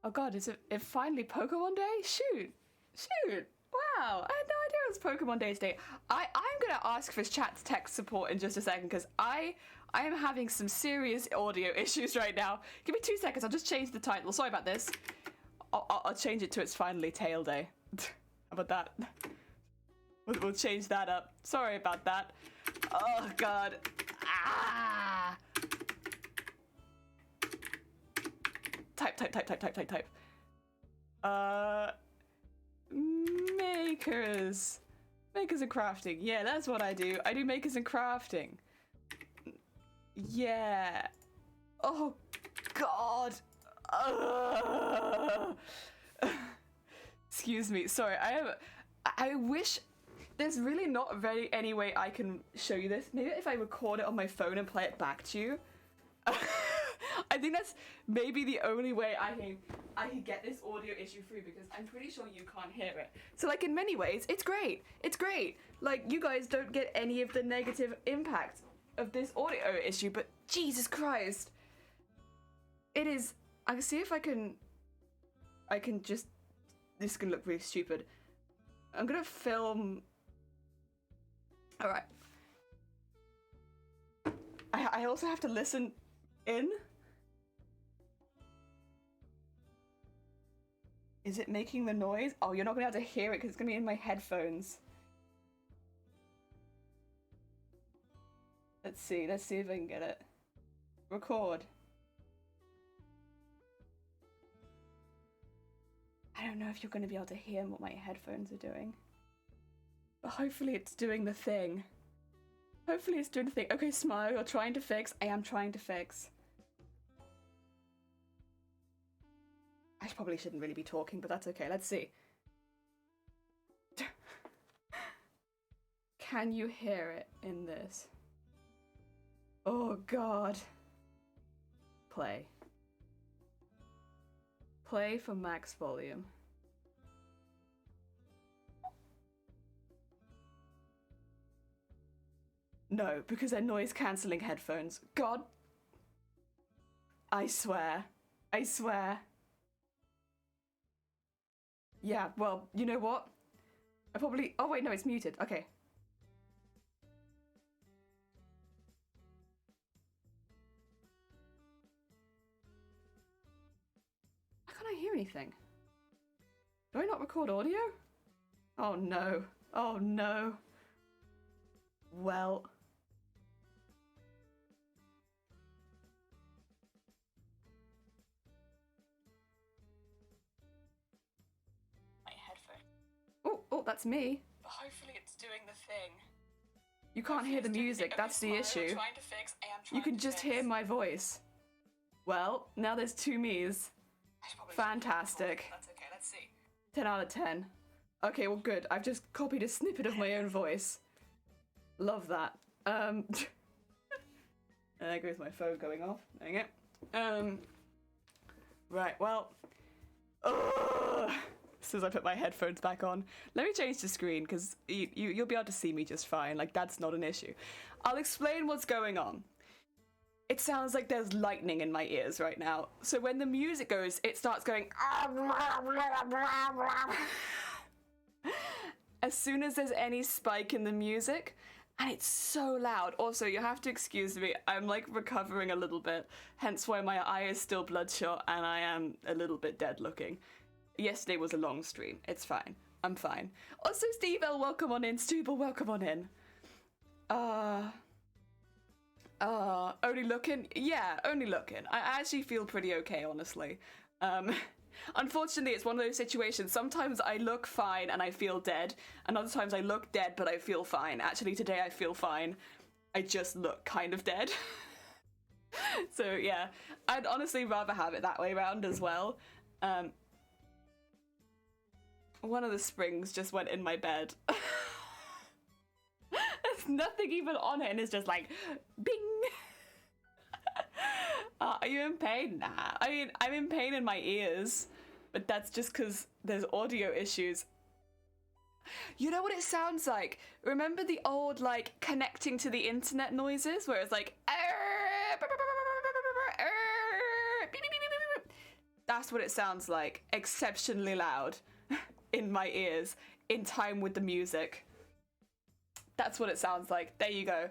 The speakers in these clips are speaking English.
Oh god, is it finally Pokemon Day? Shoot! Wow, I had no idea it was Pokemon Day today. I'm gonna ask for chat text support in just a second because I am having some serious audio issues right now. Give me 2 seconds, I'll just change the title. Sorry about this. I'll change it to It's Finally Tail Day. How about that? We'll change that up. Sorry about that. Oh god. Ah! Type. Makers and crafting. Yeah, that's what I do. I do makers and crafting. Yeah. Oh god. Excuse me. Sorry. I wish there's really not very any way I can show you this. Maybe if I record it on my phone and play it back to you. I think that's maybe the only way I can get this audio issue through because I'm pretty sure you can't hear it. So like in many ways, it's great. It's great. Like you guys don't get any of the negative impact of this audio issue, but Jesus Christ. It is, I can see if I can just, this is gonna look really stupid. I'm gonna film, all right. I also have to listen in. Is it making the noise? Oh, you're not gonna be able to hear it because it's gonna be in my headphones. Let's see if I can get it. Record. I don't know if you're gonna be able to hear what my headphones are doing. But hopefully it's doing the thing. Hopefully it's doing the thing. Okay, Smile, you're trying to fix. I am trying to fix. I probably shouldn't really be talking, but that's okay. Let's see. Can you hear it in this? Oh god. Play. Play for max volume. No, because they're noise cancelling headphones. God. I swear. I swear. Yeah, well, you know what? I probably... Oh wait, no, it's muted. Okay. Why can't I hear anything? Do I not record audio? Oh no. Oh no. Well... Oh, that's me. But hopefully it's doing the thing. You can't hear the music, that's the issue. You can just hear my voice. Well, now there's two me's. Fantastic. That's okay, let's see. 10 out of 10. Okay, well good. I've just copied a snippet of my own voice. Love that. There goes my phone going off. Dang it. Right, well. As soon as I put my headphones back on. Let me change the screen because you'll be able to see me just fine. Like, that's not an issue. I'll explain what's going on. It sounds like there's lightning in my ears right now. So when the music goes, it starts going... As soon as there's any spike in the music, and it's so loud. Also, you have to excuse me. I'm like recovering a little bit. Hence why my eye is still bloodshot and I am a little bit dead looking. Yesterday was a long stream. It's fine. I'm fine. Also, Steve L, welcome on in. Stubel, welcome on in. Only looking? Yeah, only looking. I actually feel pretty okay, honestly. Unfortunately, it's one of those situations. Sometimes I look fine and I feel dead, and other times I look dead but I feel fine. Actually, today I feel fine. I just look kind of dead. So, yeah. I'd honestly rather have it that way around as well. One of the springs just went in my bed. There's nothing even on it and it's just like, bing! Are you in pain? Nah. I mean, I'm in pain in my ears, but that's just because there's audio issues. You know what it sounds like? Remember the old, like, connecting to the internet noises where it's like, That's what it sounds like. Exceptionally loud in my ears, in time with the music. That's what it sounds like. There you go.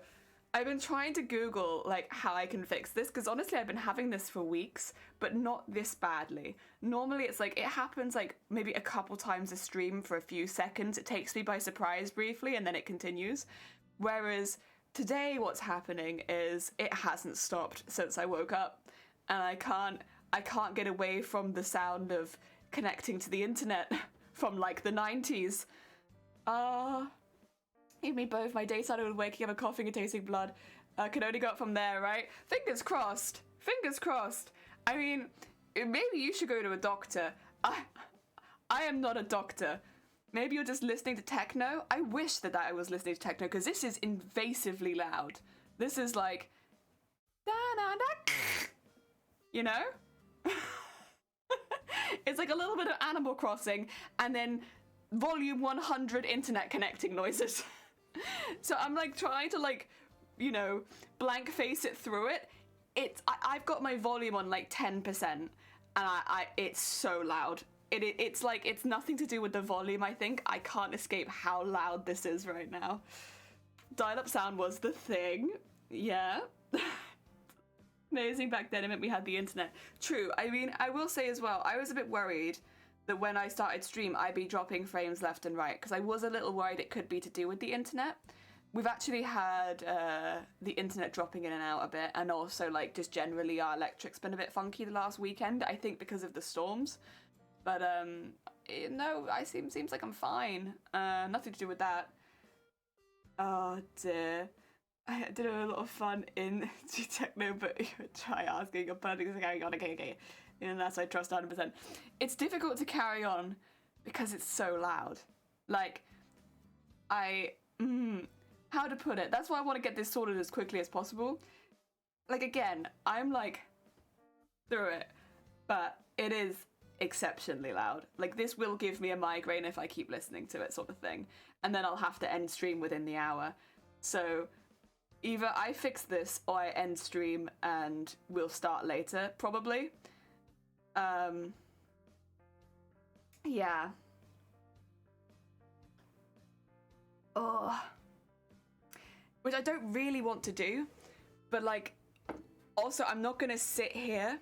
I've been trying to Google like how I can fix this, because honestly I've been having this for weeks, but not this badly. Normally it's like it happens like maybe a couple times a stream for a few seconds. It takes me by surprise briefly and then it continues. Whereas today what's happening is it hasn't stopped since I woke up, and I can't get away from the sound of connecting to the internet from like the 90s. You me both. My day started with waking up and coughing and tasting blood. Could only go up from there, right? Fingers crossed. Fingers crossed. I mean, maybe you should go to a doctor. I am not a doctor. Maybe you're just listening to techno. I wish that I was listening to techno, because this is invasively loud. This is like, you know? It's like a little bit of Animal Crossing and then volume 100 internet connecting noises. So I'm like trying to like, you know, blank face it through it. I've got my volume on like 10%, and it's so loud. It's like, it's nothing to do with the volume, I think. I can't escape how loud this is right now. Dial-up sound was the thing. Yeah. Amazing back then, it meant we had the internet. True. I mean, I will say as well, I was a bit worried that when I started stream, I'd be dropping frames left and right, because I was a little worried it could be to do with the internet. We've actually had the internet dropping in and out a bit, and also like just generally our electric's been a bit funky the last weekend, I think because of the storms. But no, seems like I'm fine. Nothing to do with that. Oh dear. I did a lot of fun in techno, but try asking a person to carry on. Okay. And that's I trust 100%. It's difficult to carry on because it's so loud. Like, how to put it? That's why I want to get this sorted as quickly as possible. Like, again, I'm like through it, but it is exceptionally loud. Like, this will give me a migraine if I keep listening to it, sort of thing. And then I'll have to end stream within the hour. So either I fix this or I end stream and we'll start later, probably. Yeah. Oh. Which I don't really want to do, but like, also I'm not gonna sit here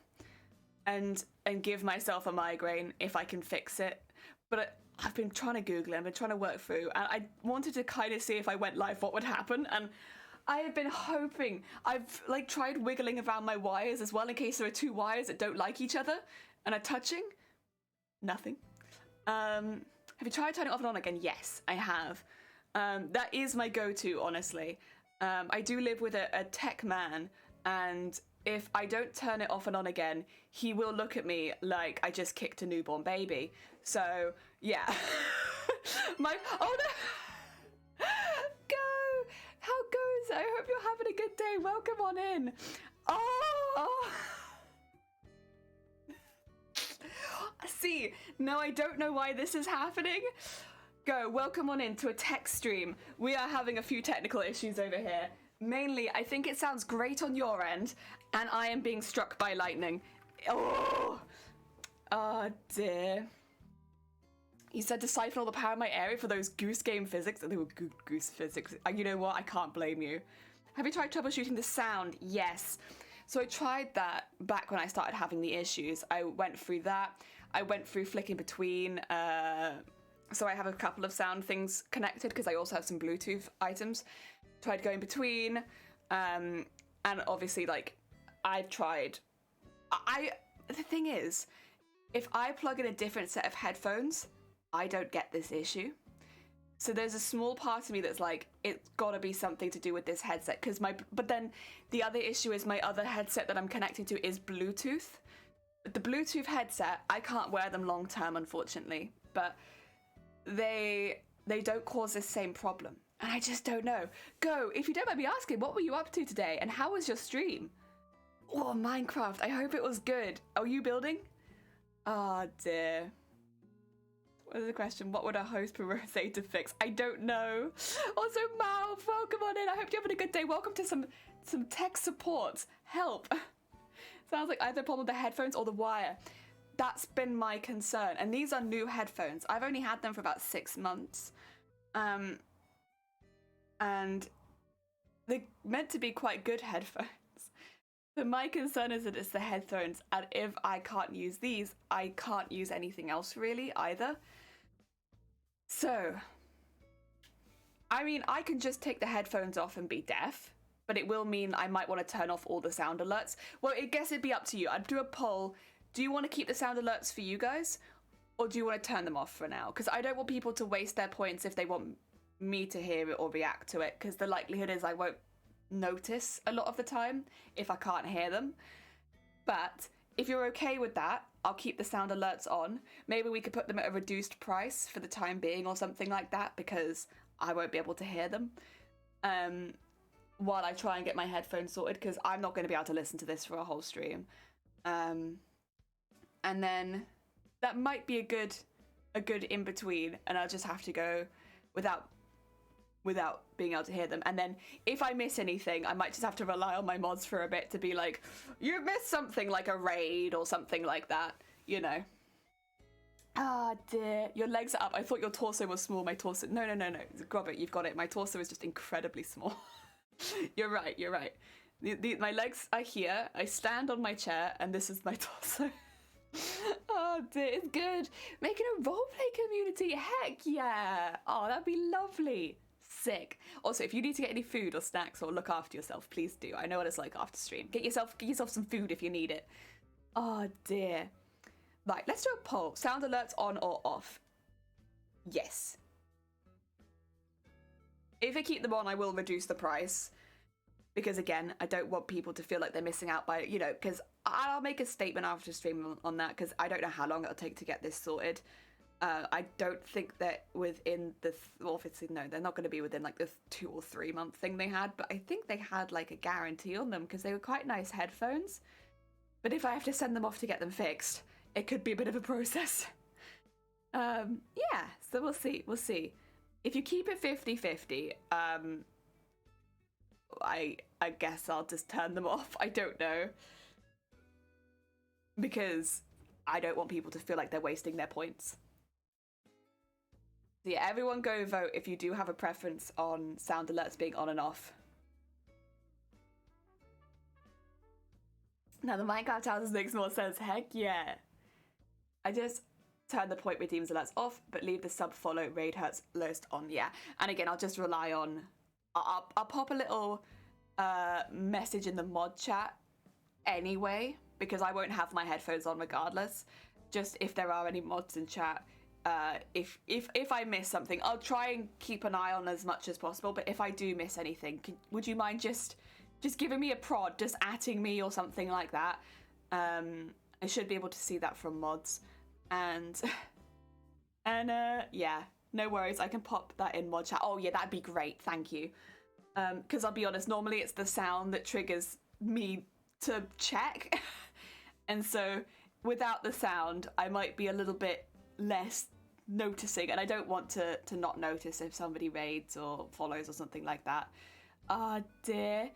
and give myself a migraine if I can fix it. But I've been trying to Google it, I've been trying to work through, and I wanted to kind of see if I went live what would happen, and I have been hoping. I've like tried wiggling around my wires as well in case there are two wires that don't like each other and are touching. Nothing. Have you tried turning it off and on again? Yes, I have. That is my go-to, honestly. I do live with a tech man, and if I don't turn it off and on again, he will look at me like I just kicked a newborn baby. So, yeah. Oh no! Go! How goes it? I hope you're having a good day. Welcome on in. Oh! See, now I don't know why this is happening. Go, welcome on in to a tech stream. We are having a few technical issues over here. Mainly, I think it sounds great on your end, and I am being struck by lightning. Oh dear. You said to siphon all the power in my area for those goose game physics. They were goose physics. You know what? I can't blame you. Have you tried troubleshooting the sound? Yes. So I tried that back when I started having the issues. I went through that. I went through flicking between. So I have a couple of sound things connected because I also have some Bluetooth items. Tried going between, and obviously, like, I've tried. The thing is, if I plug in a different set of headphones, I don't get this issue. So there's a small part of me that's like, it's gotta be something to do with this headset, but then the other issue is my other headset that I'm connecting to is Bluetooth. The Bluetooth headset, I can't wear them long term, unfortunately, but they don't cause this same problem. And I just don't know. Go, if you don't mind me asking, what were you up to today? And how was your stream? Oh, Minecraft. I hope it was good. Are you building? Oh, dear. What is the question? What would a host say to fix? I don't know. Also, Mal, welcome on in. I hope you're having a good day. Welcome to some tech support. Help. Sounds like either a problem with the headphones or the wire. that's been my concern. And these are new headphones. I've only had them for about 6 months. And they're meant to be quite good headphones. But my concern is that it's the headphones, and if I can't use these, I can't use anything else really either. So, I mean, I can just take the headphones off and be deaf, but it will mean I might want to turn off all the sound alerts. Well, I guess it'd be up to you. I'd do a poll. Do you want to keep the sound alerts for you guys, or do you want to turn them off for now? Because I don't want people to waste their points if they want me to hear it or react to it, because the likelihood is I won't notice a lot of the time if I can't hear them. But if you're okay with that, I'll keep the sound alerts on. Maybe we could put them at a reduced price for the time being or something like that, because I won't be able to hear them while I try and get my headphones sorted, because I'm not going to be able to listen to this for a whole stream. And then that might be a good in between, and I'll just have to go without being able to hear them. And then if I miss anything, I might just have to rely on my mods for a bit to be like, you missed something, like a raid or something like that, you know. Ah, dear. Your legs are up. I thought your torso was small. My torso... No. Grobert, you've got it. My torso is just incredibly small. You're right. My legs are here. I stand on my chair, and this is my torso. Oh, dear. It's good. Making a roleplay community. Heck yeah. Oh, that'd be lovely. Sick. Also, if you need to get any food or snacks or look after yourself, please do. I know what it's like after stream. Get yourself some food if you need it. Oh dear. Right, let's do a poll. Sound alerts on or off? Yes. If I keep them on, I will reduce the price. Because again, I don't want people to feel like they're missing out by, you know, because I'll make a statement after stream on that, because I don't know how long it'll take to get this sorted. I don't think that within the, obviously no, they're not going to be within like the 2 or 3 month thing they had, but I think they had like a guarantee on them because they were quite nice headphones. But if I have to send them off to get them fixed, it could be a bit of a process. Yeah, so we'll see. If you keep it 50-50, I guess I'll just turn them off. I don't know. Because I don't want people to feel like they're wasting their points. So yeah, everyone go vote if you do have a preference on sound alerts being on and off. Now the Minecraft houses makes more sense. Heck yeah. I just turn the point redeems alerts off, but leave the sub follow raid hurts list on. Yeah, and again, I'll just rely on. I'll pop a little message in the mod chat anyway, because I won't have my headphones on regardless. Just if there are any mods in chat. If I miss something, I'll try and keep an eye on as much as possible, but if I do miss anything, would you mind just giving me a prod, just atting me or something like that? I should be able to see that from mods. And yeah, no worries, I can pop that in mod chat. Oh yeah, that'd be great, thank you. Because I'll be honest, normally it's the sound that triggers me to check. And so without the sound, I might be a little bit less noticing, and I don't want to not notice if somebody raids or follows or something like that. Ah, dear.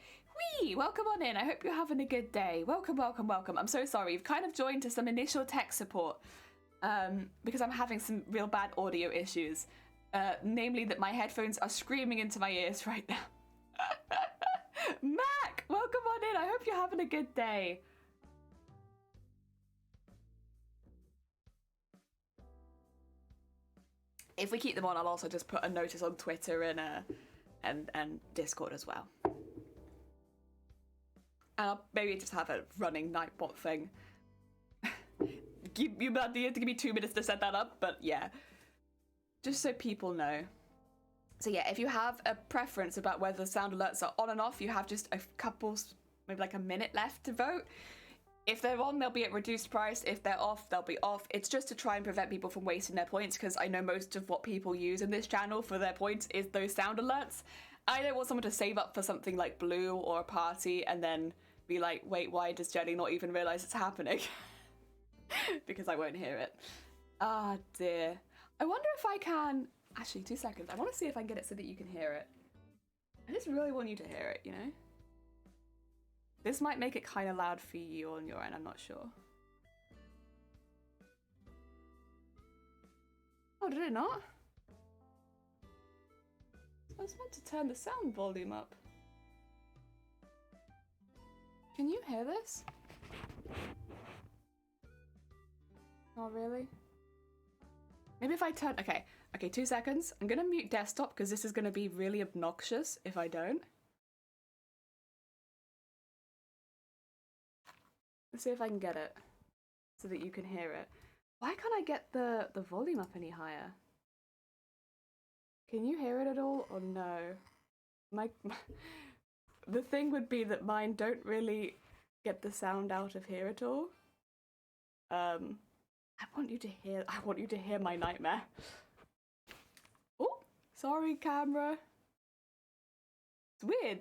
Whee! Welcome on in. I hope you're having a good day. Welcome. I'm so sorry. You've kind of joined to some initial tech support because I'm having some real bad audio issues. Namely that my headphones are screaming into my ears right now. Mac! Welcome on in. I hope you're having a good day. If we keep them on, I'll also just put a notice on Twitter and Discord as well. And I'll maybe just have a running Nightbot thing. You had to give me 2 minutes to set that up, but yeah. Just so people know. So yeah, if you have a preference about whether sound alerts are on and off, you have just a couple, maybe like a minute left to vote. If they're on, they'll be at reduced price. If they're off, they'll be off. It's just to try and prevent people from wasting their points, because I know most of what people use in this channel for their points is those sound alerts. I don't want someone to save up for something like Blue or a party and then be like, wait, why does Jenny not even realise it's happening? Because I won't hear it. Ah, dear. I wonder if I can... Actually, 2 seconds. I want to see if I can get it so that you can hear it. I just really want you to hear it, you know? This might make it kind of loud for you on your end, I'm not sure. Oh, did it not? I was meant to turn the sound volume up. Can you hear this? Oh, really? Maybe if I turn... Okay, 2 seconds. I'm gonna mute desktop because this is gonna be really obnoxious if I don't. Let's see if I can get it so that you can hear it. Why can't I get the volume up any higher? Can you hear it at all or no? The thing would be that mine don't really get the sound out of here at all. I want you to hear my nightmare. Oh, sorry camera. It's weird.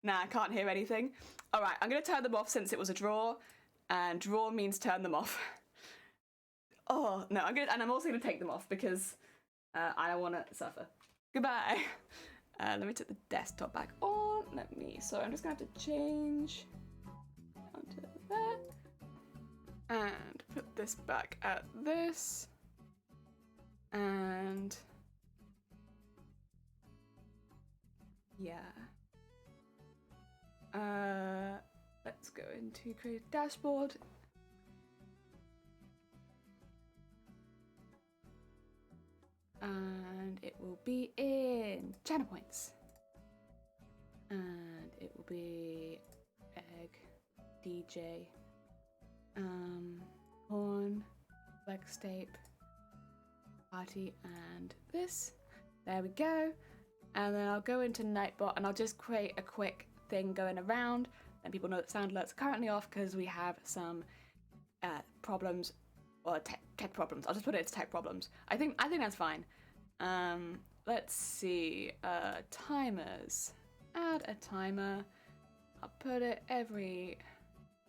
Nah, I can't hear anything. All right, I'm gonna turn them off since it was a draw, and draw means turn them off. Oh no, I'm also gonna take them off because I don't want to suffer. Goodbye. Let me take the desktop back on. So I'm just gonna have to change onto there and put this back at this and yeah. Let's go into create dashboard. And it will be in channel points. And it will be egg, DJ, horn, flex tape, party, and this. There we go. And then I'll go into Nightbot and I'll just create a quick thing going around. Then people know that sound alerts are currently off because we have some problems. Or tech problems. I'll just put it as tech problems. I think that's fine. Let's see. Timers. Add a timer. I'll put it every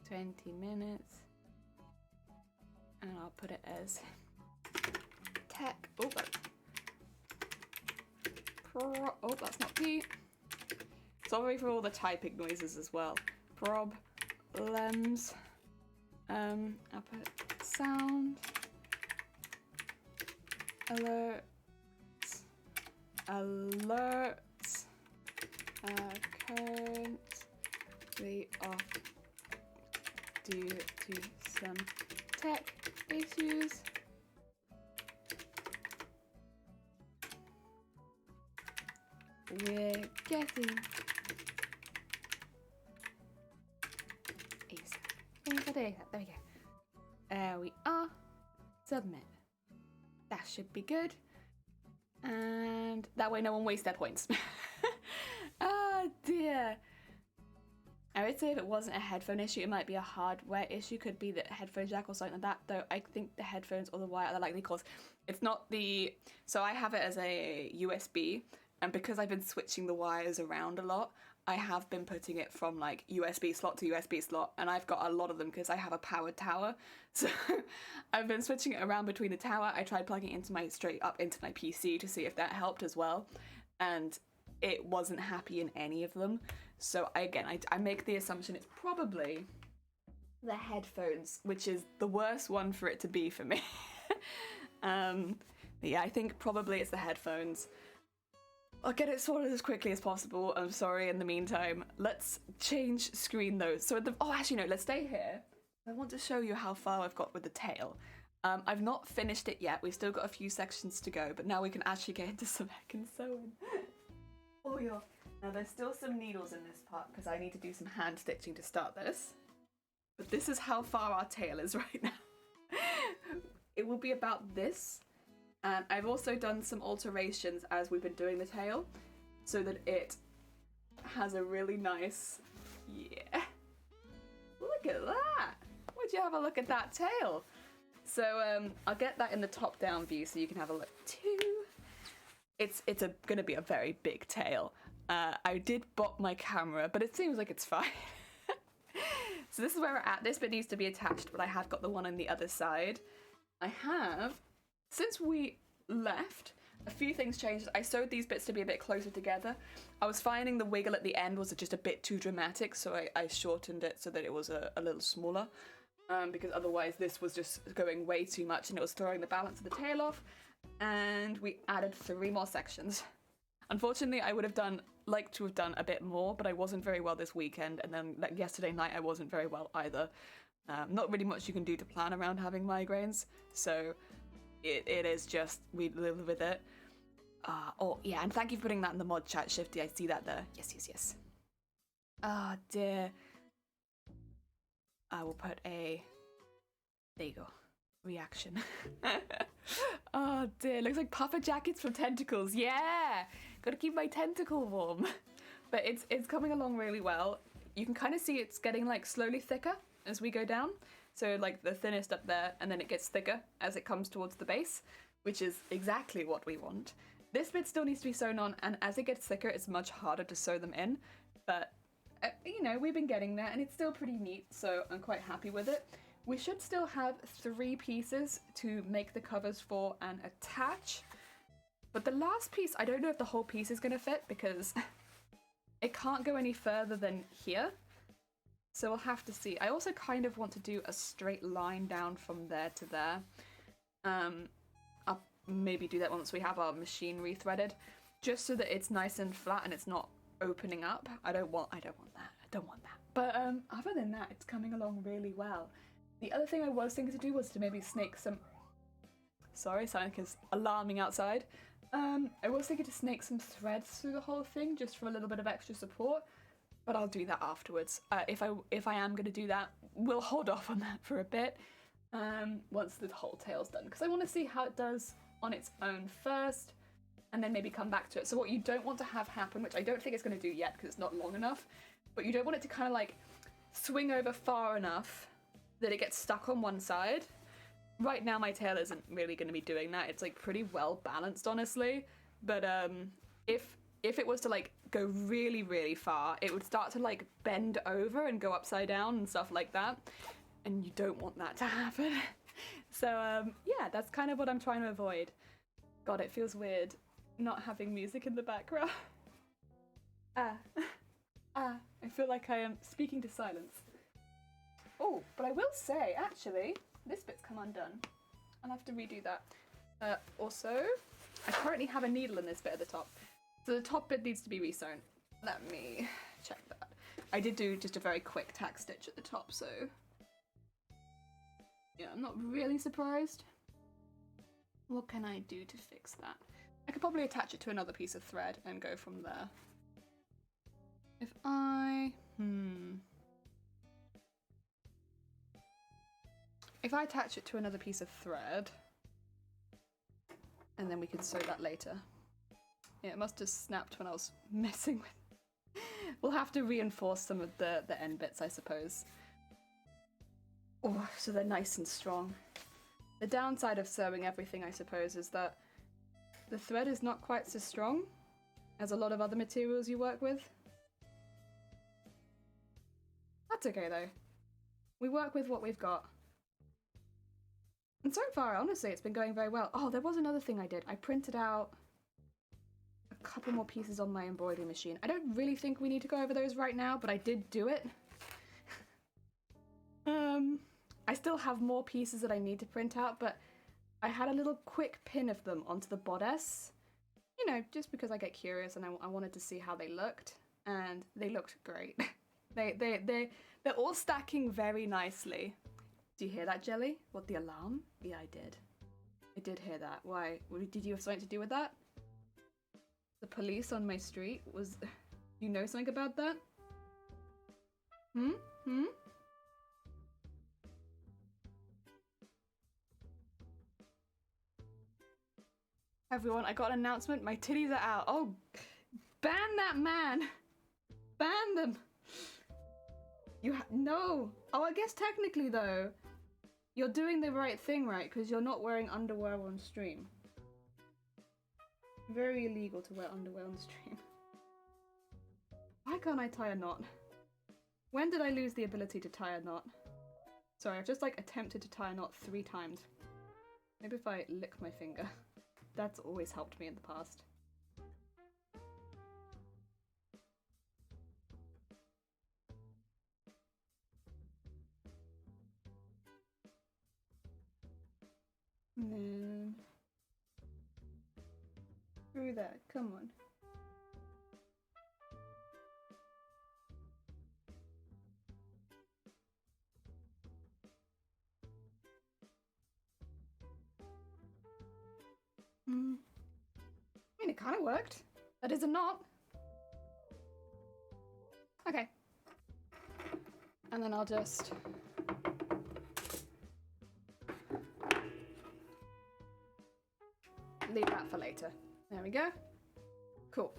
20 minutes. And I'll put it as tech. Oh, that's not P. Sorry for all the typing noises as well. Problems. I'll put sound alerts currently off due to some tech issues. We're getting there we go. There we are. Submit. That should be good. And that way no one wastes their points. Oh dear. I would say if it wasn't a headphone issue, it might be a hardware issue. Could be the headphone jack or something like that. Though I think the headphones or the wire are the likely cause. It's not the... So I have it as a USB. And because I've been switching the wires around a lot, I have been putting it from like USB slot to USB slot, and I've got a lot of them because I have a powered tower. So I've been switching it around between the tower. I tried plugging it into straight up into my PC to see if that helped as well, and it wasn't happy in any of them. So I make the assumption it's probably the headphones, which is the worst one for it to be for me. But yeah, I think probably it's the headphones. I'll get it sorted as quickly as possible. I'm sorry in the meantime. Let's change screen though. So actually no, let's stay here. I want to show you how far I've got with the tail. I've not finished it yet. We've still got a few sections to go, but now we can actually get into some heckin' sewing. Oh yeah. Now there's still some needles in this part because I need to do some hand stitching to start this. But this is how far our tail is right now. It will be about this. And I've also done some alterations as we've been doing the tail so that it has a really nice, yeah. Look at that. Would you have a look at that tail? So I'll get that in the top down view so you can have a look too. It's gonna be a very big tail. I did bop my camera, but it seems like it's fine. So this is where we're at. This bit needs to be attached, but I have got the one on the other side. I have, since we left, a few things changed. I sewed these bits to be a bit closer together. I was finding the wiggle at the end was just a bit too dramatic, so I shortened it so that it was a little smaller. because otherwise this was just going way too much and it was throwing the balance of the tail off. And we added 3 more sections. Unfortunately, I would have liked to have done a bit more, but I wasn't very well this weekend, and then like yesterday night I wasn't very well either. Not really much you can do to plan around having migraines, so it is just, we live with it. Oh yeah, and thank you for putting that in the mod chat, Shifty, I see that there. Yes. Ah, dear. I will put a, there you go, reaction. Oh dear, looks like puffer jackets from tentacles. Yeah, gotta keep my tentacle warm. But it's coming along really well. You can kind of see it's getting like slowly thicker as we go down. So like the thinnest up there, and then it gets thicker as it comes towards the base, which is exactly what we want. This bit still needs to be sewn on, and as it gets thicker, it's much harder to sew them in. But you know, we've been getting there, and it's still pretty neat, so I'm quite happy with it. We should still have 3 pieces to make the covers for and attach. But the last piece, I don't know if the whole piece is going to fit because it can't go any further than here. So we'll have to see. I also kind of want to do a straight line down from there to there. I'll maybe do that once we have our machine rethreaded, just so that it's nice and flat and it's not opening up. I don't want that. But other than that, it's coming along really well. The other thing I was thinking to do was to maybe snake some... Sorry, Sonic is alarming outside. I was thinking to snake some threads through the whole thing, just for a little bit of extra support, but I'll do that afterwards. If I am going to do that, we'll hold off on that for a bit, once the whole tail's done, because I want to see how it does on its own first, and then maybe come back to it. So what you don't want to have happen, which I don't think it's going to do yet because it's not long enough, but you don't want it to kind of like swing over far enough that it gets stuck on one side. Right now my tail isn't really going to be doing that. It's like pretty well balanced, honestly. But if it was to like go really, really far, it would start to like bend over and go upside down and stuff like that. And you don't want that to happen. So yeah, that's kind of what I'm trying to avoid. God, it feels weird not having music in the background. I feel like I am speaking to silence. Oh, but I will say, actually, this bit's come undone. I'll have to redo that. Also, I currently have a needle in this bit at the top. So the top bit needs to be resewn. Let me check that. I did do just a very quick tack stitch at the top, so... yeah, I'm not really surprised. What can I do to fix that? I could probably attach it to another piece of thread and go from there. If I... If I attach it to another piece of thread, and then we can sew that later. Yeah, it must have snapped when I was messing with... We'll have to reinforce some of the end bits, I suppose. Oh, so they're nice and strong. The downside of sewing everything, I suppose, is that the thread is not quite so strong as a lot of other materials you work with. That's okay, though. We work with what we've got. And so far, honestly, it's been going very well. Oh, there was another thing I did. I printed out a couple more pieces on my embroidery machine. I don't really think we need to go over those right now, but I did do it. I still have more pieces that I need to print out, but I had a little quick pin of them onto the bodice. You know, just because I get curious and I wanted to see how they looked, and they looked great. They're all stacking very nicely. Do you hear that, Jelly? What, the alarm? Yeah, I did. I did hear that. Why? Did you have something to do with that? The police on my street was... You know something about that? Everyone, I got an announcement. My titties are out. Oh, ban that man. Ban them. No. Oh, I guess technically though, you're doing the right thing, right? Because you're not wearing underwear on stream. Very illegal to wear underwear on stream. Why can't I tie a knot? When did I lose the ability to tie a knot? Sorry, I've just like attempted to tie a knot 3 times. Maybe if I lick my finger. That's always helped me in the past. And then through there, come on. I mean, it kind of worked. That is a knot. Okay. And then I'll just... leave that for later. There we go. Cool.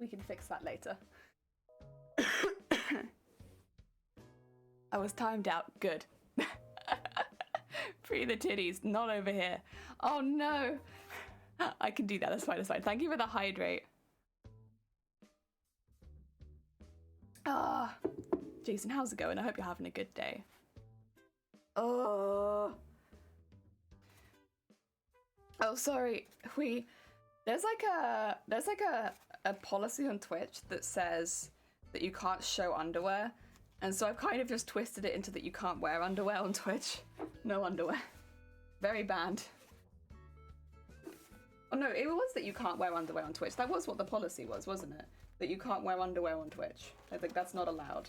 We can fix that later. I was timed out. Good. Free the titties, not over here. Oh no. I can do that, that's fine, that's fine. Thank you for the hydrate. Ah, Jason, how's it going? I hope you're having a good day. Oh, sorry. There's like a policy on Twitch that says that you can't show underwear, and so I've kind of just twisted it into that you can't wear underwear on Twitch. No underwear. Very banned. Oh no, it was that you can't wear underwear on Twitch. That was what the policy was, wasn't it? That you can't wear underwear on Twitch. I think that's not allowed.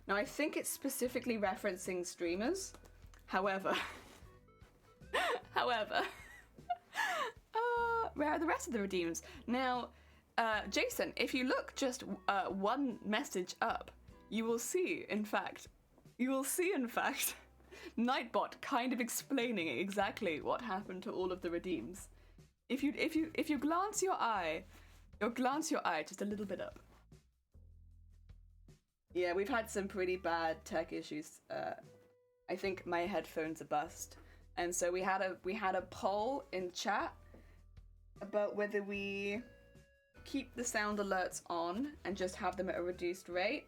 Now I think it's specifically referencing streamers. However, where are the rest of the redeems? Now, Jason, if you look just one message up, you will see, in fact, Nightbot kind of explaining exactly what happened to all of the redeems. If you glance your eye just a little bit up. Yeah, we've had some pretty bad tech issues. I think my headphones are bust, and so we had a poll in chat about whether we keep the sound alerts on and just have them at a reduced rate,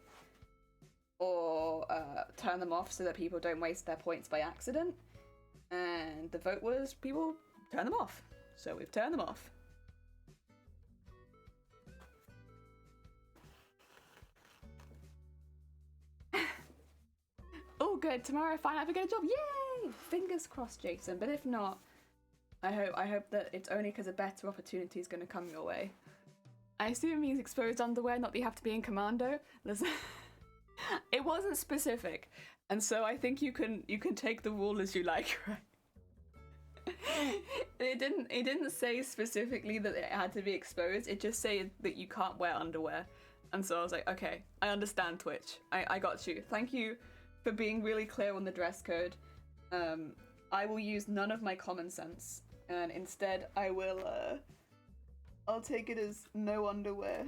or turn them off so that people don't waste their points by accident. And the vote was people turn them off. So we've turned them off. Oh good, tomorrow I find out if I get a job. Yay! Fingers crossed, Jason. But if not, I hope that it's only because a better opportunity is going to come your way. I assume it means exposed underwear, not that you have to be in commando. Listen, it wasn't specific, and so I think you can take the rule as you like, right? It didn't say specifically that it had to be exposed. It just said that you can't wear underwear. And so I was like, okay, I understand, Twitch. I got you. Thank you for being really clear on the dress code. I will use none of my common sense, and instead I will I'll take it as no underwear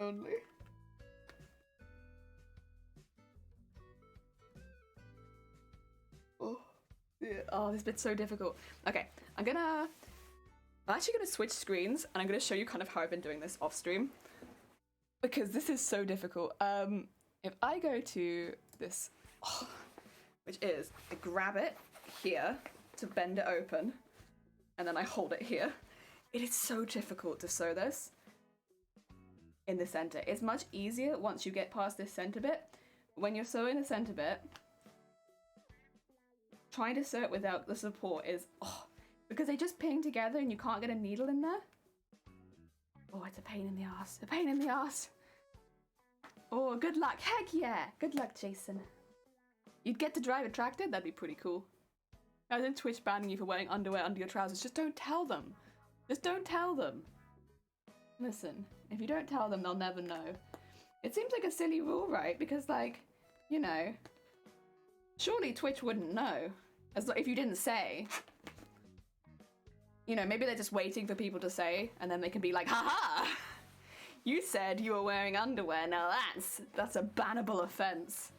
only. Oh. Yeah. Oh, this bit's so difficult. Okay, I'm actually gonna switch screens, and I'm gonna show you kind of how I've been doing this off stream, because this is so difficult. If I go to this, which is I grab it here to bend it open, and then I hold it here. It is so difficult to sew this in the center. It's much easier once you get past this center bit. When you're sewing the center bit, trying to sew it without the support is, because they just ping together and you can't get a needle in there. Oh, it's a pain in the ass. A pain in the ass. Oh, good luck. Heck yeah. Good luck, Jason. You'd get to drive a tractor? That'd be pretty cool. I was in Twitch banning you for wearing underwear under your trousers. Just don't tell them. Just don't tell them. Listen, if you don't tell them, they'll never know. It seems like a silly rule, right? Because, like, you know, surely Twitch wouldn't know. If you didn't say. You know, maybe they're just waiting for people to say, and then they can be like, haha! You said you were wearing underwear, now that's a bannable offense.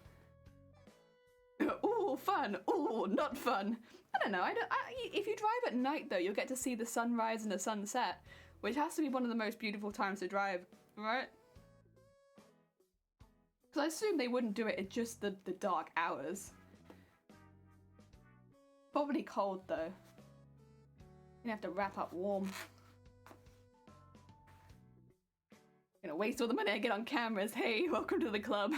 Ooh, fun. Ooh, not fun. I don't know. If you drive at night, though, you'll get to see the sunrise and the sunset, which has to be one of the most beautiful times to drive, right? Because I assume they wouldn't do it at just the dark hours. Probably cold, though. You're gonna have to wrap up warm. Gonna waste all the money I get on cameras. Hey, welcome to the club.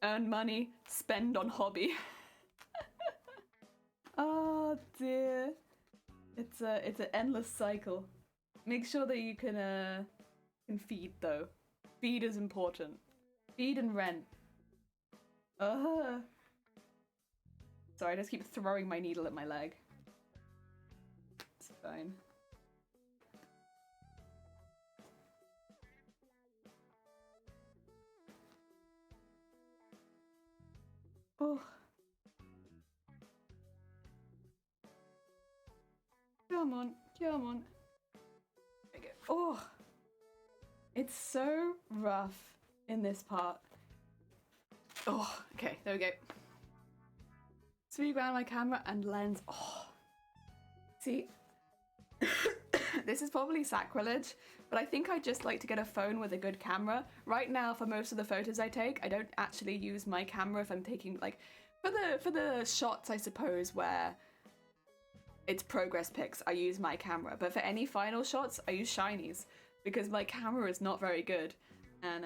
Earn money, spend on hobby. Oh dear. It's an endless cycle. Make sure that you can feed though. Feed is important. Feed and rent. Sorry, I just keep throwing my needle at my leg. It's fine. Oh. Come on, come on. Okay. Oh. It's so rough in this part. Oh, okay, there we go. Smooth around my camera and lens. Oh. See, this is probably sacrilege, but I think I just like to get a phone with a good camera. Right now, for most of the photos I take, I don't actually use my camera if I'm taking, like, for the shots, I suppose, where it's progress pics, I use my camera. But for any final shots, I use shinies, because my camera is not very good. And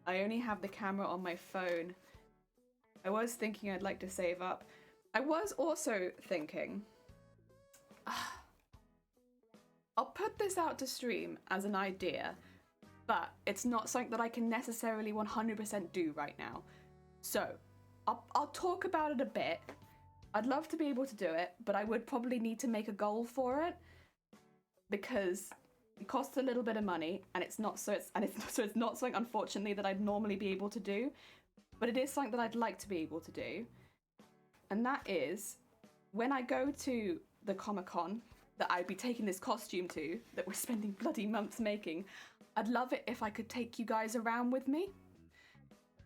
I only have the camera on my phone. I was thinking I'd like to save up. I was also thinking, I'll put this out to stream as an idea, but it's not something that I can necessarily 100% do right now. So, I'll talk about it a bit. I'd love to be able to do it, but I would probably need to make a goal for it, because it costs a little bit of money, and it's not something, unfortunately, that I'd normally be able to do, but it is something that I'd like to be able to do. And that is, when I go to the Comic-Con that I'd be taking this costume to, that we're spending bloody months making, I'd love it if I could take you guys around with me.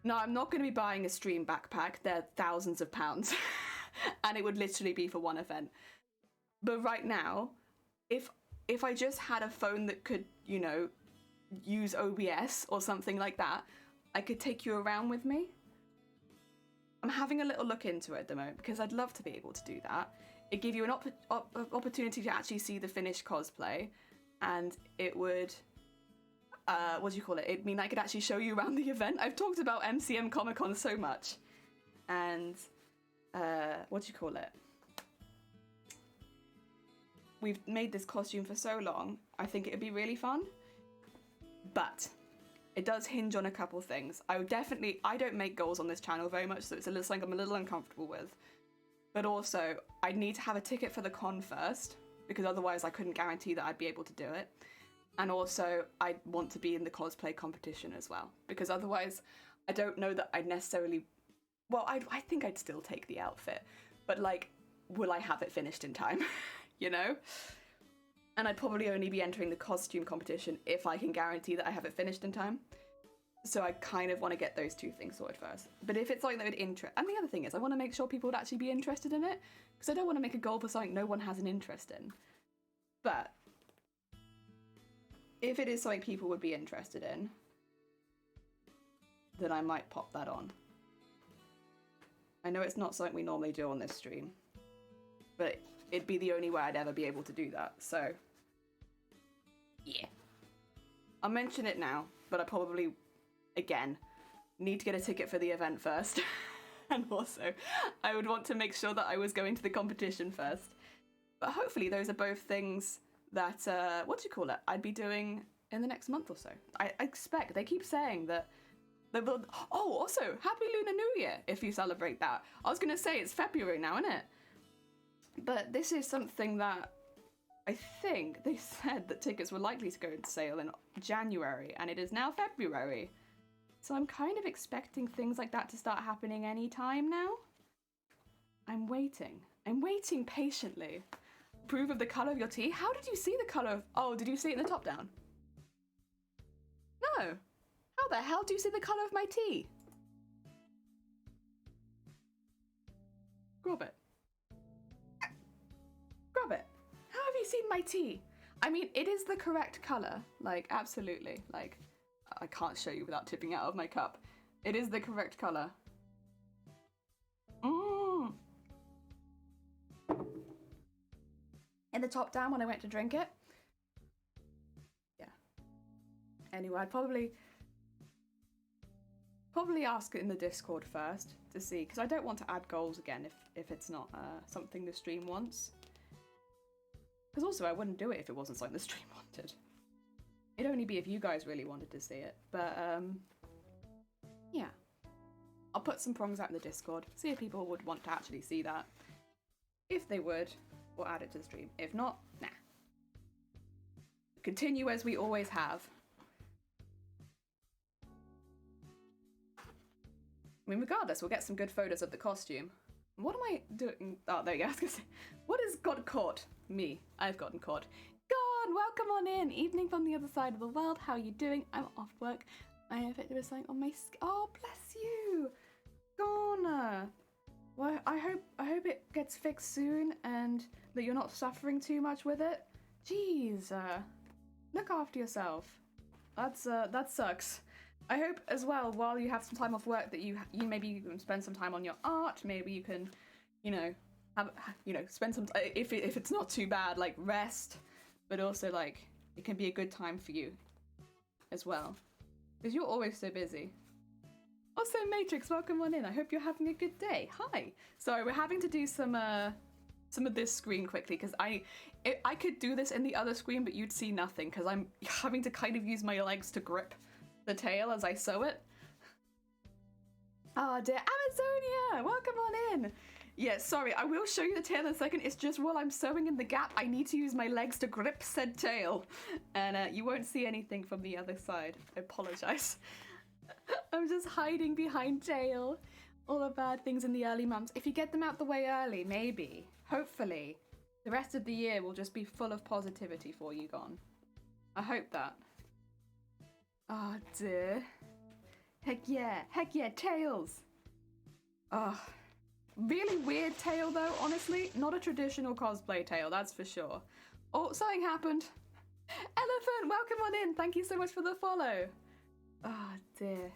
No, I'm not going to be buying a stream backpack. They're thousands of pounds. And it would literally be for one event. But right now, if I just had a phone that could, you know, use OBS or something like that, I could take you around with me. I'm having a little look into it at the moment because I'd love to be able to do that. It'd give you an opportunity to actually see the finished cosplay, and it would, what do you call it? It'd mean I could actually show you around the event. I've talked about MCM Comic Con so much, and what do you call it? We've made this costume for so long. I think it'd be really fun, but it does hinge on a couple things. I don't make goals on this channel very much, so it's a little something I'm a little uncomfortable with. But also, I'd need to have a ticket for the con first, because otherwise I couldn't guarantee that I'd be able to do it. And also, I'd want to be in the cosplay competition as well, because otherwise, I don't know that I'd necessarily... Well, I think I'd still take the outfit, but like, will I have it finished in time? You know? And I'd probably only be entering the costume competition if I can guarantee that I have it finished in time. So I kind of want to get those two things sorted first. But if it's something that would interest... And the other thing is, I want to make sure people would actually be interested in it, because I don't want to make a goal for something no one has an interest in. But if it is something people would be interested in, then I might pop that on. I know it's not something we normally do on this stream, but it'd be the only way I'd ever be able to do that, so... Yeah. I'll mention it now, but I probably, again, need to get a ticket for the event first. And also, I would want to make sure that I was going to the competition first. But hopefully those are both things that, I'd be doing in the next month or so. I expect, they keep saying that they will... Oh, also, Happy Lunar New Year, if you celebrate that. I was going to say, it's February now, isn't it? But this is something that I think they said that tickets were likely to go into sale in January, and it is now February. So I'm kind of expecting things like that to start happening any time now. I'm waiting. I'm waiting patiently. Approve of the colour of your tea? How did you see the colour of... Oh, did you see it in the top down? No. How the hell do you see the colour of my tea? Grab it. Grab it. How have you seen my tea? I mean, it is the correct colour. Like, absolutely. Like, I can't show you without tipping out of my cup. It is the correct colour. Mmm. In the top down when I went to drink it. Yeah. Anyway, I'd probably Probably ask it in the Discord first to see, because I don't want to add goals again if it's not something the stream wants. Because also I wouldn't do it if it wasn't something the stream wanted. It'd only be if you guys really wanted to see it. But yeah. I'll put some prongs out in the Discord, see if people would want to actually see that. If they would, we'll add it to the stream. If not, nah. Continue as we always have. I mean, regardless, we'll get some good photos of the costume. What am I doing? Oh, there you go. I was gonna say, what has got caught? Me. I've gotten caught. God, welcome on in. Evening from the other side of the world. How are you doing? I'm off work. I affected with something on my skin. Oh, bless you. Gonna. Well, I hope it gets fixed soon and that you're not suffering too much with it. Jeez. Look after yourself. That sucks. I hope as well, while you have some time off work, that you maybe you can spend some time on your art. Maybe you can, spend some if it's not too bad, like rest, but also like it can be a good time for you as well, because you're always so busy. Also, Matrix, welcome on in. I hope you're having a good day. Hi. Sorry, we're having to do some of this screen quickly because I could do this in the other screen, but you'd see nothing because I'm having to kind of use my legs to grip the tail as I sew it. Oh dear, Amazonia, welcome on in. Yeah, sorry, I will show you the tail in a second. It's just while I'm sewing in the gap, I need to use my legs to grip said tail, and you won't see anything from the other side. I apologize. I'm just hiding behind tail. All the bad things in the early months. If you get them out the way early, maybe, hopefully, the rest of the year will just be full of positivity for you, Gone. I hope that. Oh dear. Heck yeah, tails. Oh, really weird tail though, honestly. Not a traditional cosplay tail, that's for sure. Oh, something happened. Elephant, welcome on in. Thank you so much for the follow. Oh dear.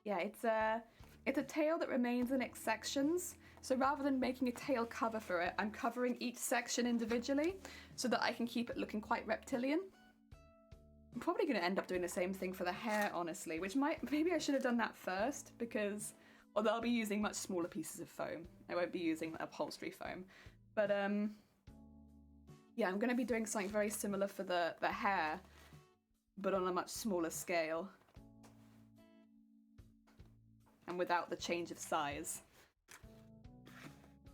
Yeah, it's a tail that remains in its sections. So rather than making a tail cover for it, I'm covering each section individually so that I can keep it looking quite reptilian. I'm probably going to end up doing the same thing for the hair, honestly, which maybe I should have done that first because, although I'll be using much smaller pieces of foam. I won't be using upholstery foam. But, yeah, I'm going to be doing something very similar for the hair, but on a much smaller scale. And without the change of size.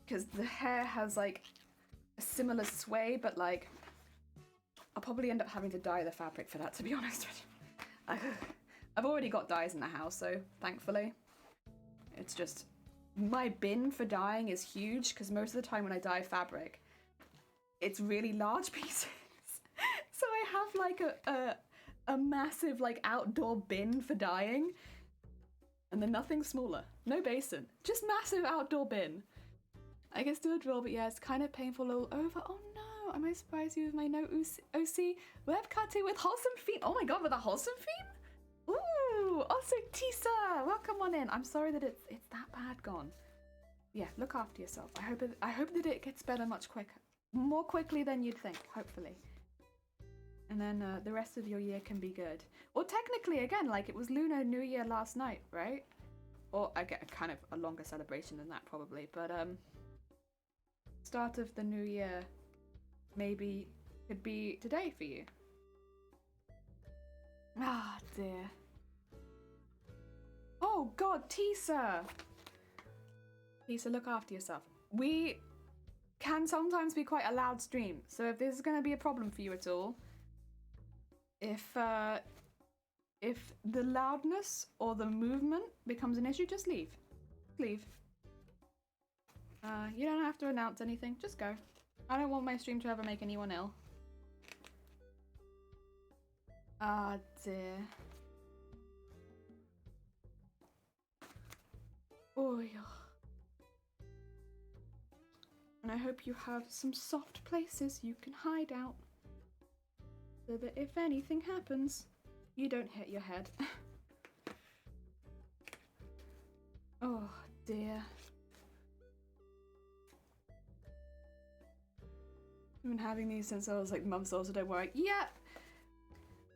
Because the hair has, like, a similar sway, but, like, I'll probably end up having to dye the fabric for that, to be honest with you. I've already got dyes in the house, so thankfully. It's just, my bin for dyeing is huge, because most of the time when I dye fabric, it's really large pieces. So I have, like, a massive, like, outdoor bin for dyeing, and then nothing smaller. No basin. Just massive outdoor bin. I guess do a drill, but yeah, it's kind of painful all over. Oh no, am I surprised you with my no OC web cutting with wholesome feet? Oh my god, with a wholesome feet? Ooh, also Tisa, welcome on in. I'm sorry that it's that bad, Gone. Yeah, look after yourself. I hope that it gets better much quicker. More quickly than you'd think, hopefully. And then the rest of your year can be good. Well, technically, again, like it was Lunar New Year last night, right? Or I get kind of a longer celebration than that probably, but start of the new year maybe could be today for you. Ah, dear. Oh god, Tisa! Tisa, look after yourself. We can sometimes be quite a loud stream, so if this is going to be a problem for you at all, if the loudness or the movement becomes an issue, just leave. Leave. You don't have to announce anything, just go. I don't want my stream to ever make anyone ill. Ah, dear. Oh, yeah. And I hope you have some soft places you can hide out. So that if anything happens, you don't hit your head. Oh, dear. I've been having these since I was like months old, so don't worry. Yeah,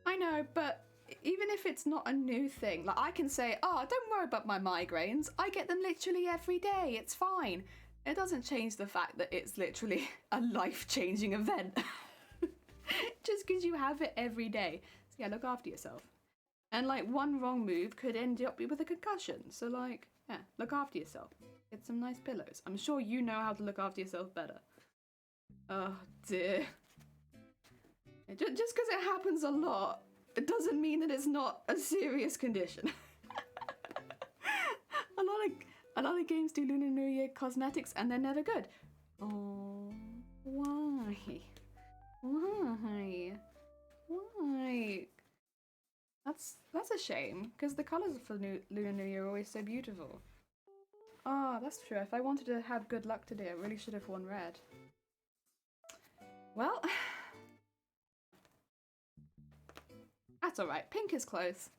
I know, but even if it's not a new thing, like I can say, oh, don't worry about my migraines. I get them literally every day. It's fine. It doesn't change the fact that it's literally a life-changing event. Just because you have it every day. So yeah, look after yourself. And like one wrong move could end up with a concussion. So like, yeah, look after yourself. Get some nice pillows. I'm sure you know how to look after yourself better. Oh dear. Just because it happens a lot, it doesn't mean that it's not a serious condition. A lot of games do Lunar New Year cosmetics and they're never good. Oh, why? Why? Why? That's a shame, because the colours for Lunar New Year are always so beautiful. Oh, that's true. If I wanted to have good luck today, I really should have worn red. Well, that's alright. Pink is close.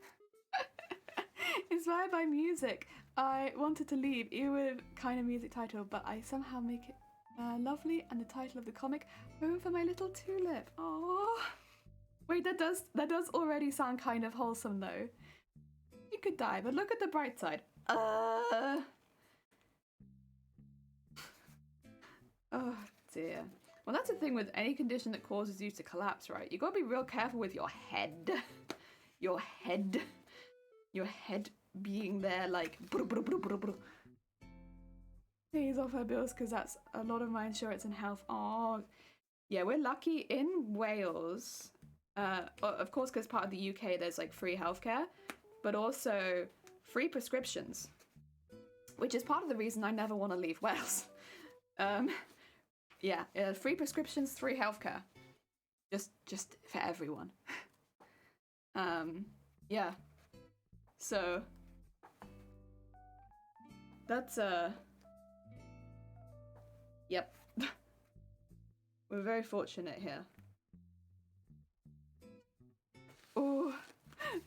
Inspired by music. I wanted to leave even with kind of music title, but I somehow make it lovely, and the title of the comic, Home for My Little Tulip. Oh, wait, that does already sound kind of wholesome though. You could die, but look at the bright side. Oh dear. Well, that's the thing with any condition that causes you to collapse, right? You gotta be real careful with your head. Your head being there like pays off her bills, because that's a lot of my insurance and health. Oh yeah, we're lucky in Wales, of course, because part of the UK there's like free healthcare, but also free prescriptions, which is part of the reason I never want to leave Wales. Yeah, free prescriptions, free healthcare, just for everyone. Yeah, so that's yep. We're very fortunate here. Oh,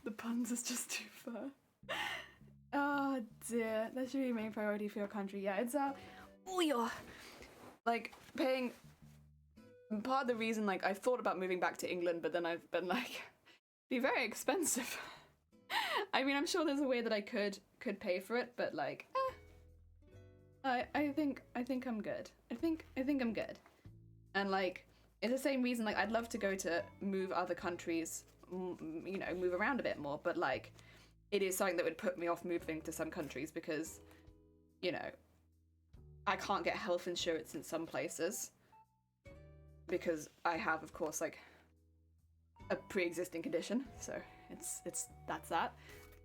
the puns is just too far. Oh dear, that should be a main priority for your country. Yeah, it's oh, you're like paying. Part of the reason, like, I've thought about moving back to England, but then I've been like, be very expensive. I mean, I'm sure there's a way that I could pay for it, but like, I think I'm good. I think I'm good. And like, it's the same reason, like, I'd love to go to move other countries, you know, move around a bit more, but like, it is something that would put me off moving to some countries because, you know, I can't get health insurance in some places because I have, of course, like, a pre-existing condition, so that's that.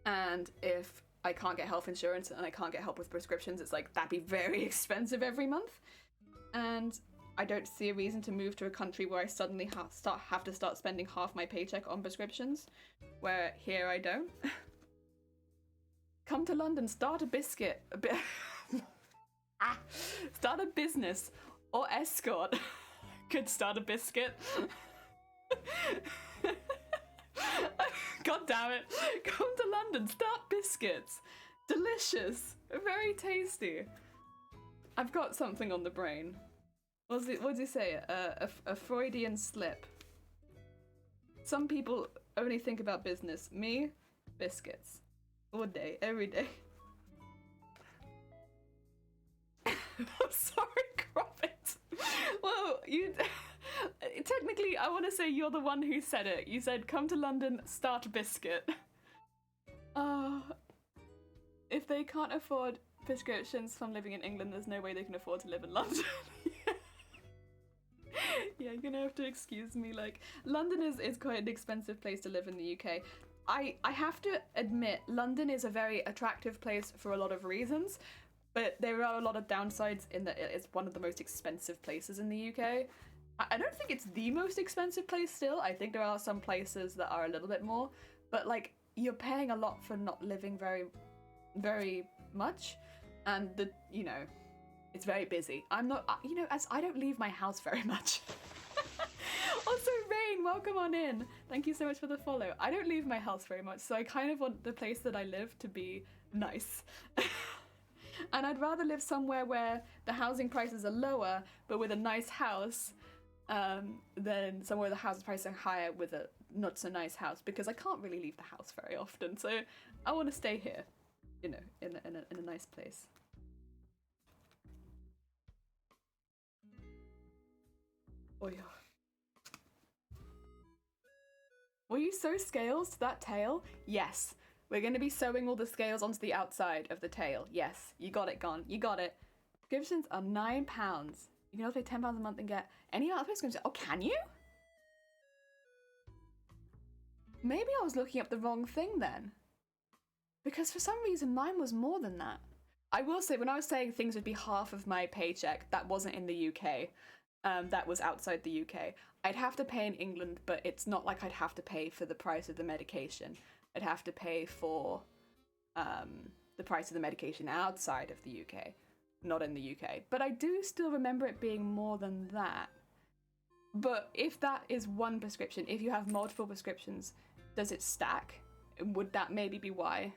And if I can't get health insurance and I can't get help with prescriptions, it's like, that'd be very expensive every month. And I don't see a reason to move to a country where I suddenly have to start spending half my paycheck on prescriptions, where here I don't. Come to London, start a biscuit. Start a business or escort. Could start a biscuit. God damn it. Come to London, start biscuits. Delicious. Very tasty. I've got something on the brain. What does he say? A Freudian slip. Some people only think about business. Me, biscuits. All day, every day. I'm sorry, crop it. Well, you... Technically, I want to say you're the one who said it. You said, come to London, start a biscuit. If they can't afford prescriptions from living in England, there's no way they can afford to live in London. Yeah, you're gonna have to excuse me. Like, London is quite an expensive place to live in the UK. I have to admit, London is a very attractive place for a lot of reasons, but there are a lot of downsides in that it's one of the most expensive places in the UK. I don't think it's the most expensive place still. I think there are some places that are a little bit more, but like, you're paying a lot for not living very, very much, and you know, it's very busy. I'm not, you know, as I don't leave my house very much. Also, Rain, welcome on in. Thank you so much for the follow. I don't leave my house very much, so I kind of want the place that I live to be nice. And I'd rather live somewhere where the housing prices are lower, but with a nice house, than somewhere the housing prices are higher with a not so nice house because I can't really leave the house very often. So I want to stay here, you know, in a nice place. Oh yeah. Will you sew scales to that tail? Yes. We're going to be sewing all the scales onto the outside of the tail. Yes. You got it, Gon. You got it. Subscriptions are £9. You can also pay £10 a month and get any other subscriptions. Oh, can you? Maybe I was looking up the wrong thing then. Because for some reason mine was more than that. I will say, when I was saying things would be half of my paycheck, that wasn't in the UK. That was outside the UK. I'd have to pay in England, but it's not like I'd have to pay for the price of the medication. I'd have to pay for the price of the medication outside of the UK, not in the UK. But I do still remember it being more than that. But if that is one prescription, if you have multiple prescriptions, does it stack? Would that maybe be why?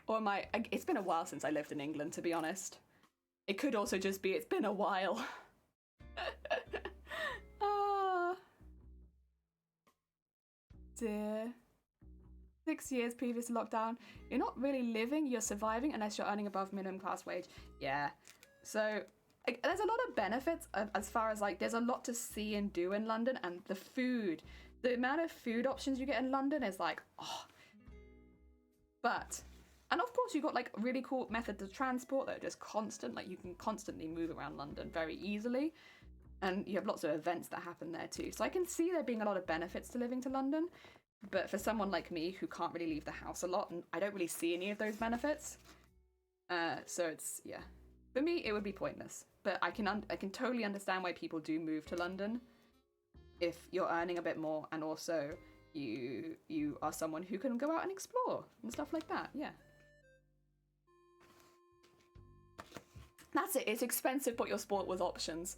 Or am I... It's been a while since I lived in England, to be honest. It could also just be it's been a while. Dear. 6 years previous lockdown. You're not really living, you're surviving unless you're earning above minimum class wage. Yeah. So there's a lot of benefits as far as like there's a lot to see and do in London, and the food. The amount of food options you get in London is like, oh. But, and of course you've got like really cool methods of transport that are just constant. Like you can constantly move around London very easily. And you have lots of events that happen there too. So I can see there being a lot of benefits to living to London. But for someone like me who can't really leave the house a lot, and I don't really see any of those benefits. So it's, yeah. For me, it would be pointless. But I can totally understand why people do move to London if you're earning a bit more, and also you are someone who can go out and explore and stuff like that. Yeah. That's it. It's expensive, but your sport with options.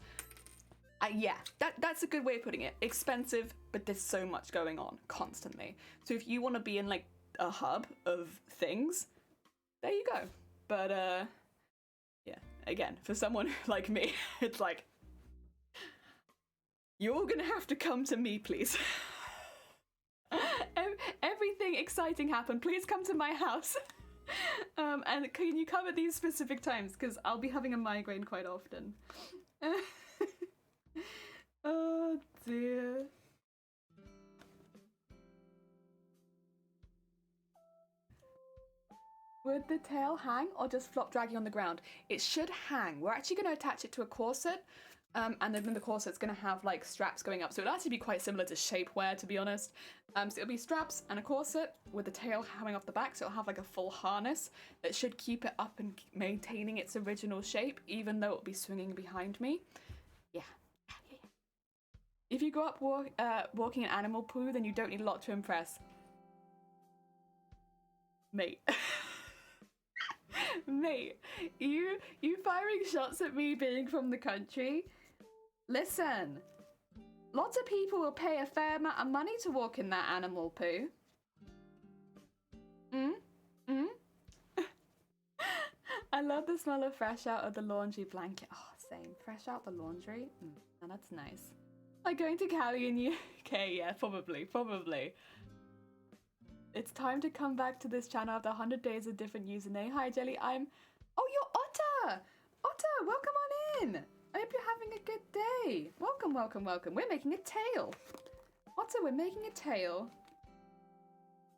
Yeah, that's a good way of putting it. Expensive, but there's so much going on constantly. So if you want to be in like a hub of things, there you go. But yeah, again, for someone like me, it's like, you're gonna have to come to me, please. Everything exciting happened. Please come to my house. And can you come at these specific times? Because I'll be having a migraine quite often. Oh dear. Would the tail hang or just flop dragging on the ground? It should hang. We're actually going to attach it to a corset, and then the corset's going to have like straps going up. So it'll actually be quite similar to shapewear, to be honest. So it'll be straps and a corset with the tail hanging off the back, so it'll have like a full harness that should keep it up and maintaining its original shape, even though it'll be swinging behind me. Yeah. If you grow up walking in animal poo, then you don't need a lot to impress. Mate. Mate, you firing shots at me being from the country? Listen, lots of people will pay a fair amount of money to walk in that animal poo. I love the smell of fresh out of the laundry blanket. Oh, same. Fresh out the laundry? Oh, that's nice. Like going to Cali in UK, yeah, probably. It's time to come back to this channel after 100 days of different username. Hi, Jelly, Oh, you're Otter! Otter, welcome on in! I hope you're having a good day. Welcome. We're making a tail. Otter, we're making a tail.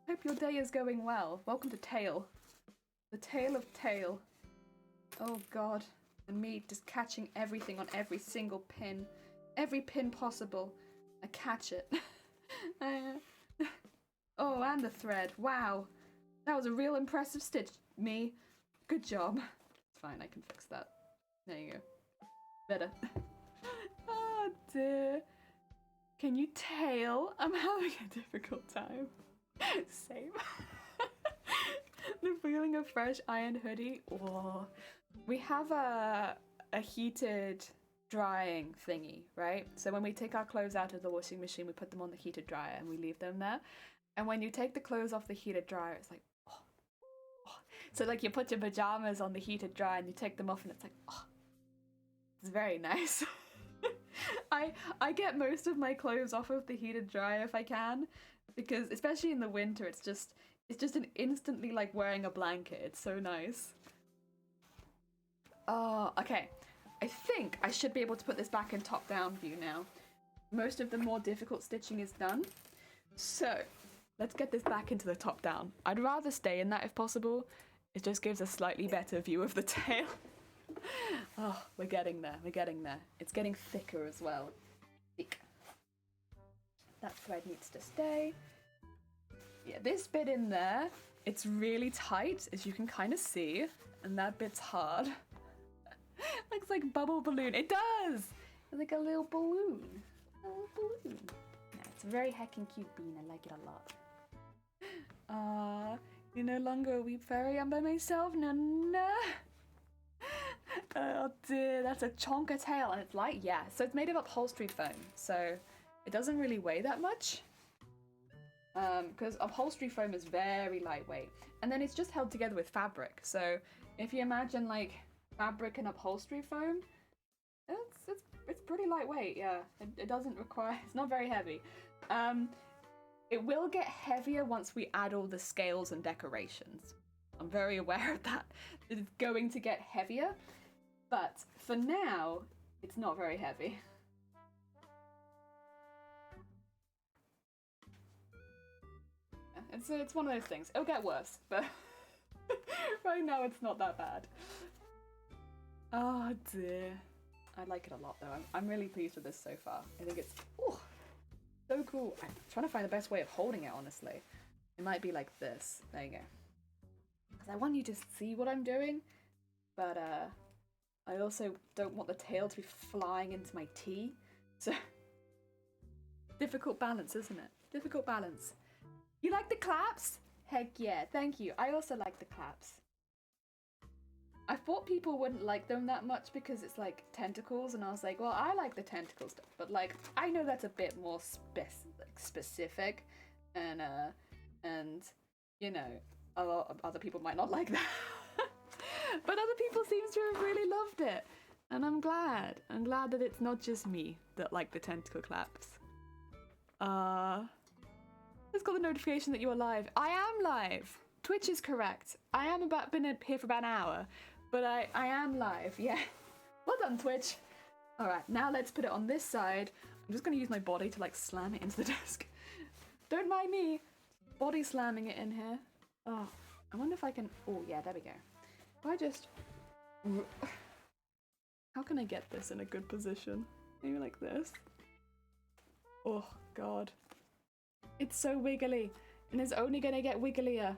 Hope your day is going well. Welcome to Tail. The tale of Tail. Oh, God. And me just catching everything on every single pin. Every pin possible. I catch it. Oh, and the thread. Wow. That was a real impressive stitch, me. Good job. It's fine, I can fix that. There you go. Better. Oh, dear. Can you tail? I'm having a difficult time. Same. The feeling of fresh ironed hoodie. Oh. We have a heated drying thingy, right? So when we take our clothes out of the washing machine, we put them on the heated dryer and we leave them there. And when you take the clothes off the heated dryer, it's like, oh. So like you put your pajamas on the heated dryer and you take them off and it's like, oh. It's very nice. I get most of my clothes off of the heated dryer if I can, because especially in the winter, it's just an instantly like wearing a blanket. It's so nice. Oh, okay. I think I should be able to put this back in top-down view now. Most of the more difficult stitching is done. So, let's get this back into the top-down. I'd rather stay in that if possible. It just gives a slightly better view of the tail. Oh, we're getting there. We're getting there. It's getting thicker as well. Thick. That thread needs to stay. Yeah, this bit in there, it's really tight, as you can kind of see. And that bit's hard. Looks like bubble balloon. It does! It's like a little balloon. A little balloon. Yeah, it's a very heckin' cute bean. I like it a lot. You're no longer a weep fairy. I'm by myself. No. Oh dear, that's a chonker tail. And it's light? Yeah. So it's made of upholstery foam. So it doesn't really weigh that much. Because upholstery foam is very lightweight. And then it's just held together with fabric. So if you imagine like fabric and upholstery foam, it's pretty lightweight. Yeah, it doesn't require, it's not very heavy. It will get heavier once we add all the scales and decorations. I'm very aware of that. It's going to get heavier, but for now it's not very heavy. It's one of those things. It'll get worse, but right now it's not that bad. Oh dear. I like it a lot though. I'm really pleased with this so far. I think it's so cool. I'm trying to find the best way of holding it, honestly. It might be like this. There you go. Because I want you to see what I'm doing, but I also don't want the tail to be flying into my tea. So difficult balance, isn't it? Difficult balance. You like the claps? Heck yeah, thank you. I also like the claps. I thought people wouldn't like them that much because it's like tentacles, and I was like, well, I like the tentacle stuff, but like I know that's a bit more specific, and you know, a lot of other people might not like that. But other people seem to have really loved it, and I'm glad. I'm glad that it's not just me that like the tentacle claps. Just got the notification that you're live. I am live. Twitch is correct. I am been here for about an hour, but I am live. Yeah. Well done, Twitch. All right, now let's put it on this side. I'm just gonna use my body to like slam it into the desk. Don't mind me. Body slamming it in here. Oh, I wonder if I can. Oh yeah, there we go. If I just. How can I get this in a good position? Maybe like this. Oh God. It's so wiggly, and it's only gonna get wigglier.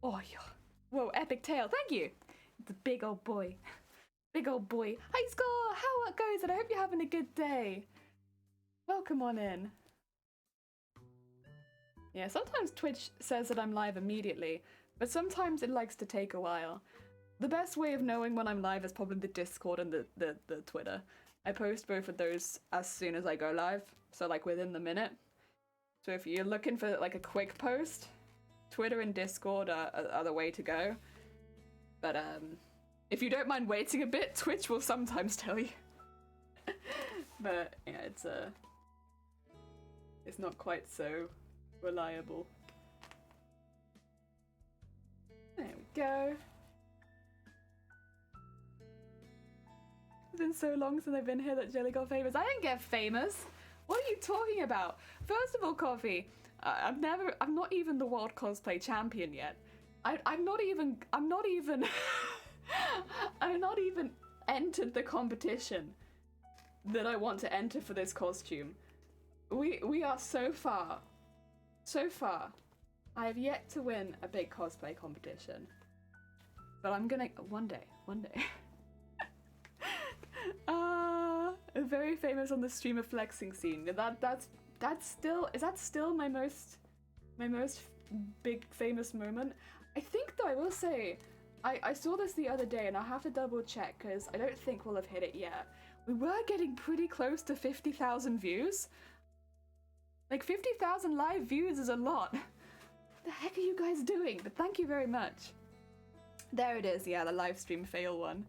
Oh, yeah. Whoa, epic tail. Thank you. It's a big old boy. Big old boy. Hi, Score. How it goes? And I hope you're having a good day. Welcome on in. Yeah, sometimes Twitch says that I'm live immediately, but sometimes it likes to take a while. The best way of knowing when I'm live is probably the Discord and the Twitter. I post both of those as soon as I go live, so like within the minute. So if you're looking for like a quick post, Twitter and Discord are the way to go. But if you don't mind waiting a bit, Twitch will sometimes tell you. But yeah, it's not quite so reliable. There we go. It's been so long since I've been here that Jelly got famous. I didn't get famous. What are you talking about? First of all, Coffee, I'm not even the world cosplay champion yet. I'm not even entered the competition that I want to enter for this costume. We are so far. I have yet to win a big cosplay competition. But I'm gonna one day. Very famous on the streamer flexing scene. That's still my most big famous moment. I think though, I will say, I saw this the other day and I'll have to double check because I don't think we'll have hit it yet. We were getting pretty close to 50,000 views. Like 50,000 live views is a lot. What the heck are you guys doing? But thank you very much. There it is, yeah, the live stream fail one.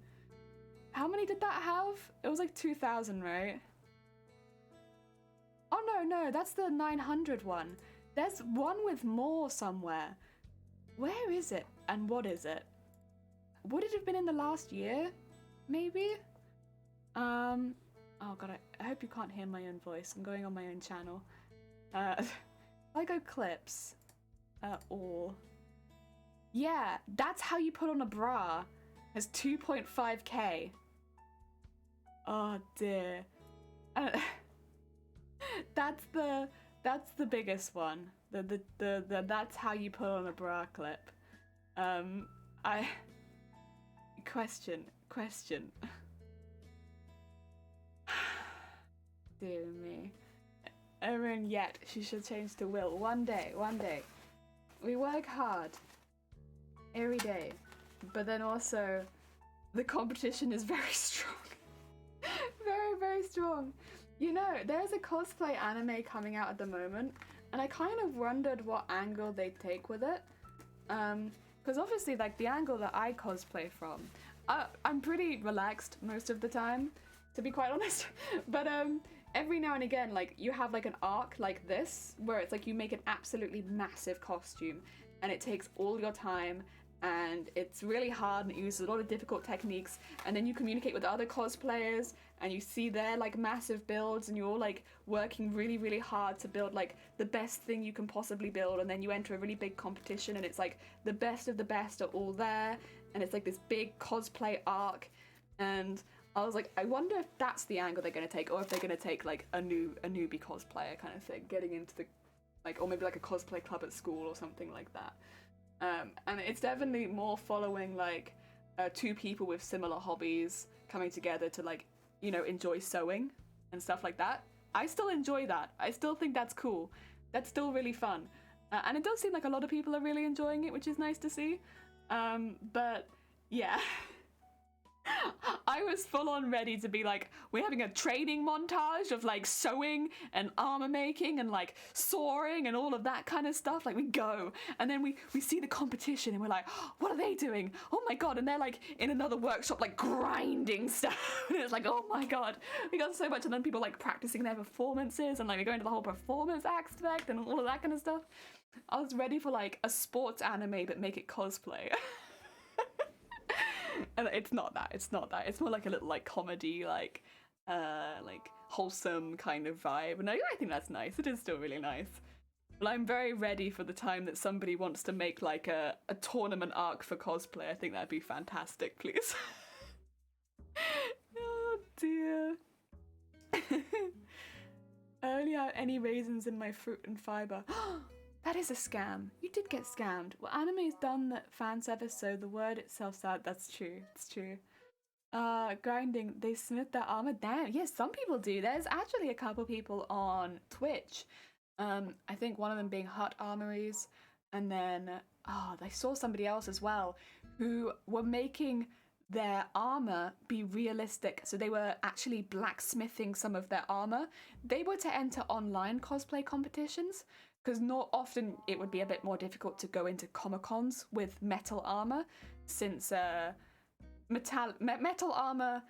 How many did that have? It was like 2,000, right? Oh no, that's the 900 one. There's one with more somewhere. Where is it and what is it? Would it have been in the last year? Maybe? Oh god, I hope you can't hear my own voice. I'm going on my own channel. I go clips. Or... Yeah, that's how you put on a bra. It's 2.5k. Oh dear. That's the biggest one. The that's how you put on a bra clip. Question. Dear me. Erin, yet she should change to Will. One day. We work hard every day, but then also the competition is very strong. very strong. You know, there's a cosplay anime coming out at the moment, and I kind of wondered what angle they'd take with it. Because obviously, like, the angle that I cosplay from, I'm pretty relaxed most of the time, to be quite honest. But every now and again, like, you have like an arc like this, where it's like you make an absolutely massive costume, and it takes all your time, and it's really hard, and it uses a lot of difficult techniques, and then you communicate with other cosplayers, and you see their like massive builds, and you're all like working really hard to build like the best thing you can possibly build, and then you enter a really big competition, and it's like the best of the best are all there, and it's like this big cosplay arc. And I was like, I wonder if that's the angle they're gonna take, or if they're gonna take like a newbie cosplayer kind of thing, getting into the like, or maybe like a cosplay club at school or something like that. And it's definitely more following like two people with similar hobbies coming together to like, you know, enjoy sewing and stuff like that. I still enjoy that. I still think that's cool. That's still really fun. And it does seem like a lot of people are really enjoying it, which is nice to see. But yeah. I was full on ready to be like, we're having a training montage of like sewing and armor making and like soaring and all of that kind of stuff. Like we go and then we see the competition and we're like, oh, what are they doing? Oh my god. And they're like in another workshop like grinding stuff. And it's like, oh my god, we got so much. And then people like practicing their performances and like we're going to the whole performance aspect and all of that kind of stuff. I was ready for like a sports anime but make it cosplay. And it's not that. It's more like a little like comedy, like wholesome kind of vibe. And I think that's nice. It is still really nice. But I'm very ready for the time that somebody wants to make like a tournament arc for cosplay. I think that'd be fantastic, please. Oh dear. I only have any raisins in my fruit and fiber. That is a scam. You did get scammed. Well, anime's done that fan service, so the word itself's out. That's true. It's true. Grinding. They smith their armor down. Yes, some people do. There's actually a couple people on Twitch. I think one of them being Hut Armories, and then I saw somebody else as well who were making their armor be realistic. So they were actually blacksmithing some of their armor. They were to enter online cosplay competitions, because not often it would be a bit more difficult to go into Comic-Cons with metal armor, since metal armor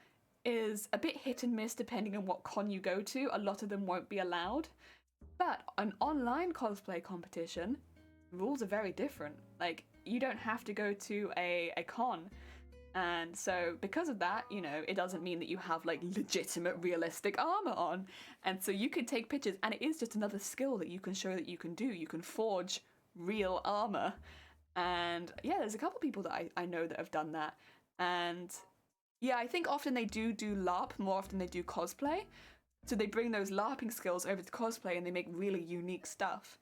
is a bit hit and miss depending on what con you go to. A lot of them won't be allowed. But an online cosplay competition, rules are very different. Like, you don't have to go to a con. And so because of that, you know, it doesn't mean that you have like legitimate realistic armor on. And so you can take pictures, and it is just another skill that you can show that you can do. You can forge real armor. And yeah, there's a couple people that I know that have done that. And yeah, I think often they do LARP more often than they do cosplay. So they bring those LARPing skills over to cosplay and they make really unique stuff.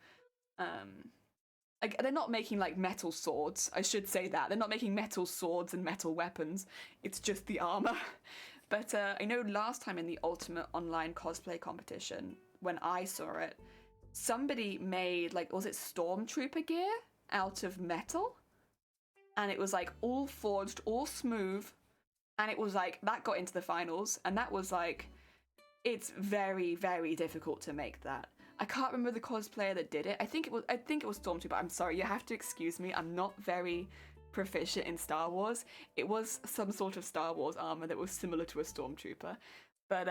Like, they're not making like metal swords, I should say that. They're not making metal swords and metal weapons. It's just the armor. But I know last time in the Ultimate Online Cosplay Competition, when I saw it, somebody made like, was it Stormtrooper gear out of metal? And it was like all forged, all smooth. And it was like, that got into the finals. And that was like, it's very difficult to make that. I can't remember the cosplayer that did it. I think it was Stormtrooper. I'm sorry, you have to excuse me. I'm not very proficient in Star Wars. It was some sort of Star Wars armor that was similar to a stormtrooper, but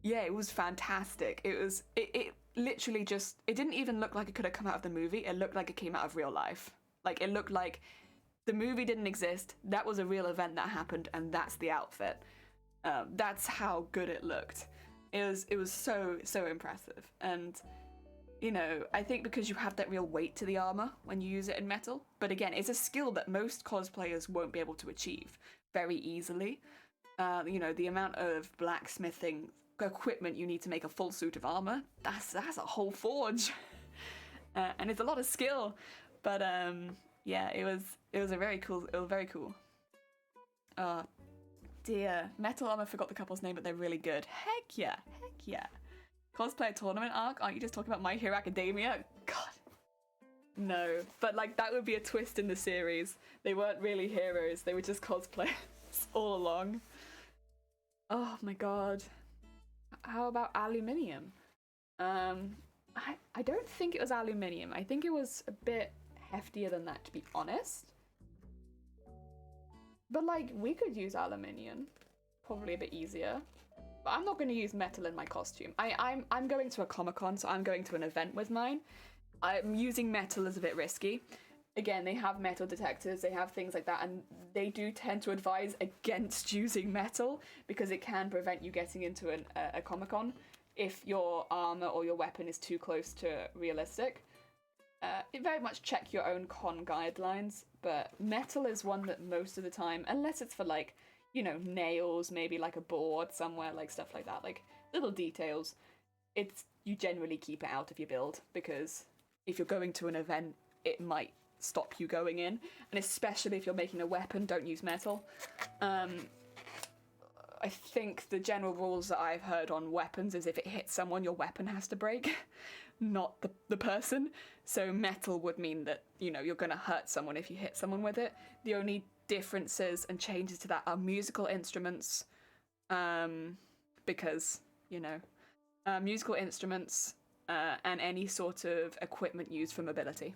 yeah, it was fantastic. It literally just, it didn't even look like it could have come out of the movie. It looked like it came out of real life. Like, it looked like the movie didn't exist. That was a real event that happened, and that's the outfit. That's how good it looked. It was so impressive. And you know, I think because you have that real weight to the armor when you use it in metal. But again, it's a skill that most cosplayers won't be able to achieve very easily. You know, the amount of blacksmithing equipment you need to make a full suit of armor, that's a whole forge. And it's a lot of skill. But yeah, it was very cool. It was very cool. Dear, Metal Armor, forgot the couple's name, but they're really good. Heck yeah. Cosplay tournament arc? Aren't you just talking about My Hero Academia? God. No. But like, that would be a twist in the series. They weren't really heroes. They were just cosplayers all along. Oh my god. How about aluminium? I don't think it was aluminium. I think it was a bit heftier than that, to be honest. But like, we could use aluminium. Probably a bit easier. But I'm not going to use metal in my costume. I'm going to a Comic-Con, so I'm going to an event with mine. I'm using metal is a bit risky. Again, they have metal detectors, they have things like that, and they do tend to advise against using metal because it can prevent you getting into a Comic-Con if your armor or your weapon is too close to realistic. Very much check your own con guidelines, but metal is one that most of the time, unless it's for like, you know, nails, maybe like a board somewhere, like stuff like that, like little details, you generally keep it out of your build, because if you're going to an event, it might stop you going in, and especially if you're making a weapon, don't use metal. I think the general rules that I've heard on weapons is if it hits someone, your weapon has to break, not the person. So metal would mean that, you know, you're going to hurt someone if you hit someone with it. The only differences and changes to that are musical instruments, because, you know, musical instruments and any sort of equipment used for mobility,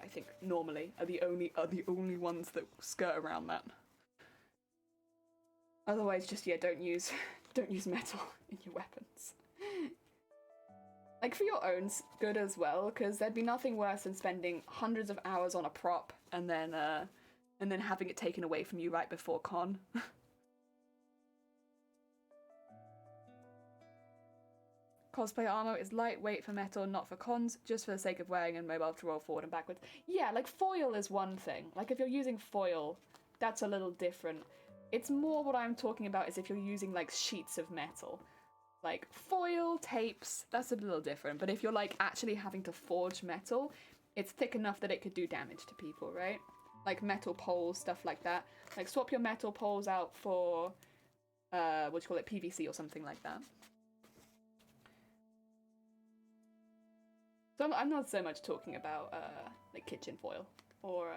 I think normally are the only ones that skirt around that. Otherwise, just don't use metal in your weapons. Like, for your own good as well, because there'd be nothing worse than spending hundreds of hours on a prop and then having it taken away from you right before con. Cosplay armor is lightweight for metal, not for cons, just for the sake of wearing and mobile to roll forward and backwards. Yeah, like foil is one thing. Like if you're using foil, that's a little different. It's more what I'm talking about is if you're using like sheets of metal. Like foil, tapes, that's a little different. But if you're like actually having to forge metal, it's thick enough that it could do damage to people, right? Like metal poles, stuff like that. Like swap your metal poles out for, what do you call it, PVC or something like that. So I'm not so much talking about like kitchen foil or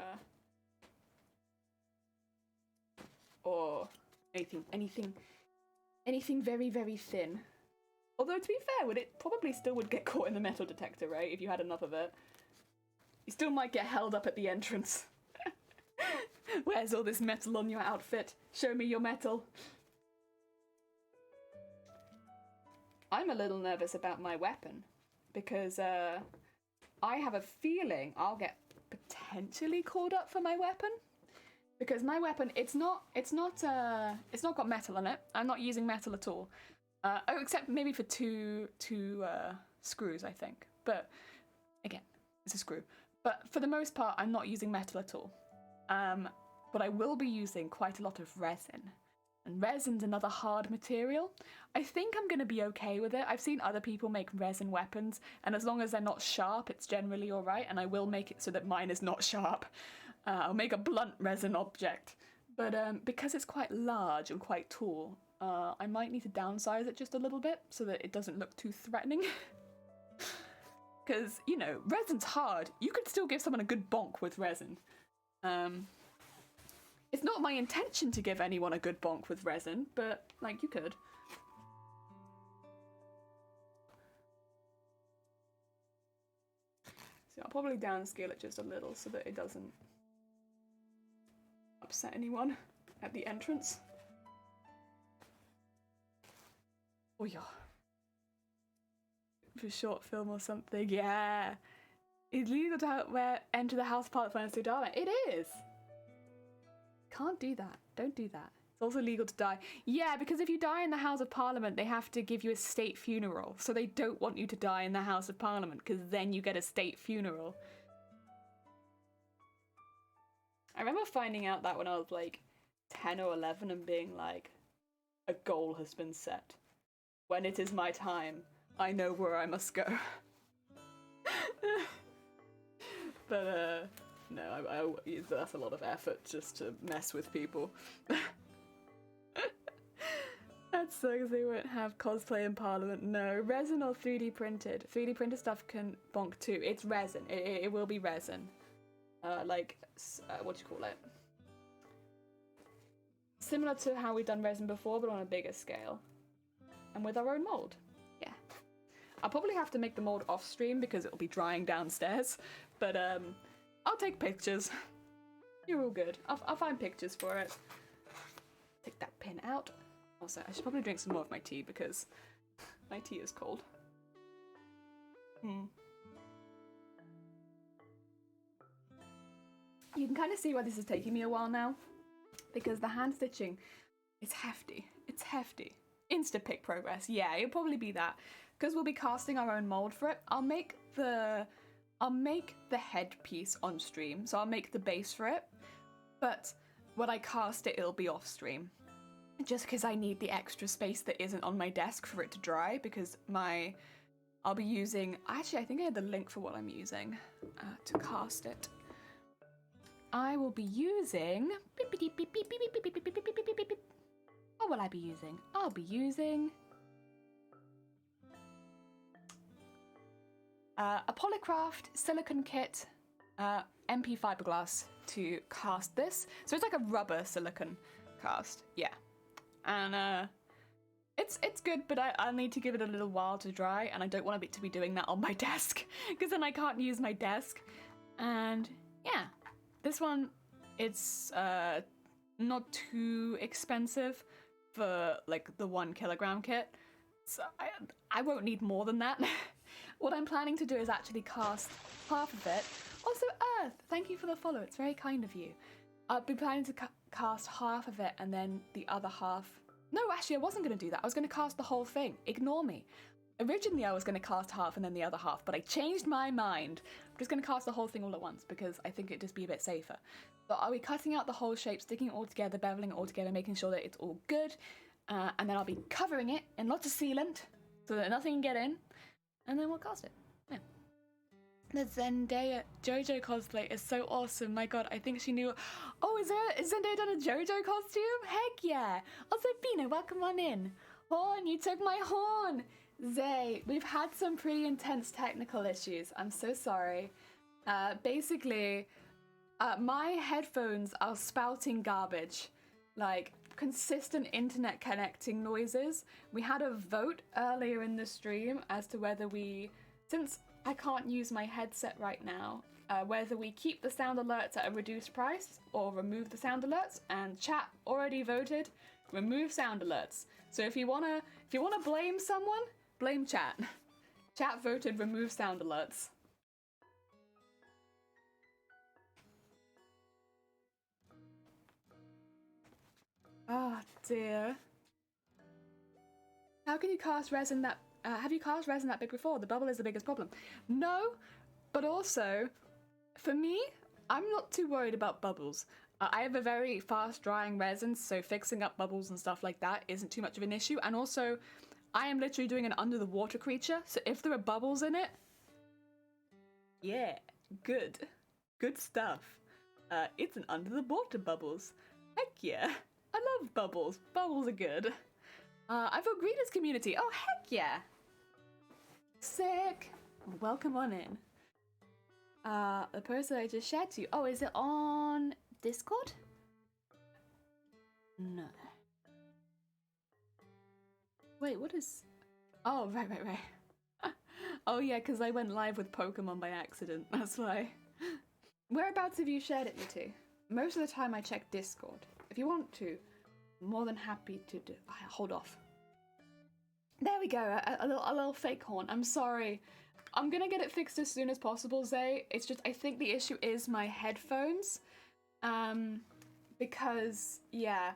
anything very, very thin. Although to be fair, it probably still would get caught in the metal detector, right? If you had enough of it, you still might get held up at the entrance. Where's all this metal on your outfit? Show me your metal. I'm a little nervous about my weapon because I have a feeling I'll get potentially called up for my weapon. Because my weapon, it's not got metal in it. I'm not using metal at all. Except maybe for two screws, I think. But again, it's a screw. But for the most part, I'm not using metal at all. But I will be using quite a lot of resin. And resin's another hard material. I think I'm going to be okay with it. I've seen other people make resin weapons, and as long as they're not sharp, it's generally alright, and I will make it so that mine is not sharp. I'll make a blunt resin object. But because it's quite large and quite tall, I might need to downsize it just a little bit so that it doesn't look too threatening. Because, you know, resin's hard. You could still give someone a good bonk with resin. It's not my intention to give anyone a good bonk with resin, but, like, you could. So I'll probably downscale it just a little so that it doesn't upset anyone at the entrance. Oh yeah. For short film or something, yeah. It's legal to enter the House of Parliament when it's through Darwin. It is! Can't do that. Don't do that. It's also legal to die. Yeah, because if you die in the House of Parliament, they have to give you a state funeral. So they don't want you to die in the House of Parliament, because then you get a state funeral. I remember finding out that when I was like 10 or 11 and being like, a goal has been set. When it is my time, I know where I must go. But, no, that's a lot of effort just to mess with people. That sucks, they won't have cosplay in Parliament. No, resin or 3D printed. 3D printed stuff can bonk too. It's resin. It will be resin. What do you call it? Similar to how we've done resin before, but on a bigger scale. And with our own mold. Yeah. I'll probably have to make the mold off stream because it'll be drying downstairs. But I'll take pictures. You're all good. I'll find pictures for it. Take that pin out. Also, I should probably drink some more of my tea because my tea is cold. You can kind of see why this is taking me a while now. Because the hand stitching, it's hefty. It's hefty. Insta-pick progress. Yeah, it'll probably be that. Because we'll be casting our own mold for it. I'll make the headpiece on stream. So I'll make the base for it. But when I cast it, it'll be off stream. Just because I need the extra space that isn't on my desk for it to dry. Because I'll be using... Actually, I think I had the link for what I'm using to cast it. I will be using... What will I be using? I'll be using... a Polycraft silicone kit, MP fiberglass to cast this. So it's like a rubber silicone cast, yeah. And it's good, but I'll need to give it a little while to dry, and I don't want it to be doing that on my desk, because then I can't use my desk. And yeah, this one, it's not too expensive for like the 1 kilogram kit, so I won't need more than that. What I'm planning to do is actually cast half of it. Also, Earth, thank you for the follow. It's very kind of you. I'll be planning to cast half of it and then the other half. No, actually, I wasn't going to do that. I was going to cast the whole thing. Ignore me. Originally, I was going to cast half and then the other half, but I changed my mind. I'm just going to cast the whole thing all at once because I think it'd just be a bit safer. But I'll be cutting out the whole shape, sticking it all together, beveling it all together, making sure that it's all good. And then I'll be covering it in lots of sealant so that nothing can get in. And then we'll cast it. Yeah. The Zendaya JoJo cosplay is so awesome. My god, I think she knew. Oh, is Zendaya done a JoJo costume? Heck yeah. Also, Bina, welcome on in. Horn, you took my horn. Zay, we've had some pretty intense technical issues. I'm so sorry. Basically, my headphones are spouting garbage. Like, consistent internet connecting noises. We had a vote earlier in the stream as to whether since I can't use my headset right now, whether we keep the sound alerts at a reduced price or remove the sound alerts, and chat already voted remove sound alerts. So if you wanna blame someone, blame chat. Chat voted remove sound alerts. Oh dear. How can you cast resin that... have you cast resin that big before? The bubble is the biggest problem. No, but also, for me, I'm not too worried about bubbles. I have a very fast drying resin, so fixing up bubbles and stuff like that isn't too much of an issue. And also, I am literally doing an under the water creature, so if there are bubbles in it, yeah, good. Good stuff. It's an under the water bubbles. Heck yeah. I love bubbles. Bubbles are good. I've agreed as community. Oh, heck yeah. Sick. Welcome on in. The person I just shared to you. Oh, is it on Discord? No. Wait, what is... Oh, right. Oh, yeah, because I went live with Pokemon by accident. That's why. Whereabouts have you shared it, you two? Most of the time I check Discord. If you want to, I'm more than happy to do. Hold off. There we go, a little fake horn. I'm sorry. I'm gonna get it fixed as soon as possible, Zay. It's just, I think the issue is my headphones. Because, yeah,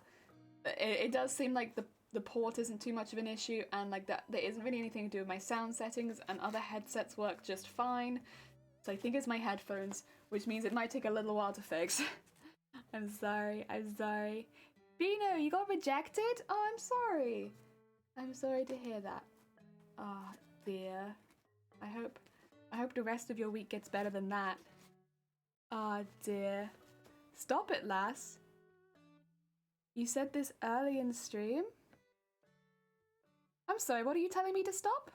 it does seem like the port isn't too much of an issue, and like that there isn't really anything to do with my sound settings, and other headsets work just fine. So I think it's my headphones, which means it might take a little while to fix. I'm sorry. Bino, you got rejected? Oh, I'm sorry. I'm sorry to hear that. Oh, dear. I hope the rest of your week gets better than that. Ah, dear. Stop it, lass. You said this early in stream? I'm sorry, what are you telling me to stop?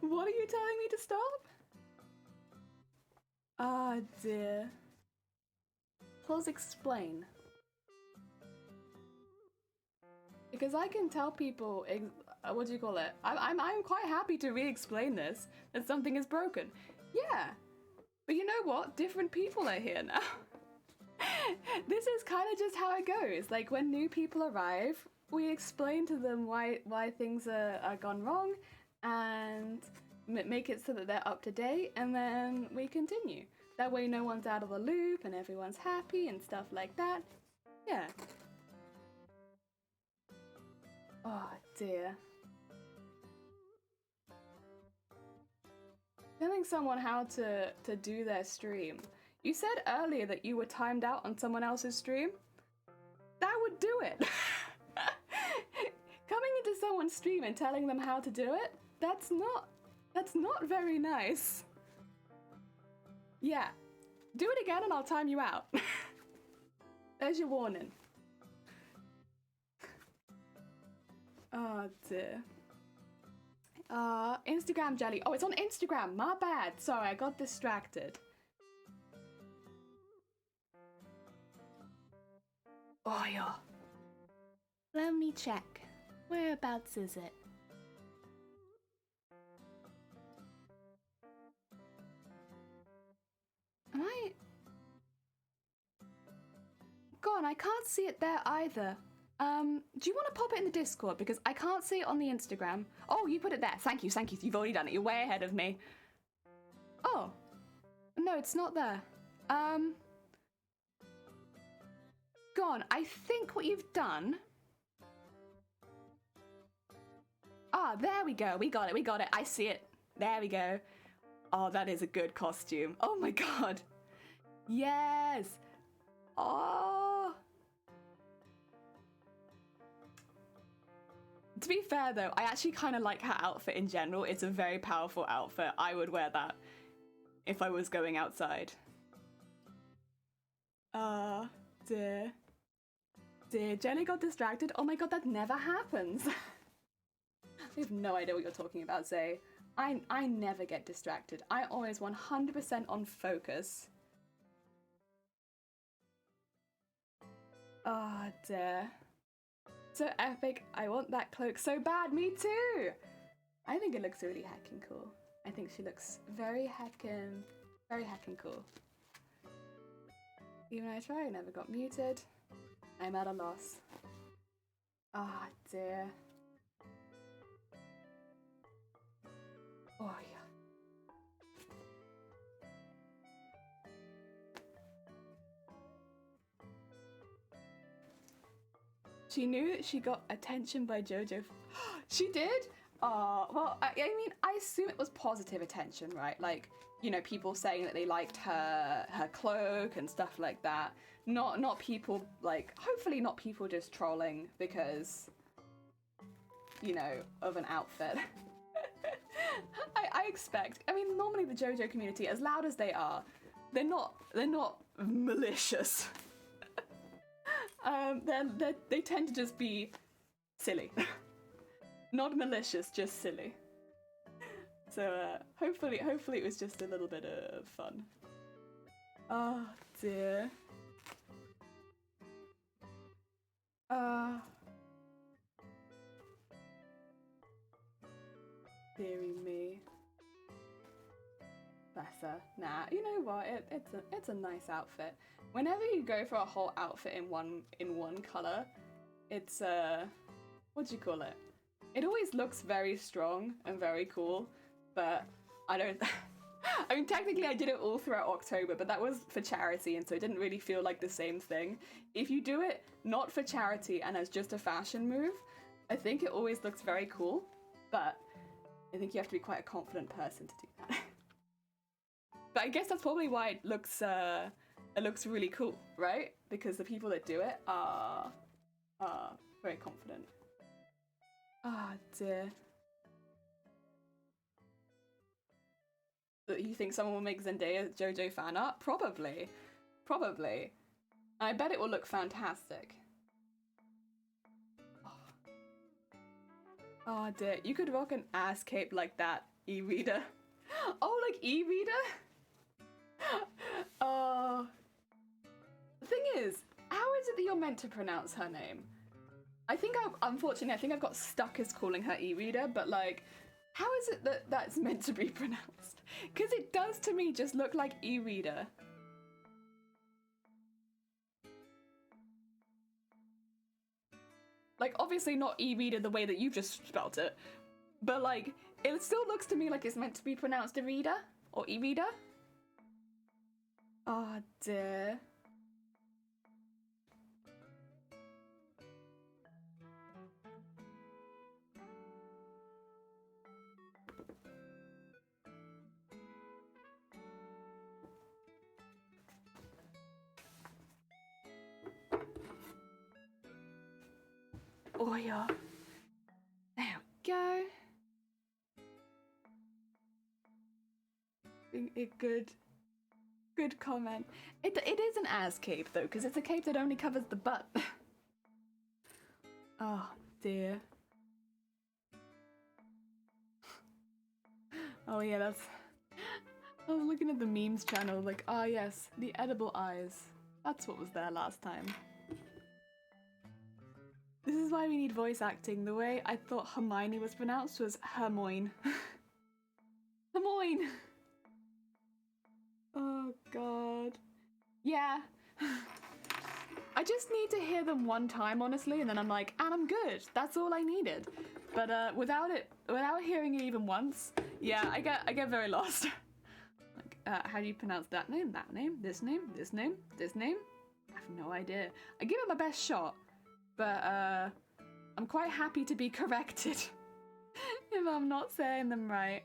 What are you telling me to stop? Ah, dear. Please explain. Because I can tell people, what do you call it? I'm quite happy to re-explain this, that something is broken. Yeah, but you know what? Different people are here now. This is kind of just how it goes. Like when new people arrive, we explain to them why things are gone wrong, and make it so that they're up to date, and then we continue. That way no one's out of the loop and everyone's happy and stuff like that. Yeah. Oh dear. Telling someone how to do their stream. You said earlier that you were timed out on someone else's stream. That would do it. Coming into someone's stream and telling them how to do it, that's not very nice. Yeah. Do it again and I'll time you out. There's your warning. Oh dear. Instagram jelly. Oh, it's on Instagram. My bad. Sorry, I got distracted. Oh yeah. Let me check. Whereabouts is it? Am I? Go on, I can't see it there either. Do you want to pop it in the Discord? Because I can't see it on the Instagram. Oh, you put it there. Thank you. You've already done it. You're way ahead of me. Oh. No, it's not there. Go on, I think what you've done... Ah, there we go. We got it. I see it. There we go. Oh, that is a good costume. Oh my god. Yes. Oh. To be fair though, I actually kind of like her outfit in general. It's a very powerful outfit. I would wear that if I was going outside. Dear. Jenny got distracted. Oh my god, that never happens. I have no idea what you're talking about, Zay. I never get distracted. I always 100% on focus. Oh dear. So epic. I want that cloak so bad. Me too. I think it looks really heckin' cool. I think she looks very heckin' cool. Even though I try, I never got muted. I'm at a loss. Ah, dear. Oh, yeah. She knew she got attention by JoJo. She did? Well, I mean, I assume it was positive attention, right? Like, you know, people saying that they liked her cloak and stuff like that. Not people, like, hopefully not people just trolling because, you know, of an outfit. I expect. I mean, normally the JoJo community, as loud as they are, they're not malicious. They tend to just be silly. Not malicious, just silly. So hopefully it was just a little bit of fun. Oh dear. Dearie me. Professor. Nah, you know what? It's a nice outfit. Whenever you go for a whole outfit in one color, it's what do you call it? It always looks very strong and very cool, but I don't. I mean, technically, I did it all throughout October, but that was for charity, and so it didn't really feel like the same thing. If you do it not for charity and as just a fashion move, I think it always looks very cool, but I think you have to be quite a confident person to do that. But I guess that's probably why it looks really cool, right? Because the people that do it are very confident. Ah, dear. You think someone will make Zendaya JoJo fan art? Probably. Probably. I bet it will look fantastic. Oh dear, you could rock an ass cape like that, e-reader. Oh, like e-reader? The thing is, how is it that you're meant to pronounce her name? Unfortunately, I think I've got stuck as calling her e-reader, but like, how is it that that's meant to be pronounced? Because it does to me just look like e-reader. Like, obviously not e-reader the way that you just spelt it, but like, it still looks to me like it's meant to be pronounced e-reader or e-reader. Oh dear. Oh yeah. There we go. A good comment. It is an ass cape though, because it's a cape that only covers the butt. Oh dear. Oh yeah, that's. I was looking at the memes channel, like, ah yes, the edible eyes. That's what was there last time. This is why we need voice acting. The way I thought Hermione was pronounced was Hermoine. Hermoine! Oh god. Yeah. I just need to hear them one time, honestly, and then I'm like, and I'm good. That's all I needed. But without hearing it even once, yeah, I get very lost. Like, how do you pronounce that name, this name, this name, this name? I have no idea. I give it my best shot, but I'm quite happy to be corrected if I'm not saying them right.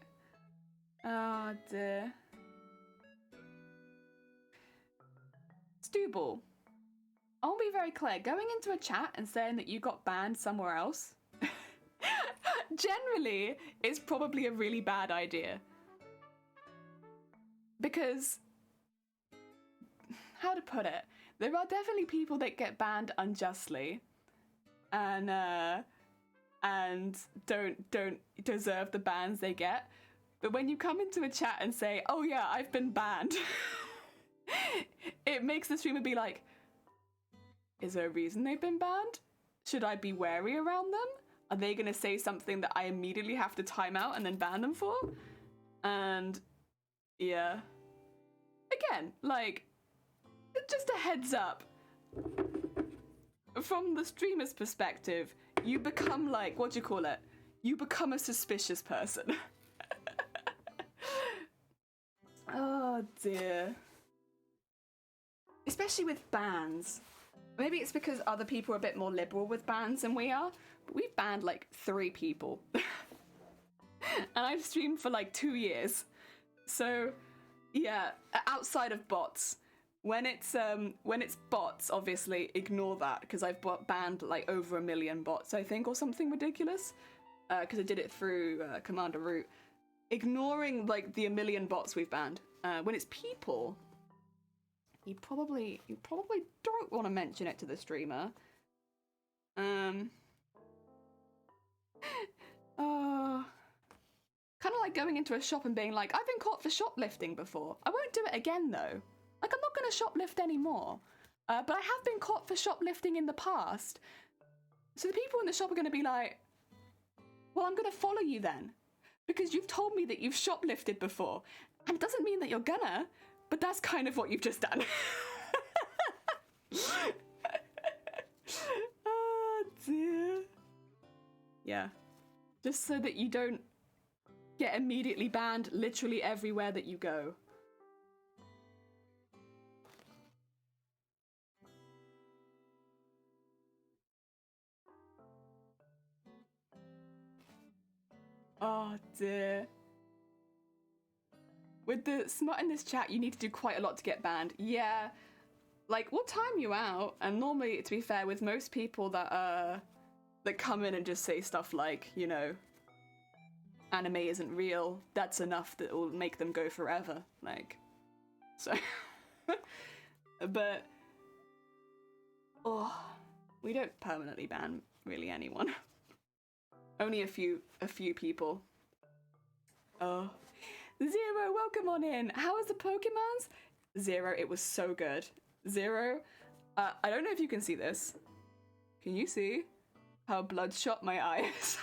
Oh dear. Stubble. I'll be very clear, going into a chat and saying that you got banned somewhere else generally is probably a really bad idea. Because, how to put it, there are definitely people that get banned unjustly and don't deserve the bans they get. But when you come into a chat and say, oh yeah, I've been banned, it makes the streamer be like, is there a reason they've been banned? Should I be wary around them? Are they gonna say something that I immediately have to time out and then ban them for? And yeah. Again, like, just a heads up. From the streamer's perspective, you become like, what do you call it? You become a suspicious person. Oh dear. Especially with bans. Maybe it's because other people are a bit more liberal with bans than we are, but we've banned like 3 people. And I've streamed for like 2 years. So yeah, outside of bots. When it's bots, obviously ignore that, because I've banned like over 1 million bots, I think, or something ridiculous. Because I did it through Commander Root. Ignoring like the 1 million bots we've banned. When it's people, you probably don't want to mention it to the streamer. Kind of like going into a shop and being like, I've been caught for shoplifting before. I won't do it again though. Like, I'm not going to shoplift anymore. But I have been caught for shoplifting in the past. So the people in the shop are going to be like, well, I'm going to follow you then. Because you've told me that you've shoplifted before. And it doesn't mean that you're gonna, but that's kind of what you've just done. Oh dear. Yeah. Just so that you don't get immediately banned literally everywhere that you go. Oh dear. With the smut in this chat, you need to do quite a lot to get banned. Yeah. Like, we'll time you out, and normally, to be fair, with most people that come in and just say stuff like, you know, anime isn't real, that's enough that will make them go forever. Like, so. But, oh, we don't permanently ban really anyone. Only a few people. Oh. Zero, welcome on in. How was the Pokemons? Zero, it was so good. Zero, I don't know if you can see this. Can you see how bloodshot my eyes?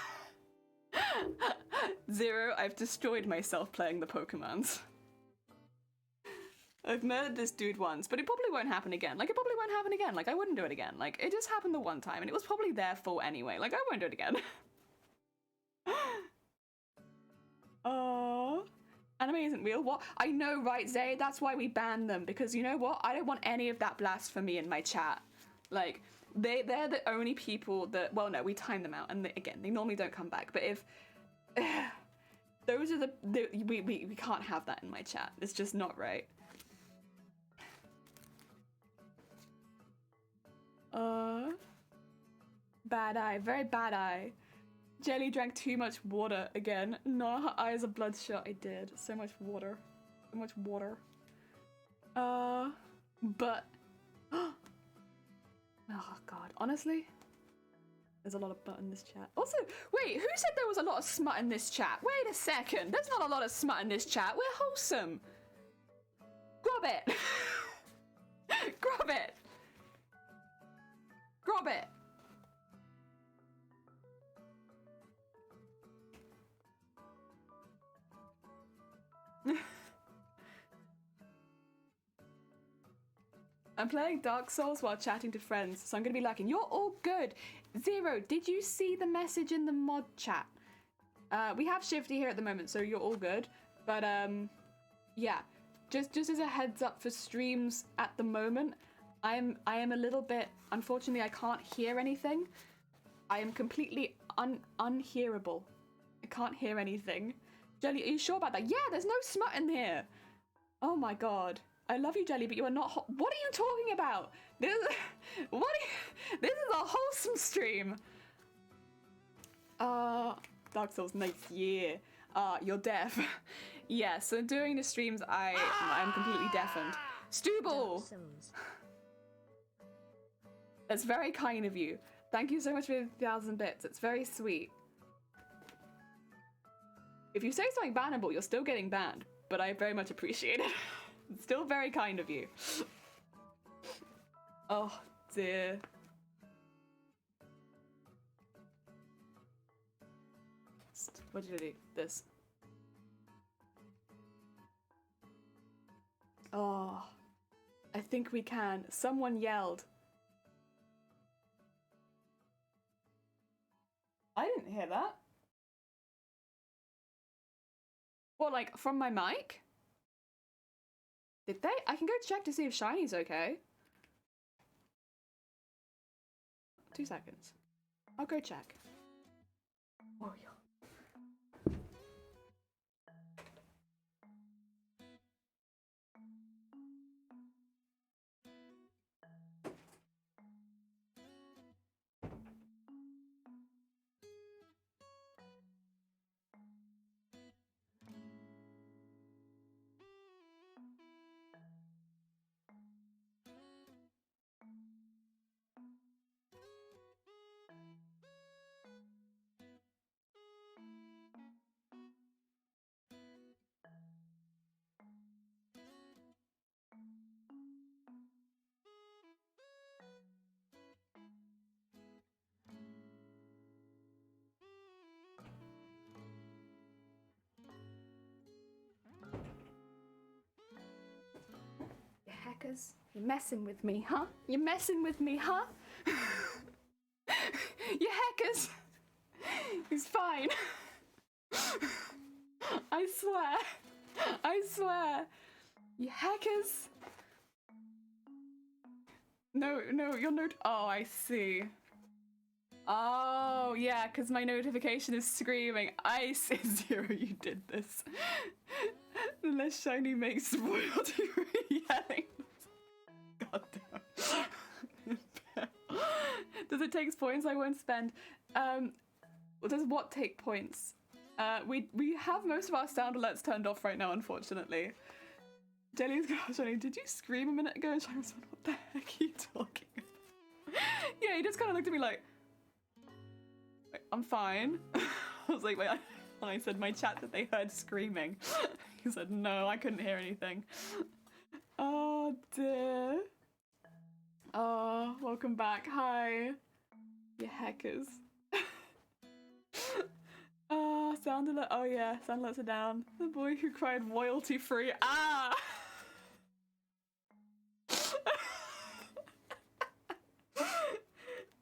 Zero, I've destroyed myself playing the Pokemons. I've murdered this dude once, but it probably won't happen again. Like, it probably won't happen again. Like, I wouldn't do it again. Like, it just happened the one time, and it was probably their fault anyway. Like, I won't do it again. Oh. Anime isn't real. What? I know, right, Zay? That's why we banned them, because you know what? I don't want any of that blasphemy in my chat. Like, they're the only people that, well, no, we time them out, and again, they normally don't come back, but if those are we can't have that in my chat. It's just not right. Bad eye, very bad eye. Jelly drank too much water again. No, her eyes are bloodshot. I did. So much water. So much water. But... Oh, God. Honestly? There's a lot of butt in this chat. Also, wait, who said there was a lot of smut in this chat? Wait a second. There's not a lot of smut in this chat. We're wholesome. Grab it. Grab it. Grab it. I'm playing Dark Souls while chatting to friends, so I'm gonna be lacking. You're all good. Zero, did you see the message in the mod chat? We have Shifty here at the moment, so you're all good. But yeah, just as a heads up for streams at the moment, I am a little bit, unfortunately, I can't hear anything. I am completely unhearable. I can't hear anything. Jelly, are you sure about that? Yeah, there's no smut in here. Oh my God. I love you, Jelly, but you are not what are you talking about? This is a wholesome stream. Dark Souls, nice, yeah. You're deaf. Yeah, so during the streams, I'm completely deafened. Stubble! That's very kind of you. Thank you so much for the 1,000 bits. It's very sweet. If you say something bannable, you're still getting banned, but I very much appreciate it. It's still very kind of you. Oh, dear. What did I do? This. Oh, I think we can. Someone yelled. I didn't hear that. What, like, from my mic? Did they? I can go check to see if Shiny's okay. 2 seconds. I'll go check. Oh, yeah. hackers, you're messing with me, huh? You're messing with me, huh? You hackers! He's fine. I swear. I swear. You hackers. No, you're not. Oh, I see. Oh, yeah, because my notification is screaming. I see. Zero, you did this. Unless Shiny makes royalty yelling. God damn. Does it take points I won't spend? Does what take points? We have most of our sound alerts turned off right now, unfortunately. Jelly's gonna ask Shiny, did you scream a minute ago? And Shiny was like, what the heck are you talking about? Yeah, he just kind of looked at me like, I'm fine. I was like, wait, I said my chat that they heard screaming. He said, no, I couldn't hear anything. Oh dear. Oh, welcome back. Hi. You hackers. Sound alert. Oh yeah, sound alerts are down. The boy who cried royalty free. Ah!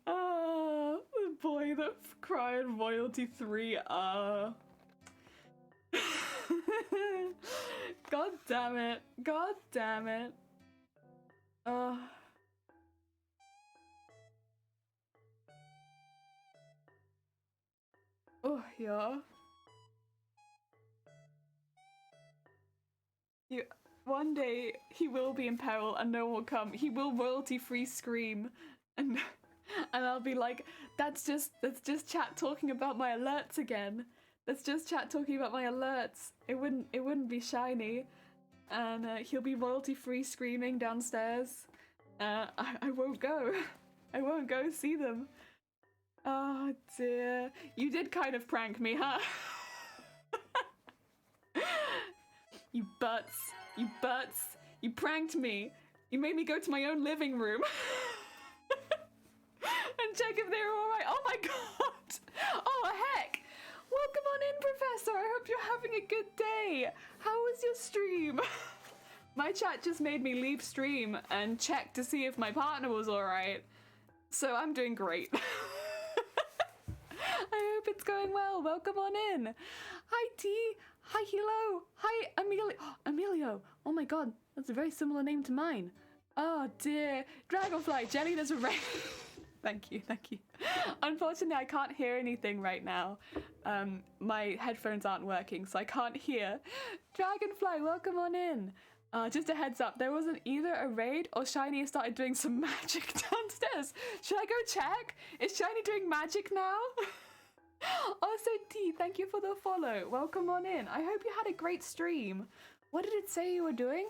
The boy that cried royalty 3. God damn it. God damn it. Oh yeah. One day he will be in peril and no one will come. He will royalty free scream and I'll be like, that's just chat talking about my alerts again. That's just chat talking about my alerts. It wouldn't be Shiny. And he'll be royalty free screaming downstairs. I won't go. I won't go see them. Oh dear. You did kind of prank me, huh? You butts. You butts. You pranked me. You made me go to my own living room. And check if they're alright. Oh my god. Oh heck. Welcome on in, Professor. I hope you're having a good day. How was your stream? My chat just made me leave stream and check to see if my partner was alright. So I'm doing great. I hope it's going well. Welcome on in. Hi, T. Hi, Hilo. Hi, Emilio. Emilio. Oh my god, that's a very similar name to mine. Oh dear. Dragonfly, Jelly, there's a rain. Thank you. Unfortunately, I can't hear anything right now. My headphones aren't working, so I can't hear. Dragonfly, welcome on in. Just a heads up, there wasn't either a raid or Shiny has started doing some magic downstairs. Should I go check? Is Shiny doing magic now? Also, T, thank you for the follow. Welcome on in. I hope you had a great stream. What did it say you were doing?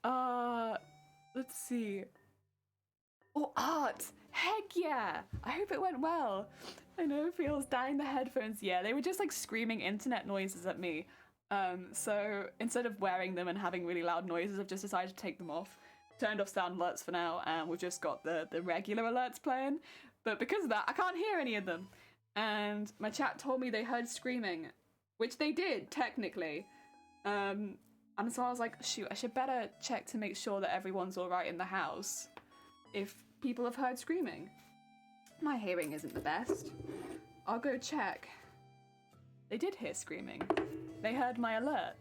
Let's see. Oh, art. Heck yeah. I hope it went well. I know it feels dying the headphones. Yeah, they were just like screaming internet noises at me. So instead of wearing them and having really loud noises, I've just decided to take them off. Turned off sound alerts for now, and we've just got the regular alerts playing. But because of that, I can't hear any of them. And my chat told me they heard screaming, which they did, technically. And so I was like, shoot, I should better check to make sure that everyone's alright in the house if people have heard screaming. My hearing isn't the best. I'll go check. They did hear screaming. They heard my alert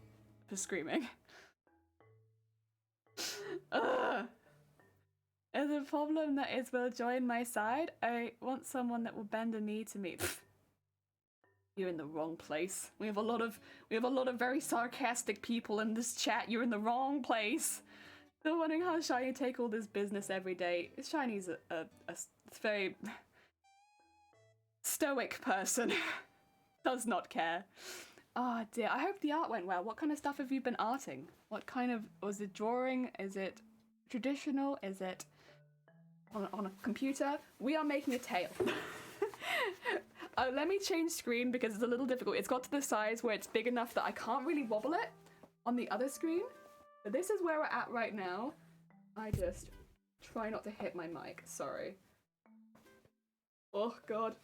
for screaming. Ugh. Is a problem that is will join my side? I want someone that will bend a knee to me. Pfft. You're in the wrong place. We have a lot of very sarcastic people in this chat. You're in the wrong place. They're wondering how Shiny take all this business every day. Shiny's a very stoic person. Does not care. Oh dear, I hope the art went well. What kind of stuff have you been arting? What kind of, was it drawing? Is it traditional? Is it on a computer? We are making a tail. Let me change screen because it's a little difficult. It's got to the size where it's big enough that I can't really wobble it on the other screen. But this is where we're at right now. I just try not to hit my mic, sorry. Oh god.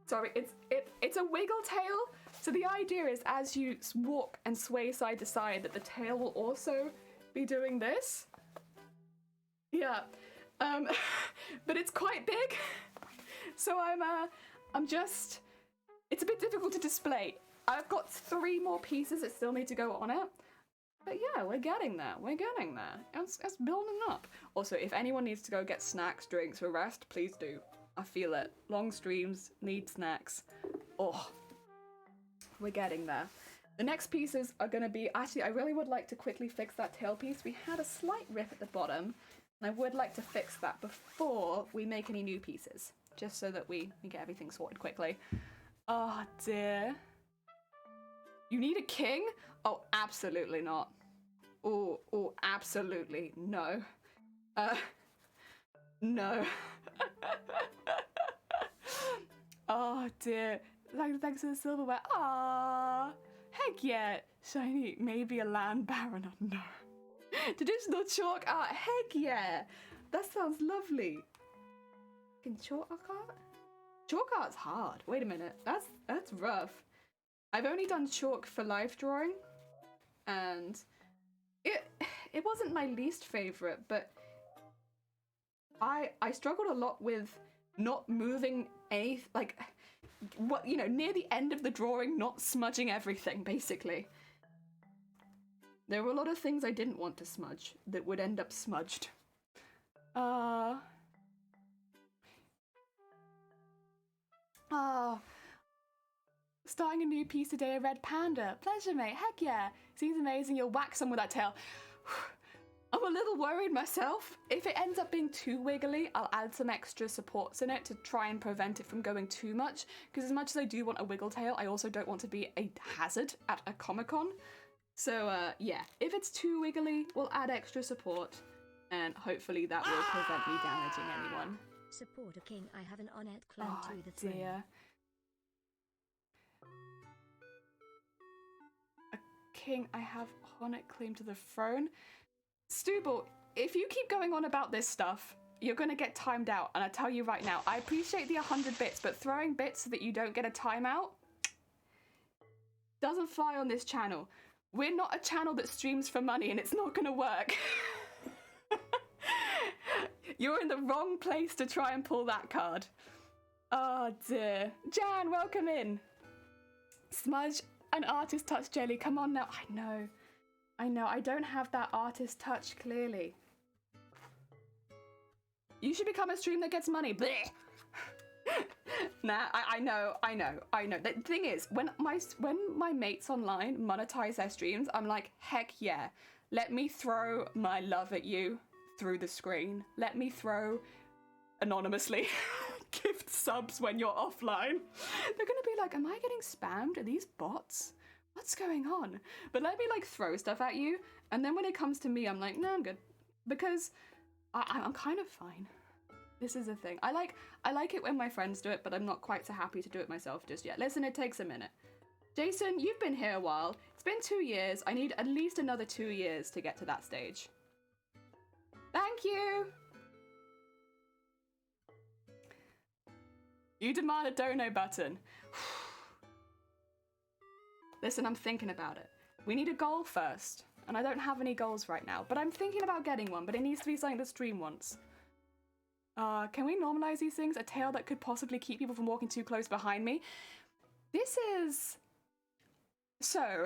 Sorry, it's a wiggle tail. So the idea is as you walk and sway side to side that the tail will also be doing this. Yeah, but it's quite big, so I'm just. It's a bit difficult to display. I've got 3 more pieces that still need to go on it. But yeah, we're getting there. We're getting there. It's building up. Also, if anyone needs to go get snacks, drinks, or rest, please do. I feel it. Long streams need snacks. Oh, we're getting there. The next pieces are going to be... Actually, I really would like to quickly fix that tailpiece. We had a slight rip at the bottom, and I would like to fix that before we make any new pieces, just so that we get everything sorted quickly. Oh, dear. You need a king? Oh, absolutely not. Oh, absolutely no. No. Oh, dear. Thanks for the silverware. Ah, heck yeah. Shiny, maybe a land baron. Oh, no. Traditional chalk art. Heck yeah. That sounds lovely. Can chalk art? Chalk art's hard. Wait a minute. That's rough. I've only done chalk for life drawing, and it wasn't my least favorite, but I struggled a lot with not moving any, like, what, you know, near the end of the drawing, not smudging everything, basically. There were a lot of things I didn't want to smudge that would end up smudged. Starting a new piece today, a red panda. Pleasure, mate. Heck yeah. Seems amazing. You'll whack some with that tail. I'm a little worried myself. If it ends up being too wiggly, I'll add some extra supports in it to try and prevent it from going too much. Because as much as I do want a wiggle tail, I also don't want to be a hazard at a Comic-Con. So, yeah, if it's too wiggly, we'll add extra support. And hopefully that will prevent me damaging anyone. Support a king. I have an Onett clan to the throne. Dear. King, I have Hornet claim to the throne. Stubble, if you keep going on about this stuff, you're gonna get timed out, and I tell you right now, I appreciate the 100 bits, but throwing bits so that you don't get a timeout doesn't fly on this channel. We're not a channel that streams for money, and it's not gonna work. You're in the wrong place to try and pull that card. Oh dear. Jan, welcome in. Smudge an artist touch jelly. Come on now. I know. I don't have that artist touch, clearly. You should become a stream that gets money. Blech. Nah, I know. The thing is, when my mates online monetize their streams, I'm like, heck yeah. Let me throw my love at you through the screen. Let me throw anonymously gift subs when you're offline. They're gonna be like, am I getting spammed? Are these bots? What's going on? But let me like throw stuff at you, and then when it comes to me, I'm like, no, I'm good. Because I'm kind of fine. This is a thing. I like it when my friends do it, but I'm not quite so happy to do it myself just yet. Listen, it takes a minute. Jason, you've been here a while. It's been 2 years. I need at least another 2 years to get to that stage. Thank you! You demand a dono button. Listen, I'm thinking about it. We need a goal first, and I don't have any goals right now, but I'm thinking about getting one, but it needs to be something the stream wants. Can we normalize these things? A tail that could possibly keep people from walking too close behind me? This is... So,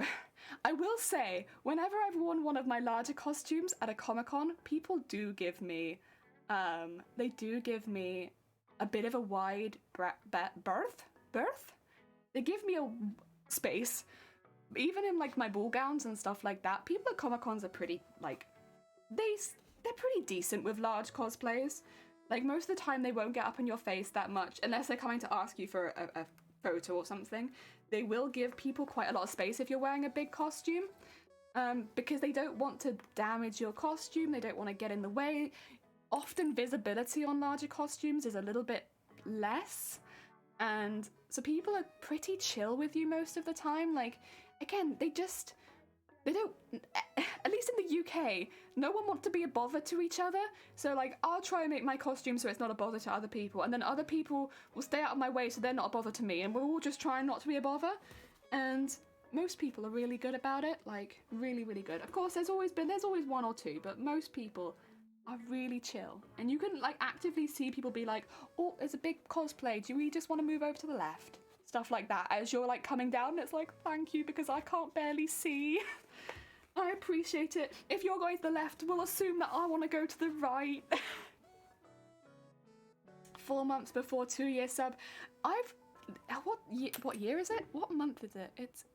I will say, whenever I've worn one of my larger costumes at a Comic-Con, people do give me, they do give me a bit of a wide berth? They give me a space. Even in, like, my ball gowns and stuff like that, people at Comic-Cons are pretty, like, they're pretty decent with large cosplays. Like, most of the time they won't get up in your face that much, unless they're coming to ask you for a photo or something. They will give people quite a lot of space if you're wearing a big costume, because they don't want to damage your costume, they don't want to get in the way. Often visibility on larger costumes is a little bit less, and so people are pretty chill with you most of the time. Like, again, they don't, at least in the UK, no one wants to be a bother to each other. So, like, I'll try and make my costume so it's not a bother to other people, and then other people will stay out of my way so they're not a bother to me, and we're all just trying not to be a bother. And most people are really good about it, like, really, really good. Of course, there's always one or two, but most people are really chill. And you can like actively see people be like, oh, there's a big cosplay. Do we just want to move over to the left? Stuff like that. As you're like coming down, it's like, thank you, because I can't barely see. I appreciate it. If you're going to the left, we'll assume that I want to go to the right. 4 months before 2-year sub. What year is it? What month is it? It's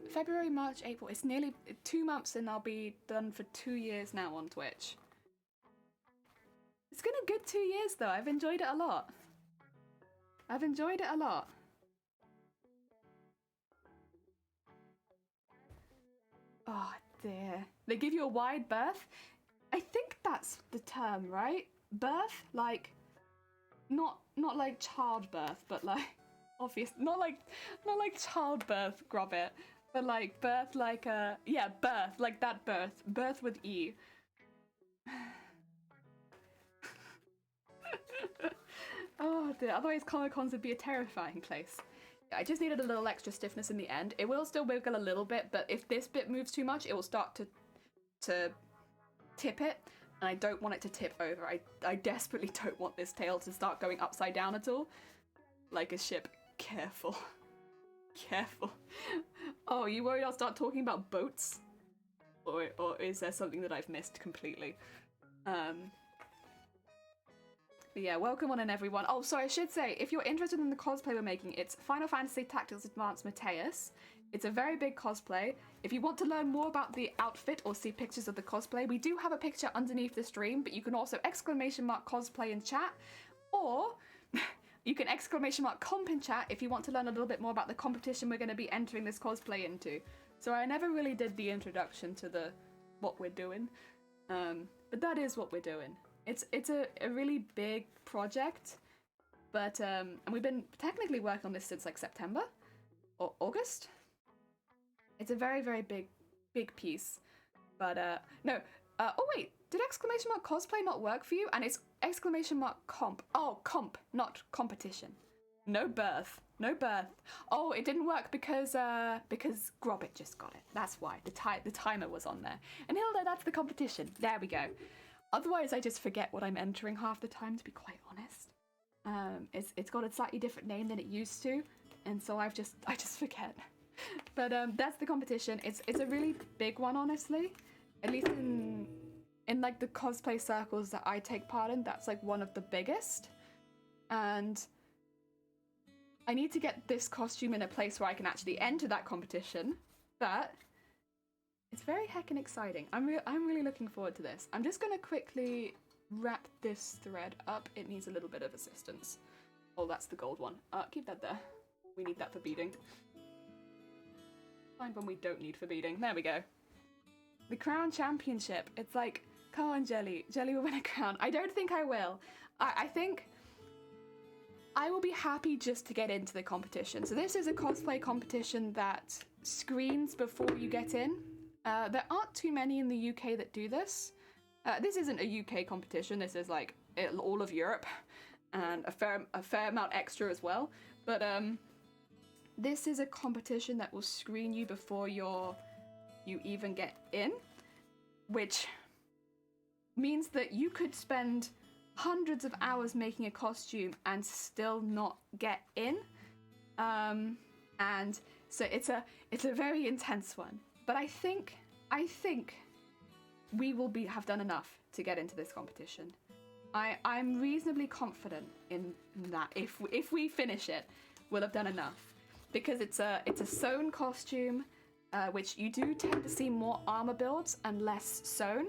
February, March, April. It's nearly 2 months and I'll be done for 2 years now on Twitch. It's been a good 2 years though. I've enjoyed it a lot. Oh dear. They give you a wide berth? I think that's the term, right? Birth? Like, not like childbirth, but like, obvious, not like childbirth, Grobbit, but like birth, like yeah, birth, like that birth with E. Oh dear, otherwise Comic-Cons would be a terrifying place. I just needed a little extra stiffness in the end. It will still wiggle a little bit, but if this bit moves too much, it will start to tip it, and I don't want it to tip over. I desperately don't want this tail to start going upside down at all. Like a ship. Careful. Careful. Oh, you worried I'll start talking about boats? Or is there something that I've missed completely? But yeah, welcome on in everyone. Oh, sorry, I should say, if you're interested in the cosplay we're making, it's Final Fantasy Tactics Advance Mateus. It's a very big cosplay. If you want to learn more about the outfit or see pictures of the cosplay, we do have a picture underneath the stream, but you can also ! Cosplay in chat, or you can ! Comp in chat if you want to learn a little bit more about the competition we're going to be entering this cosplay into. So I never really did the introduction to what we're doing, but that is what we're doing. It's a really big project, but and we've been technically working on this since like September or August. It's a very, very big piece, but no. Oh wait, did ! Cosplay not work for you? And it's ! Comp. Oh, comp, not competition. No birth. Oh, it didn't work because Grobbit just got it. That's why the timer was on there. And Hilda, that's the competition. There we go. Otherwise, I just forget what I'm entering half the time, to be quite honest. It's got a slightly different name than it used to, and so I just forget. But that's the competition. It's a really big one, honestly. At least in like the cosplay circles that I take part in, that's like one of the biggest. And I need to get this costume in a place where I can actually enter that competition, but it's very heckin' exciting. I'm really looking forward to this. I'm just gonna quickly wrap this thread up. It needs a little bit of assistance. Oh, that's the gold one. Keep that there. We need that for beading. Find one we don't need for beading. There we go. The Crown Championship. It's like, come on, Jelly. Jelly will win a crown. I don't think I will. I think I will be happy just to get into the competition. So this is a cosplay competition that screens before you get in. There aren't too many in the UK that do this. This isn't a UK competition. This is like all of Europe, and a fair amount extra as well. But this is a competition that will screen you before you even get in, which means that you could spend hundreds of hours making a costume and still not get in. And so it's a very intense one. But I think we will have done enough to get into this competition. I'm reasonably confident in that. If we finish it, we'll have done enough, because it's a sewn costume, which you do tend to see more armor builds and less sewn.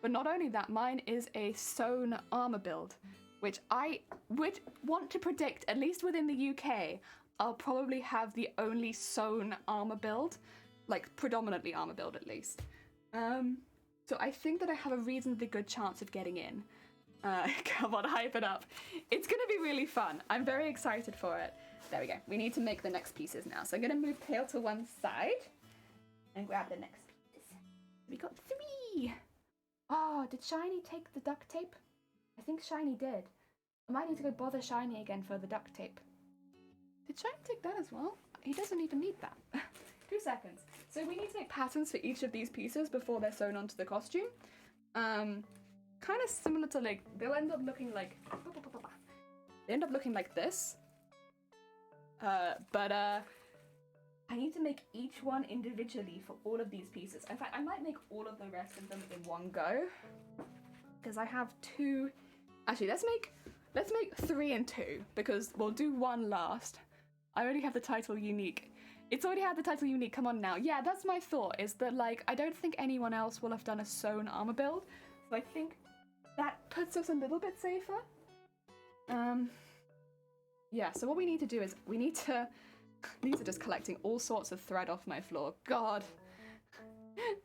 But not only that, mine is a sewn armor build, which I would want to predict, at least within the UK, I'll probably have the only sewn armor build. Like, predominantly armor build, at least. So I think that I have a reasonably good chance of getting in. Come on, hype it up. It's gonna be really fun. I'm very excited for it. There we go. We need to make the next pieces now. So I'm gonna move Tail to one side and grab the next pieces. We got 3! Oh, did Shiny take the duct tape? I think Shiny did. I might need to go bother Shiny again for the duct tape. Did Shiny take that as well? He doesn't even need that. 2 seconds. So we need to make patterns for each of these pieces before they're sewn onto the costume. kind of similar to like, they'll end up looking like, they end up looking like this. But I need to make each one individually for all of these pieces. In fact, I might make all of the rest of them in one go, because I have two. Actually, let's make 3 and 2, because we'll do one last. I already have the title unique. It's already had the title unique. Come on now. Yeah, that's my thought. Is that like I don't think anyone else will have done a sewn armor build, so I think that puts us a little bit safer. Yeah. So what we need to do is we need to. These are just collecting all sorts of thread off my floor. God.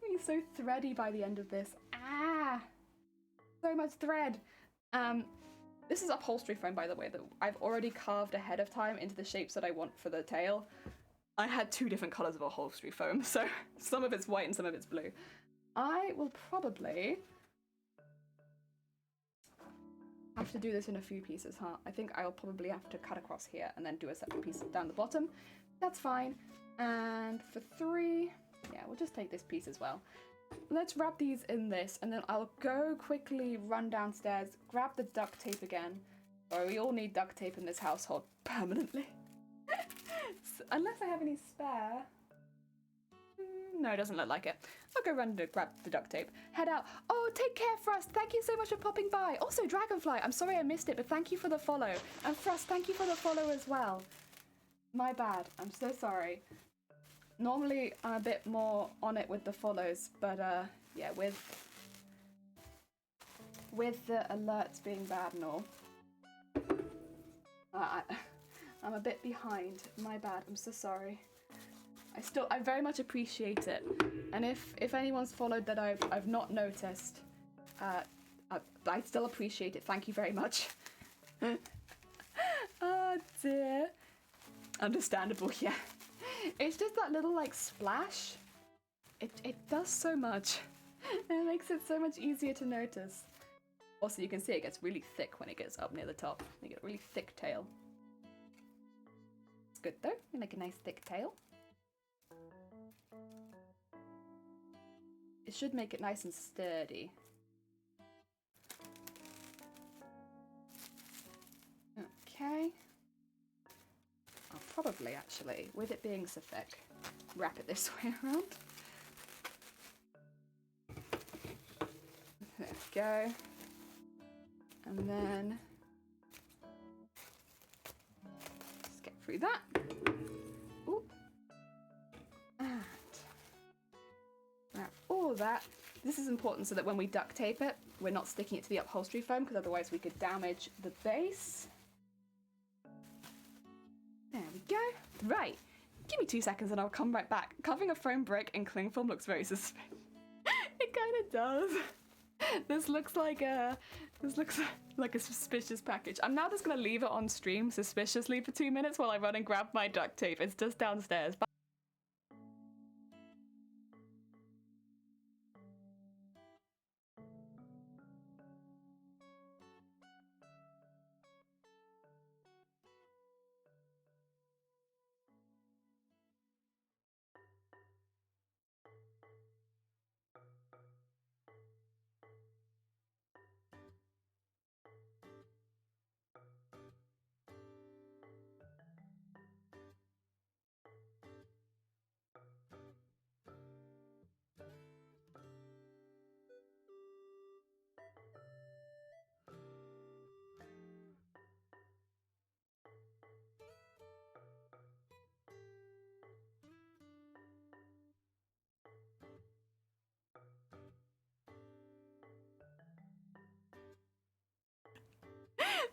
He's so thready by the end of this. Ah! So much thread. This is upholstery foam, by the way, that I've already carved ahead of time into the shapes that I want for the tail. I had 2 different colours of upholstery foam, so some of it's white and some of it's blue. I will probably have to do this in a few pieces, huh? I think I'll probably have to cut across here and then do a separate piece down the bottom. That's fine. And for 3, yeah, we'll just take this piece as well. Let's wrap these in this, and then I'll go quickly run downstairs, grab the duct tape again. Sorry, we all need duct tape in this household permanently. Unless I have any spare. No, it doesn't look like it. I'll go run to grab the duct tape. Head out. Oh, take care, Frost. Thank you so much for popping by. Also, Dragonfly, I'm sorry I missed it, but thank you for the follow. And Frost, thank you for the follow as well. My bad. I'm so sorry. Normally, I'm a bit more on it with the follows, but yeah, with the alerts being bad and all, I'm a bit behind. My bad. I'm so sorry. I very much appreciate it, and if anyone's followed that I've not noticed, I still appreciate it. Thank you very much. Oh dear. Understandable, yeah. It's just that little like splash. It does so much. And it makes it so much easier to notice. Also, you can see it gets really thick when it gets up near the top. You get a really thick tail. It's good though. You make a nice thick tail. It should make it nice and sturdy. Okay. I'll probably actually, with it being so thick, wrap it this way around. There we go. And then just get through that. Ooh. And wrap all that. This is important so that when we duct tape it, we're not sticking it to the upholstery foam, because otherwise we could damage the base. There we go. Right. Give me 2 seconds and I'll come right back. Carving a foam brick in cling film looks very suspicious. It kind of does. This looks like a suspicious package. I'm now just gonna leave it on stream suspiciously for 2 minutes while I run and grab my duct tape. It's just downstairs. Bye.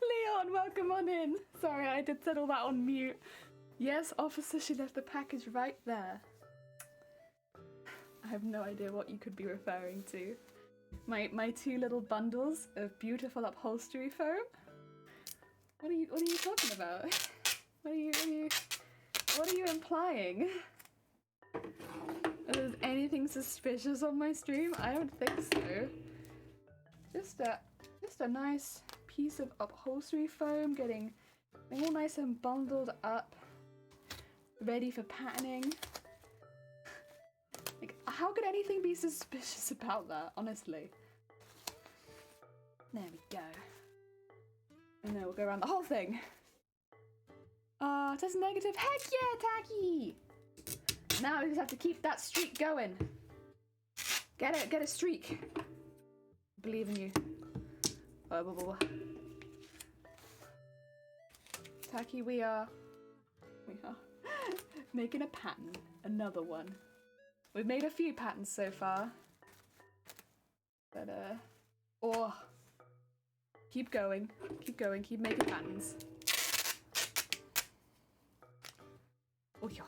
Leon, welcome on in. Sorry, I did set all that on mute. Yes, officer, she left the package right there. I have no idea what you could be referring to. My 2 little bundles of beautiful upholstery foam. What are you talking about? What are you implying? Is anything suspicious on my stream? I don't think so. Just a nice piece of upholstery foam getting all nice and bundled up, ready for patterning. Like, how could anything be suspicious about that, honestly? There we go. And then we'll go around the whole thing. It says negative. Heck yeah, Tacky! Now we just have to keep that streak going. Get a streak. Believe in you. Blah, blah, blah. Tacky, we are making a pattern. Another one. We've made a few patterns so far. But, keep going, keep making patterns. Oh, yeah.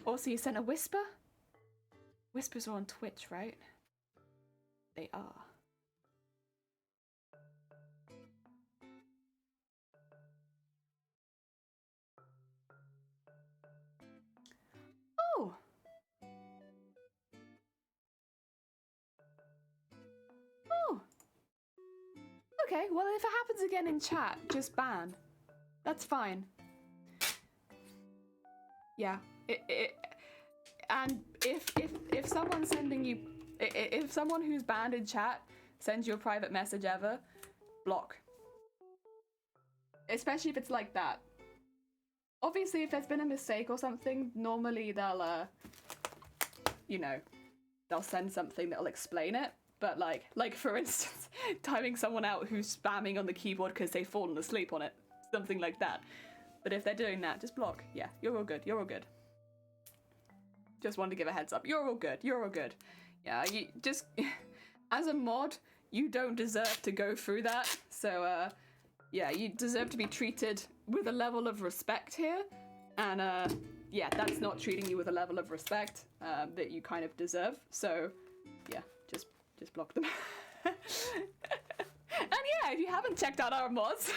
Also, you sent a whisper? Whispers are on Twitch, right? They are. Oh! Oh! Okay, well, if it happens again in chat, just ban. That's fine. Yeah, and if someone's sending you, if someone who's banned in chat sends you a private message ever, block. Especially if it's like that. Obviously, if there's been a mistake or something, normally they'll, you know, they'll send something that'll explain it. But like for instance, timing someone out who's spamming on the keyboard because they've fallen asleep on it, something like that. But if they're doing that, just block. Yeah, you're all good. You're all good. Just wanted to give a heads up. You're all good. You're all good. Yeah, you just as a mod, you don't deserve to go through that. So yeah, you deserve to be treated with a level of respect here. And yeah, that's not treating you with a level of respect that you kind of deserve. So yeah, just block them. And yeah, if you haven't checked out our mods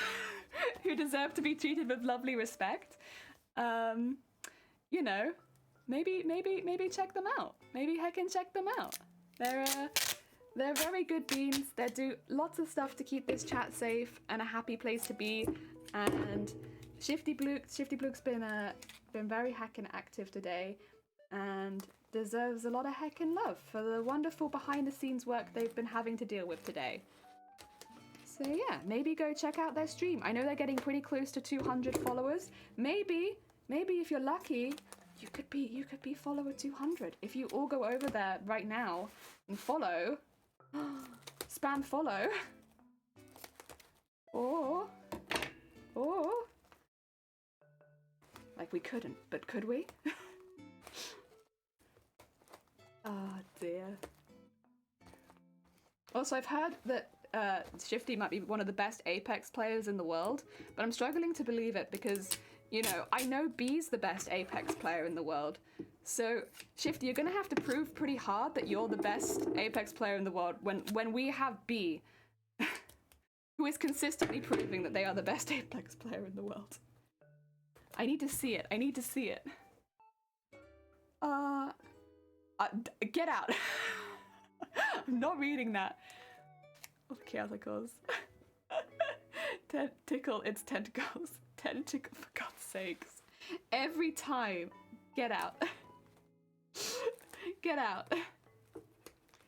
who deserve to be treated with lovely respect, you know, maybe check them out. Maybe heckin' check them out. They're very good beans. They do lots of stuff to keep this chat safe and a happy place to be. And Shifty Bluke's been very heckin' active today and deserves a lot of heckin' love for the wonderful behind the scenes work they've been having to deal with today. So yeah, maybe go check out their stream. I know they're getting pretty close to 200 followers. Maybe if you're lucky, you could be follower 200. If you all go over there right now and follow, spam follow, or like we couldn't, but could we? Oh dear. Also, I've heard that Shifty might be one of the best Apex players in the world, but I'm struggling to believe it because, you know, I know B's the best Apex player in the world. So, Shifty, you're gonna have to prove pretty hard that you're the best Apex player in the world when we have B, who is consistently proving that they are the best Apex player in the world. I need to see it. I need to see it. Get out. I'm not reading that. Oh, chaoticals. Tickle its tentacles. Tentacle, for God's sakes. Every time. Get out. Get out.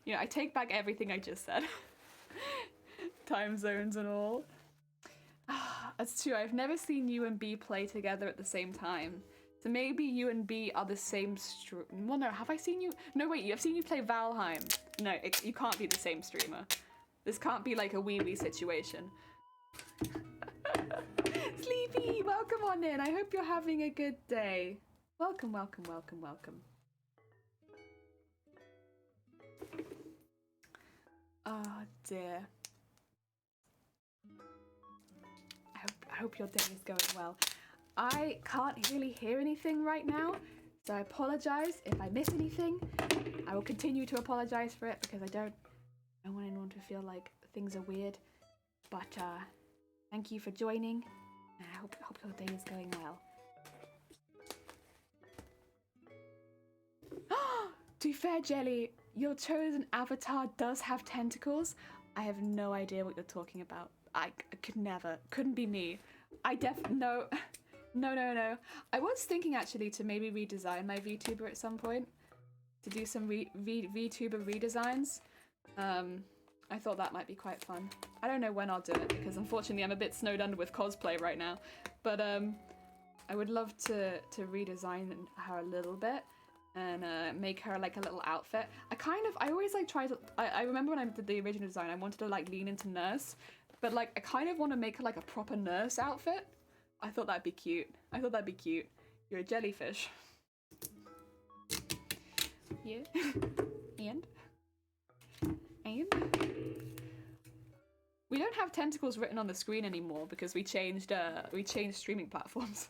You know, I take back everything I just said. Time zones and all. That's true, I've never seen you and B play together at the same time. So maybe you and B are the same well, no, have I seen you? No, wait, I've seen you play Valheim. No, you can't be the same streamer. This can't be like a wee-wee situation. Sleepy, welcome on in. I hope you're having a good day. Welcome, welcome, welcome, welcome. Oh dear. I hope your day is going well. I can't really hear anything right now, so I apologize if I miss anything. I will continue to apologize for it because I don't want anyone to feel like things are weird. But thank you for joining. I hope your day is going well. To be fair, Jelly, your chosen avatar does have tentacles. I have no idea what you're talking about. I could never. Couldn't be me. No. I was thinking actually to maybe redesign my VTuber at some point. To do some VTuber redesigns. I thought that might be quite fun. I don't know when I'll do it because unfortunately I'm a bit snowed under with cosplay right now. But I would love to redesign her a little bit and make her like a little outfit. I always like try to, I remember when I did the original design, I wanted to like lean into nurse, but like I kind of want to make her like a proper nurse outfit. I thought that'd be cute. You're a jellyfish. Yeah. And we don't have tentacles written on the screen anymore because we changed streaming platforms.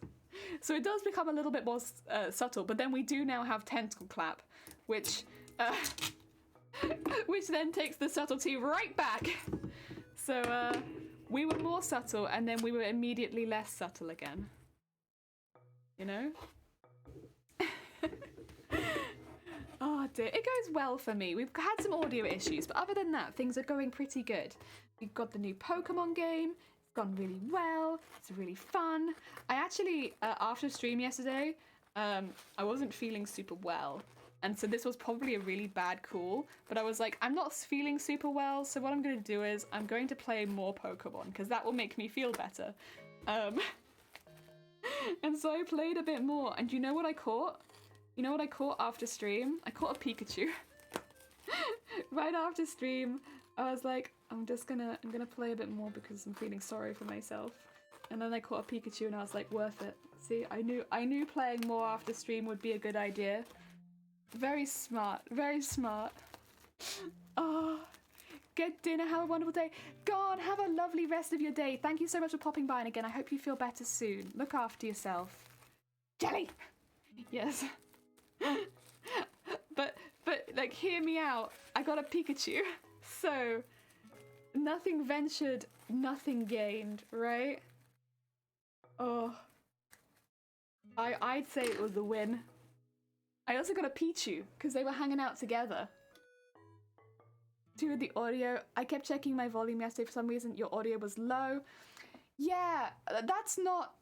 So it does become a little bit more subtle, but then we do now have tentacle clap, which then takes the subtlety right back. So we were more subtle and then we were immediately less subtle again. You know? Oh dear, it goes well for me. We've had some audio issues, but other than that, things are going pretty good. We've got the new Pokemon game. It's gone really well. It's really fun. I actually, after stream yesterday, I wasn't feeling super well. And so this was probably a really bad call, but I was like, I'm not feeling super well, so what I'm going to do is I'm going to play more Pokemon, because that will make me feel better. And so I played a bit more, and you know what I caught? You know what I caught after stream? I caught a Pikachu. Right after stream, I was like, I'm gonna play a bit more because I'm feeling sorry for myself. And then I caught a Pikachu and I was like, worth it. See, I knew playing more after stream would be a good idea. Very smart, very smart. Oh, get dinner, have a wonderful day. God, have a lovely rest of your day. Thank you so much for popping by, and again, I hope you feel better soon. Look after yourself. Jelly! Yes. but like, hear me out. I got a Pikachu. So, nothing ventured, nothing gained, right? Oh. I'd say it was a win. I also got a Pichu, because they were hanging out together. To the audio, I kept checking my volume yesterday. For some reason, your audio was low. Yeah, that's not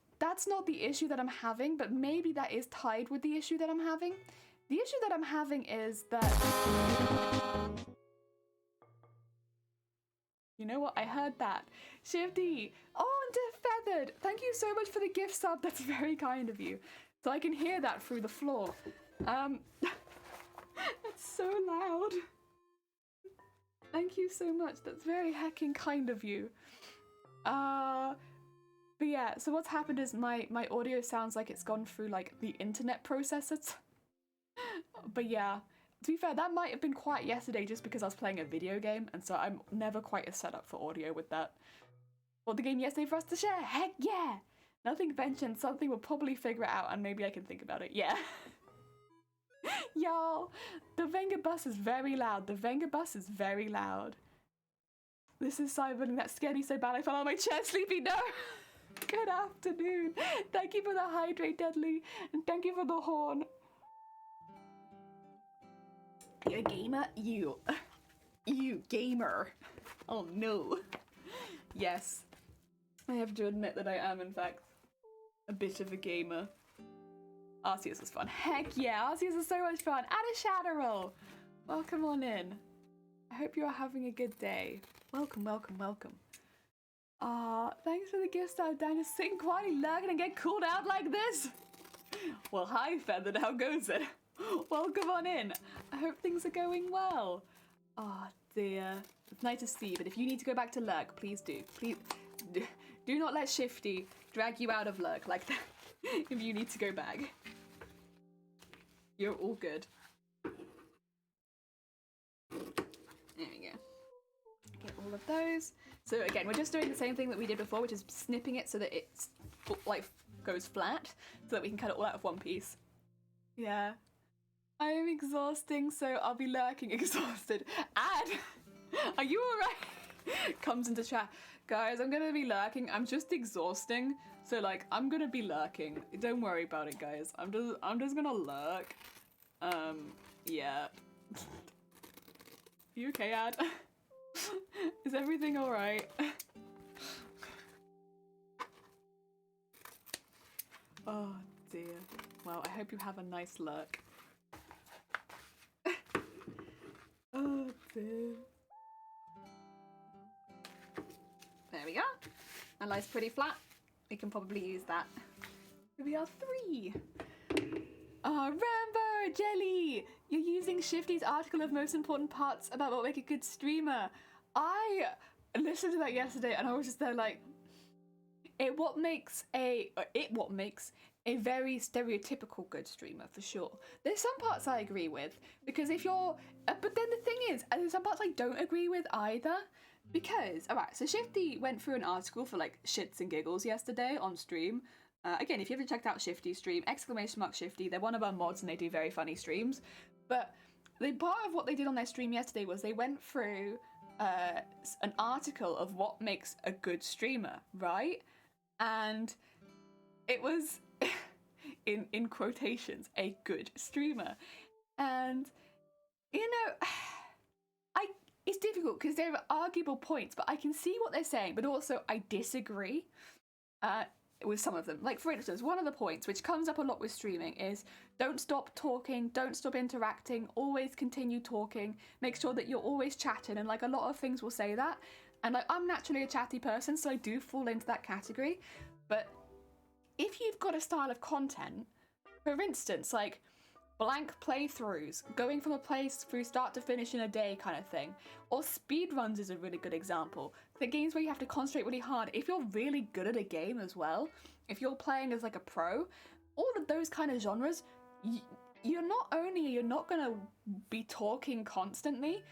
the issue that I'm having, but maybe that is tied with the issue that I'm having. The issue that I'm having is that... You know what? I heard that. Shifty! Oh, and Feathered! Thank you so much for the gift sub. That's very kind of you. So I can hear that through the floor. That's so loud. Thank you so much. That's very heckin' kind of you. But yeah, so what's happened is my audio sounds like it's gone through like the internet processors. But yeah, to be fair, that might have been quiet yesterday just because I was playing a video game, and so I'm never quite as set up for audio with that. Well, the game yesterday for us to share, heck yeah! Nothing mentioned, something will probably figure it out and maybe I can think about it, yeah. Y'all, the Venga bus is very loud. The Venga bus is very loud. This is Simon, that scared me so bad I fell on my chair, Sleepy, no! Good afternoon. Thank you for the hydrate, Deadly, and thank you for the horn. You a gamer? You gamer. Oh no. Yes. I have to admit that I am, in fact, a bit of a gamer. Arceus is fun. Heck yeah, Arceus is so much fun. And a shadow roll. Welcome on in. I hope you are having a good day. Welcome, welcome, welcome. Thanks for the gift sub, Dan. Just sitting quietly lurking and get called out like this. Well, hi, Feathered. How goes it? Welcome on in. I hope things are going well. Oh, dear. It's nice to see you, but if you need to go back to lurk, please do. Please do not let Shifty drag you out of lurk like that if you need to go back. You're all good. There we go. Get all of those. So again, we're just doing the same thing that we did before, which is snipping it so that it's like goes flat, so that we can cut it all out of one piece. Yeah. I am exhausting, so I'll be lurking exhausted. And are you alright? Comes into chat. Guys, I'm gonna be lurking. I'm just exhausting. So like I'm gonna be lurking. Don't worry about it, guys. I'm just gonna lurk. Yeah. You okay, Ad? Is everything alright? Oh dear. Well, I hope you have a nice lurk. Oh dear. we are. My lie's pretty flat. We can probably use that. Here we are 3. Rambo, Jelly! You're using Shifty's article of most important parts about what make a good streamer. I listened to that yesterday and I was just there like, what makes a very stereotypical good streamer, for sure. There's some parts I agree with, because if you're... but then the thing is, there's some parts I don't agree with either, because... Alright, so Shifty went through an article for, like, shits and giggles yesterday on stream. Again, if you haven't checked out Shifty's stream, !Shifty, they're one of our mods and they do very funny streams. But the part of what they did on their stream yesterday was they went through an article of what makes a good streamer, right? And it was... in quotations, a good streamer. And, you know, it's difficult because there are arguable points, but I can see what they're saying, but also I disagree with some of them. Like, for instance, one of the points which comes up a lot with streaming is don't stop talking, don't stop interacting, always continue talking, make sure that you're always chatting, and like a lot of things will say that. And like, I'm naturally a chatty person, so I do fall into that category, but if you've got a style of content, for instance, like blank playthroughs, going from a playthrough start to finish in a day kind of thing, or speedruns is a really good example. The games where you have to concentrate really hard. If you're really good at a game as well, if you're playing as like a pro, all of those kind of genres, you're not going to be talking constantly.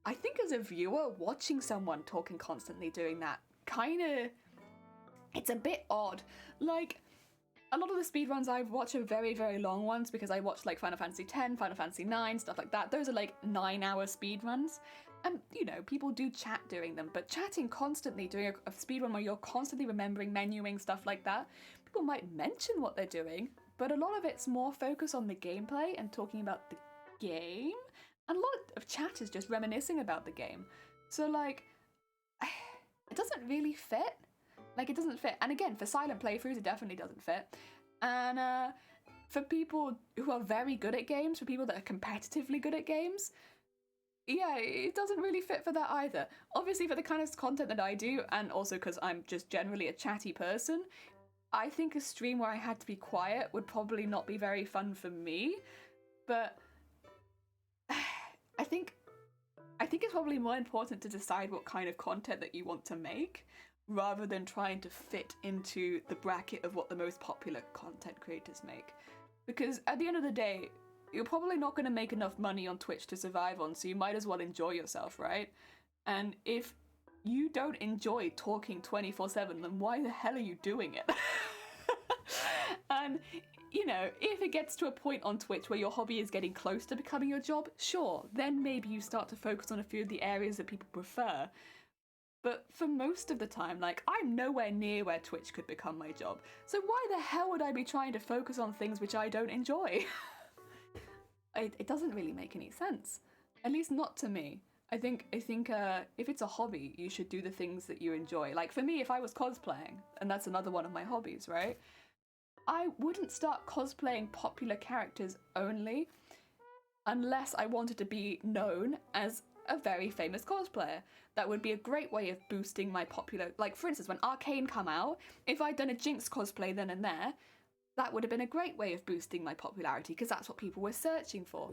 I think as a viewer, watching someone talking constantly doing that kind of... it's a bit odd. Like, a lot of the speedruns I've watched are very, very long ones because I watched like Final Fantasy X, Final Fantasy IX, stuff like that. Those are like 9-hour speedruns. And, you know, people do chat during them, but chatting constantly, doing a speedrun where you're constantly remembering, menuing, stuff like that, people might mention what they're doing, but a lot of it's more focused on the gameplay and talking about the game. And a lot of chat is just reminiscing about the game. So, like, it doesn't really fit. Like, it doesn't fit. And again, for silent playthroughs, it definitely doesn't fit. And for people who are very good at games, for people that are competitively good at games, yeah, it doesn't really fit for that either. Obviously, for the kind of content that I do, and also because I'm just generally a chatty person, I think a stream where I had to be quiet would probably not be very fun for me. But I think it's probably more important to decide what kind of content that you want to make, rather than trying to fit into the bracket of what the most popular content creators make. Because at the end of the day, you're probably not going to make enough money on Twitch to survive on, so you might as well enjoy yourself, right? And if you don't enjoy talking 24/7, then why the hell are you doing it? And, you know, if it gets to a point on Twitch where your hobby is getting close to becoming your job, sure, then maybe you start to focus on a few of the areas that people prefer. But for most of the time, like, I'm nowhere near where Twitch could become my job. So why the hell would I be trying to focus on things which I don't enjoy? It doesn't really make any sense. At least not to me. I think if it's a hobby, you should do the things that you enjoy. Like, for me, if I was cosplaying, and that's another one of my hobbies, right? I wouldn't start cosplaying popular characters only unless I wanted to be known as a very famous cosplayer. That would be a great way of boosting my popular... Like, for instance, when Arcane come out, if I'd done a Jinx cosplay then and there, that would have been a great way of boosting my popularity, because that's what people were searching for.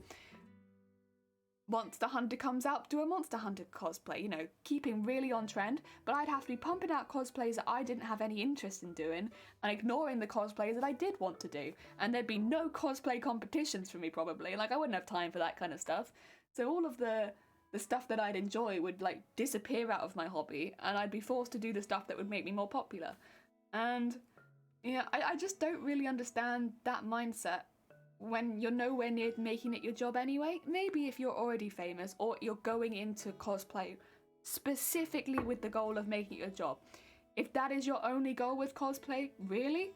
Monster Hunter comes out, do a Monster Hunter cosplay, you know, keeping really on trend, but I'd have to be pumping out cosplays that I didn't have any interest in doing, and ignoring the cosplays that I did want to do. And there'd be no cosplay competitions for me, probably. Like, I wouldn't have time for that kind of stuff. So all of the stuff that I'd enjoy would, like, disappear out of my hobby, and I'd be forced to do the stuff that would make me more popular. And, yeah, I just don't really understand that mindset when you're nowhere near making it your job anyway. Maybe if you're already famous, or you're going into cosplay specifically with the goal of making it your job. If that is your only goal with cosplay, really,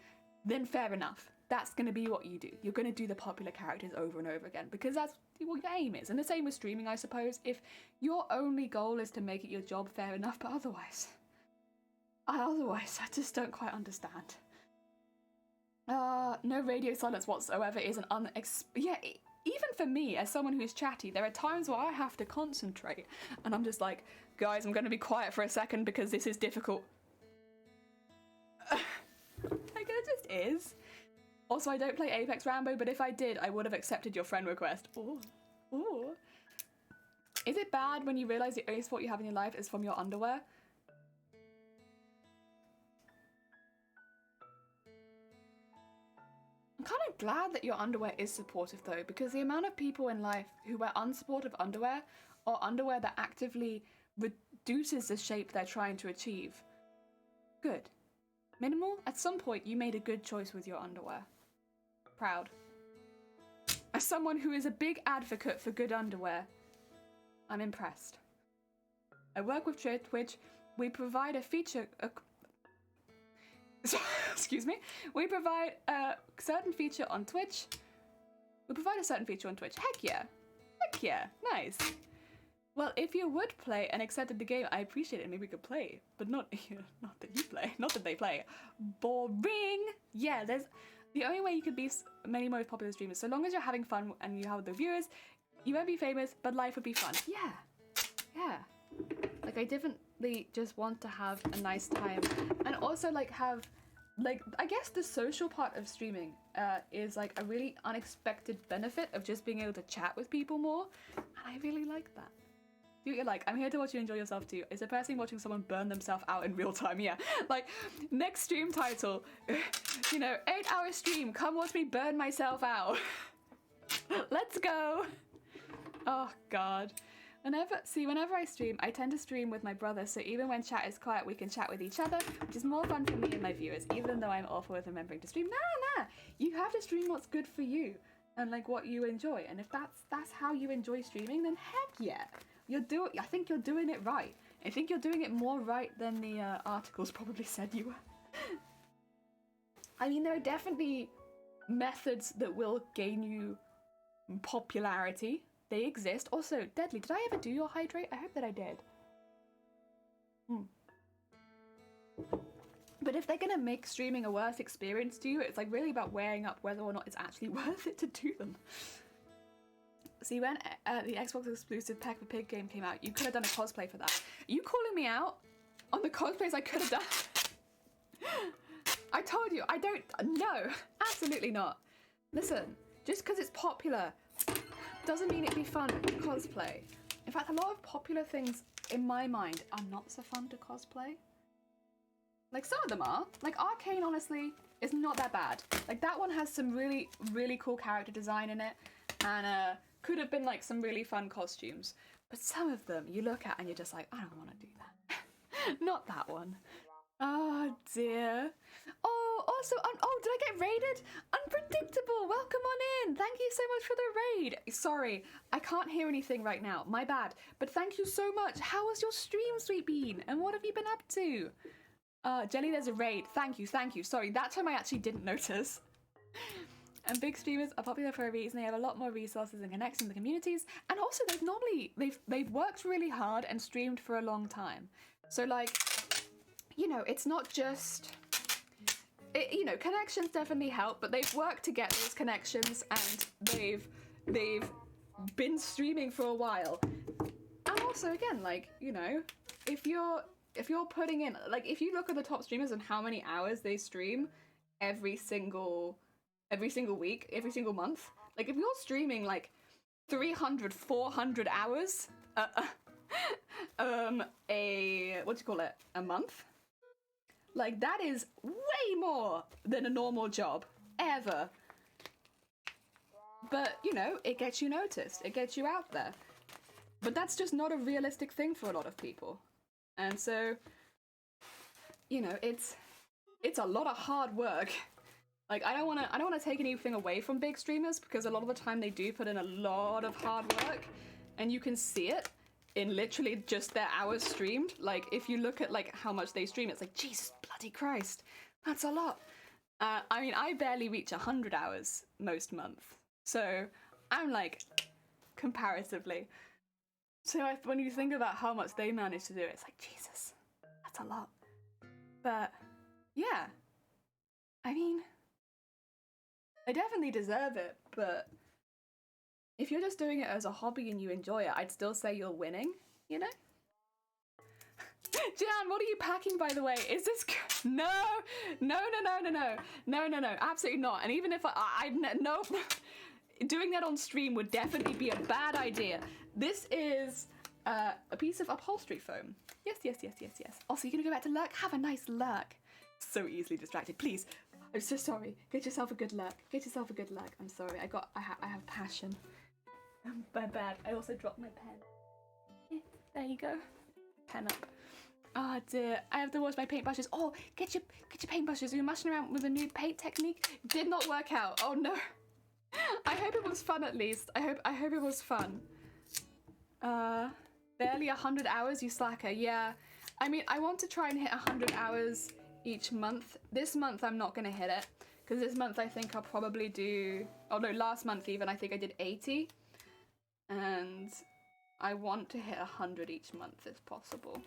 then fair enough. That's going to be what you do. You're going to do the popular characters over and over again, because that's what your aim is. And the same with streaming, I suppose. If your only goal is to make it your job, fair enough, but otherwise, I just don't quite understand. No radio silence whatsoever is an even for me, as someone who's chatty, there are times where I have to concentrate, and I'm just like, guys, I'm going to be quiet for a second because this is difficult. Like, it just is. Also, I don't play Apex Rambo, but if I did, I would have accepted your friend request. Ooh. Ooh. Is it bad when you realise the only sport you have in your life is from your underwear? I'm kind of glad that your underwear is supportive though, because the amount of people in life who wear unsupportive underwear or underwear that actively reduces the shape they're trying to achieve. Good. Minimal, at some point you made a good choice with your underwear. Proud. As someone who is a big advocate for good underwear, I'm impressed. I work with Twitch. We provide a feature... excuse me. We provide a certain feature on Twitch. Heck yeah. Heck yeah. Nice. Well, if you would play and accepted the game, I appreciate it. Maybe we could play. But not that you play. Not that they play. Boring. Yeah, there's... The only way you could be many most popular streamers, so long as you're having fun and you have the viewers, you won't be famous, but life would be fun. Yeah. Yeah. Like, I definitely just want to have a nice time. And also, like, have... Like, I guess the social part of streaming is, like, a really unexpected benefit of just being able to chat with people more. And I really like that. Do what you like. I'm here to watch you enjoy yourself too. It's depressing watching someone burn themselves out in real time, yeah. Like, next stream title, you know, 8-hour stream, come watch me burn myself out. Let's go. Oh, God. Whenever I stream, I tend to stream with my brother, so even when chat is quiet, we can chat with each other, which is more fun for me and my viewers, even though I'm awful with remembering to stream. Nah. You have to stream what's good for you and, like, what you enjoy. And if that's how you enjoy streaming, then heck yeah. I think you're doing it right. I think you're doing it more right than the articles probably said you were. I mean, there are definitely methods that will gain you popularity. They exist. Also, Deadly, did I ever do your hydrate? I hope that I did. But if they're gonna make streaming a worse experience to you, it's like really about weighing up whether or not it's actually worth it to do them. See, when the Xbox exclusive Peppa Pig game came out, you could have done a cosplay for that. Are you calling me out on the cosplays I could have done? I told you, I don't, no, absolutely not. Listen, just because it's popular doesn't mean it'd be fun to cosplay. In fact, a lot of popular things in my mind are not so fun to cosplay. Like, some of them are. Like, Arcane, honestly, is not that bad. Like, that one has some really, really cool character design in it, and could have been, like, some really fun costumes. But some of them you look at and you're just like, I don't want to do that. Not that one. Oh, dear. Oh, also, oh, did I get raided? Unpredictable, welcome on in. Thank you so much for the raid. Sorry, I can't hear anything right now. My bad. But thank you so much. How was your stream, Sweet Bean? And what have you been up to? Jelly, there's a raid. Thank you. Sorry, that time I actually didn't notice. And big streamers are popular for a reason. They have a lot more resources and connections with the communities. And also, they've worked really hard and streamed for a long time. So, like, you know, it's not just... you know, connections definitely help, but they've worked to get those connections, and they've been streaming for a while. And also, again, like, you know, if you're putting in, like, if you look at the top streamers and how many hours they stream every single week, every single month, like, if you're streaming like 300, 400 hours a month, like, that is way more than a normal job ever. But, you know, it gets you noticed, it gets you out there, but that's just not a realistic thing for a lot of people. And so, you know, it's a lot of hard work. Like, I don't want to take anything away from big streamers, because a lot of the time they do put in a lot of hard work, and you can see it in literally just their hours streamed. Like, if you look at, like, how much they stream, it's like, Jesus bloody Christ, that's a lot. I mean, I barely reach 100 hours most months, so I'm, like, comparatively. So when you think about how much they manage to do, it's like, Jesus, that's a lot. But, yeah, I mean, I definitely deserve it, but if you're just doing it as a hobby and you enjoy it, I'd still say you're winning, you know? Jan, what are you packing, by the way? Is this... No, absolutely not. And even if no, doing that on stream would definitely be a bad idea. This is a piece of upholstery foam. Yes. Also, you're gonna go back to lurk? Have a nice lurk. So easily distracted. Please, I'm so sorry. Get yourself a good lurk. I'm sorry. I have passion. My bad. I also dropped my pen. There you go. Pen up. Oh dear, I have to wash my paintbrushes. Oh, get your paintbrushes. You're messing around with a new paint technique. Did not work out. Oh no. I hope it was fun at least. I hope it was fun. Barely 100 hours, you slacker. Yeah. I mean, I want to try and hit 100 hours each month. This month I'm not gonna hit it, because this month I think I'll probably do... Oh no, last month even I think I did 80. And I want to hit 100 each month if possible.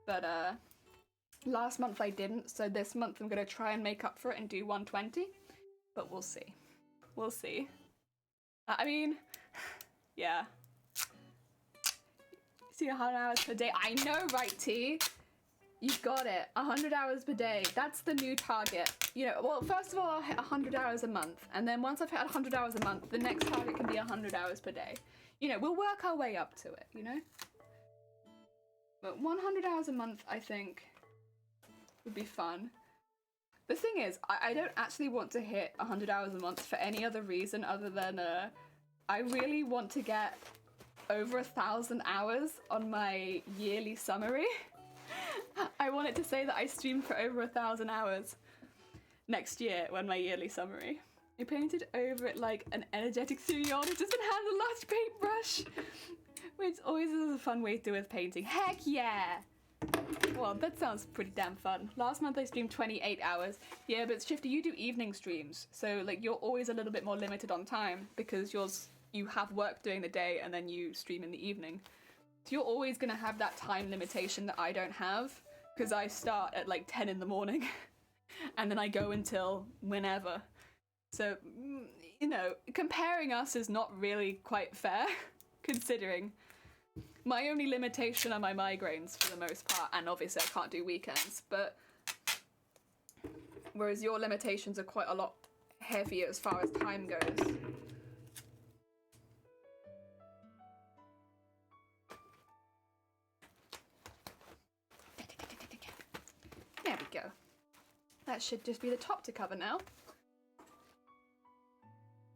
But last month I didn't, so this month I'm gonna try and make up for it and do 120. But we'll see. We'll see. I mean, yeah. See 100 hours per day. I know, right, T? You've got it. 100 hours per day. That's the new target. You know, well, first of all, I'll hit 100 hours a month. And then once I've hit 100 hours a month, the next target can be 100 hours per day. You know, we'll work our way up to it, you know? But 100 hours a month, I think, would be fun. The thing is, I don't actually want to hit 100 hours a month for any other reason other than I really want to get over 1,000 hours on my yearly summary. I want it to say that I streamed for over 1,000 hours next year when my yearly summary. I painted over it like an energetic 3-year-old who's just been handed the last paintbrush. Which always is a fun way to do with painting. Heck yeah! Well, that sounds pretty damn fun. Last month I streamed 28 hours. Yeah, but Shifty, you do evening streams, so like you're always a little bit more limited on time because you have work during the day and then you stream in the evening. So you're always gonna have that time limitation that I don't have because I start at like 10 in the morning and then I go until whenever. So, you know, comparing us is not really quite fair considering. My only limitation are my migraines for the most part, and obviously I can't do weekends, but whereas your limitations are quite a lot heavier as far as time goes. There we go. That should just be the top to cover now.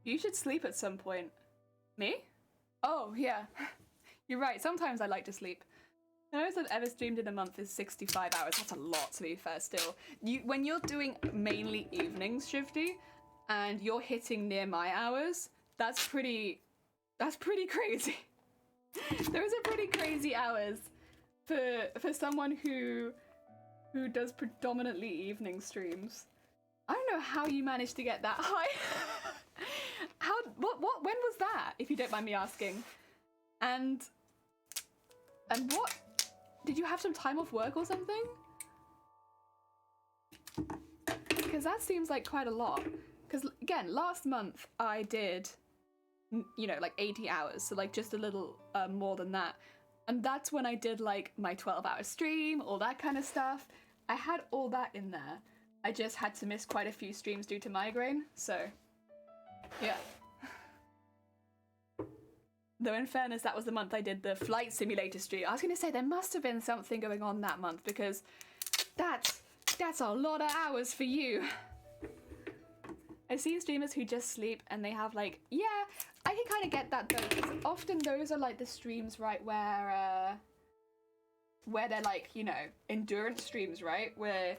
You should sleep at some point. Me? Oh, yeah. You're right, sometimes I like to sleep. The most I've ever streamed in a month is 65 hours. That's a lot, to be fair, still. When you're doing mainly evenings, Shifty, and you're hitting near my hours, that's pretty crazy. Those are pretty crazy hours for someone who does predominantly evening streams. I don't know how you managed to get that high. When was that, if you don't mind me asking? And what, did you have some time off work or something? Because that seems like quite a lot. Because again, last month I did, you know, like 80 hours, so like just a little more than that. And that's when I did like my 12-hour stream, all that kind of stuff. I had all that in there. I just had to miss quite a few streams due to migraine, so yeah. Though in fairness, that was the month I did the flight simulator stream. I was going to say there must have been something going on that month because that's a lot of hours for you. I've seen streamers who just sleep and they have like, yeah, I can kind of get that though, because often those are like the streams, right, where they're like, you know, endurance streams, right, where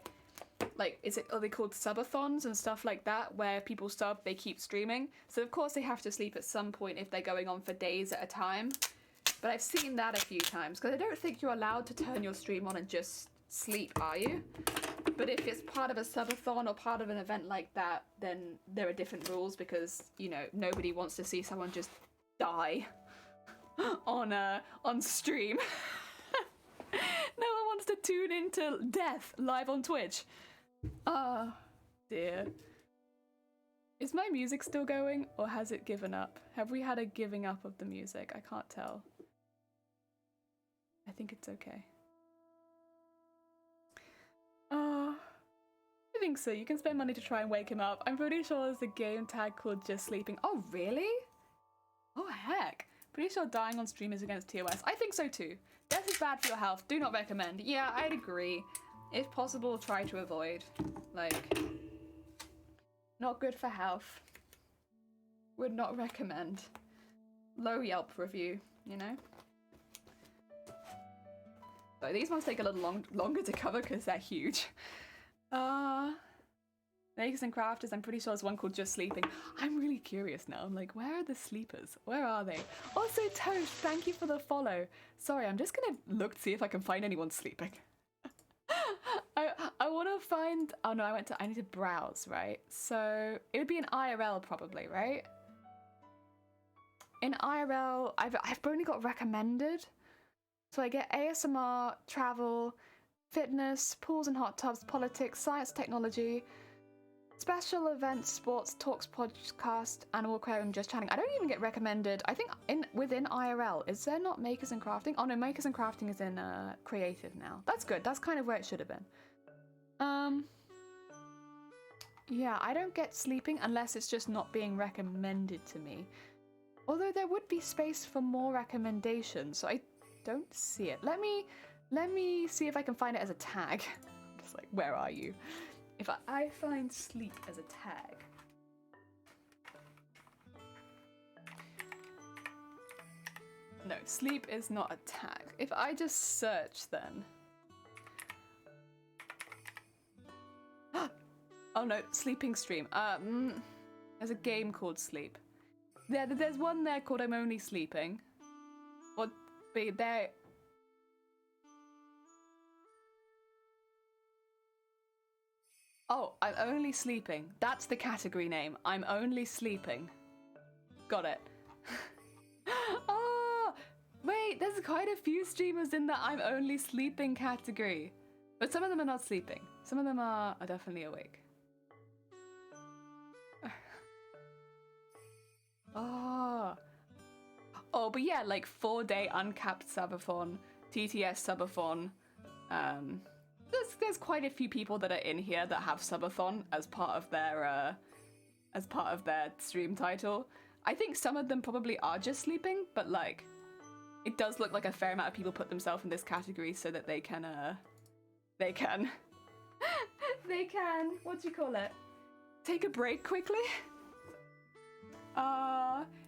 like, are they called subathons and stuff like that, where people sub, they keep streaming. So of course they have to sleep at some point if they're going on for days at a time. But I've seen that a few times, because I don't think you're allowed to turn your stream on and just sleep, are you? But if it's part of a subathon or part of an event like that, then there are different rules because, you know, nobody wants to see someone just die on stream. No one wants to tune into death live on Twitch. Oh, dear. Is my music still going, or has it given up? Have we had a giving up of the music? I can't tell. I think it's okay. I think so. You can spend money to try and wake him up. I'm pretty sure there's a game tag called Just Sleeping. Oh, really? Oh, heck. Pretty sure dying on stream is against TOS. I think so too. Death is bad for your health. Do not recommend. Yeah, I'd agree. If possible, try to avoid. Like, not good for health. Would not recommend. Low Yelp review, you know? So these ones take a little longer to cover because they're huge. Makers and Crafters, I'm pretty sure there's one called Just Sleeping. I'm really curious now. I'm like, where are the sleepers? Where are they? Also, Tosh, thank you for the follow. Sorry, I'm just gonna look to see if I can find anyone sleeping. I want to find... Oh no, I need to browse, right? So it would be an IRL probably, right? In IRL, I've only got recommended. So I get ASMR, travel, fitness, pools and hot tubs, politics, science, technology, special events, sports, talks, podcast, Animal Aquarium, Just Chatting. I don't even get recommended. I think within IRL, is there not Makers and Crafting? Oh no, Makers and Crafting is in creative now. That's good. That's kind of where it should have been. Yeah, I don't get sleeping unless it's just not being recommended to me. Although there would be space for more recommendations, so I don't see it. Let me see if I can find it as a tag. Just like, where are you? If I find sleep as a tag. No, sleep is not a tag. If I just search then. Oh no, sleeping stream. There's a game called Sleep. There's one there called I'm Only Sleeping. Or there. Oh, I'm Only Sleeping. That's the category name. I'm Only Sleeping. Got it. Oh, wait, there's quite a few streamers in the I'm Only Sleeping category. But some of them are not sleeping. Some of them are definitely awake. Oh, but yeah, like 4-day uncapped subathon, TTS subathon. There's quite a few people that are in here that have subathon as part of their stream title. I think some of them probably are just sleeping, but like, it does look like a fair amount of people put themselves in this category so that they can what do you call it? Take a break quickly.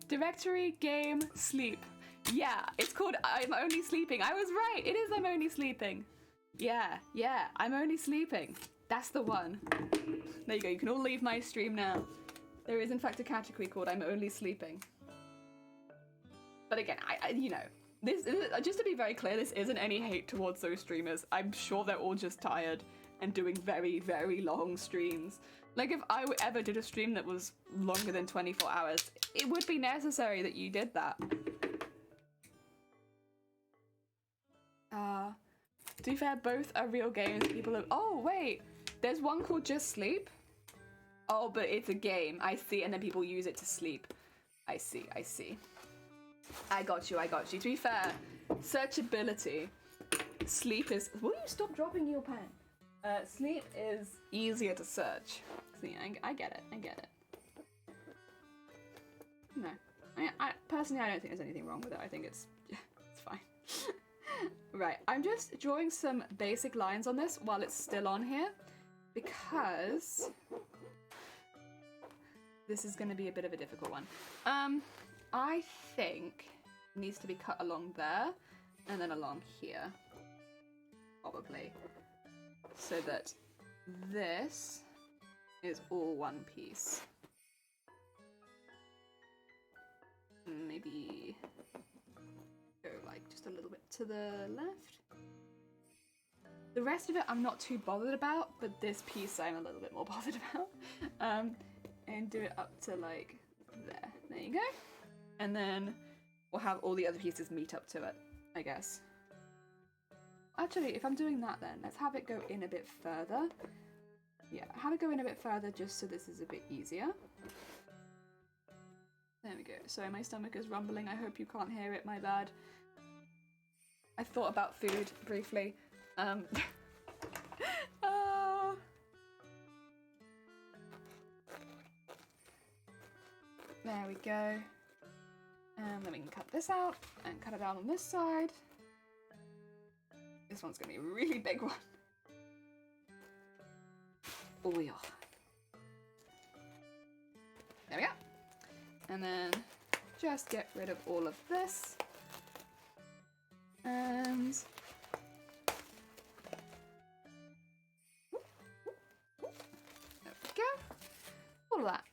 Directory game sleep. Yeah, it's called I'm Only Sleeping. I was right. It is I'm Only Sleeping. Yeah, I'm Only Sleeping. That's the one. There you go. You can all leave my stream now. There is in fact a category called I'm Only Sleeping. But again, I you know, this is, just to be very clear, this isn't any hate towards those streamers. I'm sure they're all just tired and doing very, very long streams. Like, if I ever did a stream that was longer than 24 hours, it would be necessary that you did that. To be fair, both are real games. People have... Oh, wait! There's one called Just Sleep. Oh, but it's a game. I see, and then people use it to sleep. I see. I got you. To be fair, searchability. Sleep is... Will you stop dropping your pen? Sleep is easier to search. See, I get it. No. I personally, I don't think there's anything wrong with it. I think it's fine. Right, I'm just drawing some basic lines on this while it's still on here, because this is going to be a bit of a difficult one. I think it needs to be cut along there, and then along here, probably. So that this is all one piece. Maybe go like just a little bit to the left. The rest of it I'm not too bothered about, but this piece I'm a little bit more bothered about. And do it up to like there. There you go. And then we'll have all the other pieces meet up to it, I guess. Actually, if I'm doing that then, let's have it go in a bit further. Yeah, have it go in a bit further just so this is a bit easier. There we go. Sorry, my stomach is rumbling. I hope you can't hear it. My bad. I thought about food briefly. There we go. And then we can cut this out and cut it out on this side. This one's gonna be a really big one. Oh yeah. There we go. And then just get rid of all of this. And there we go. All of that.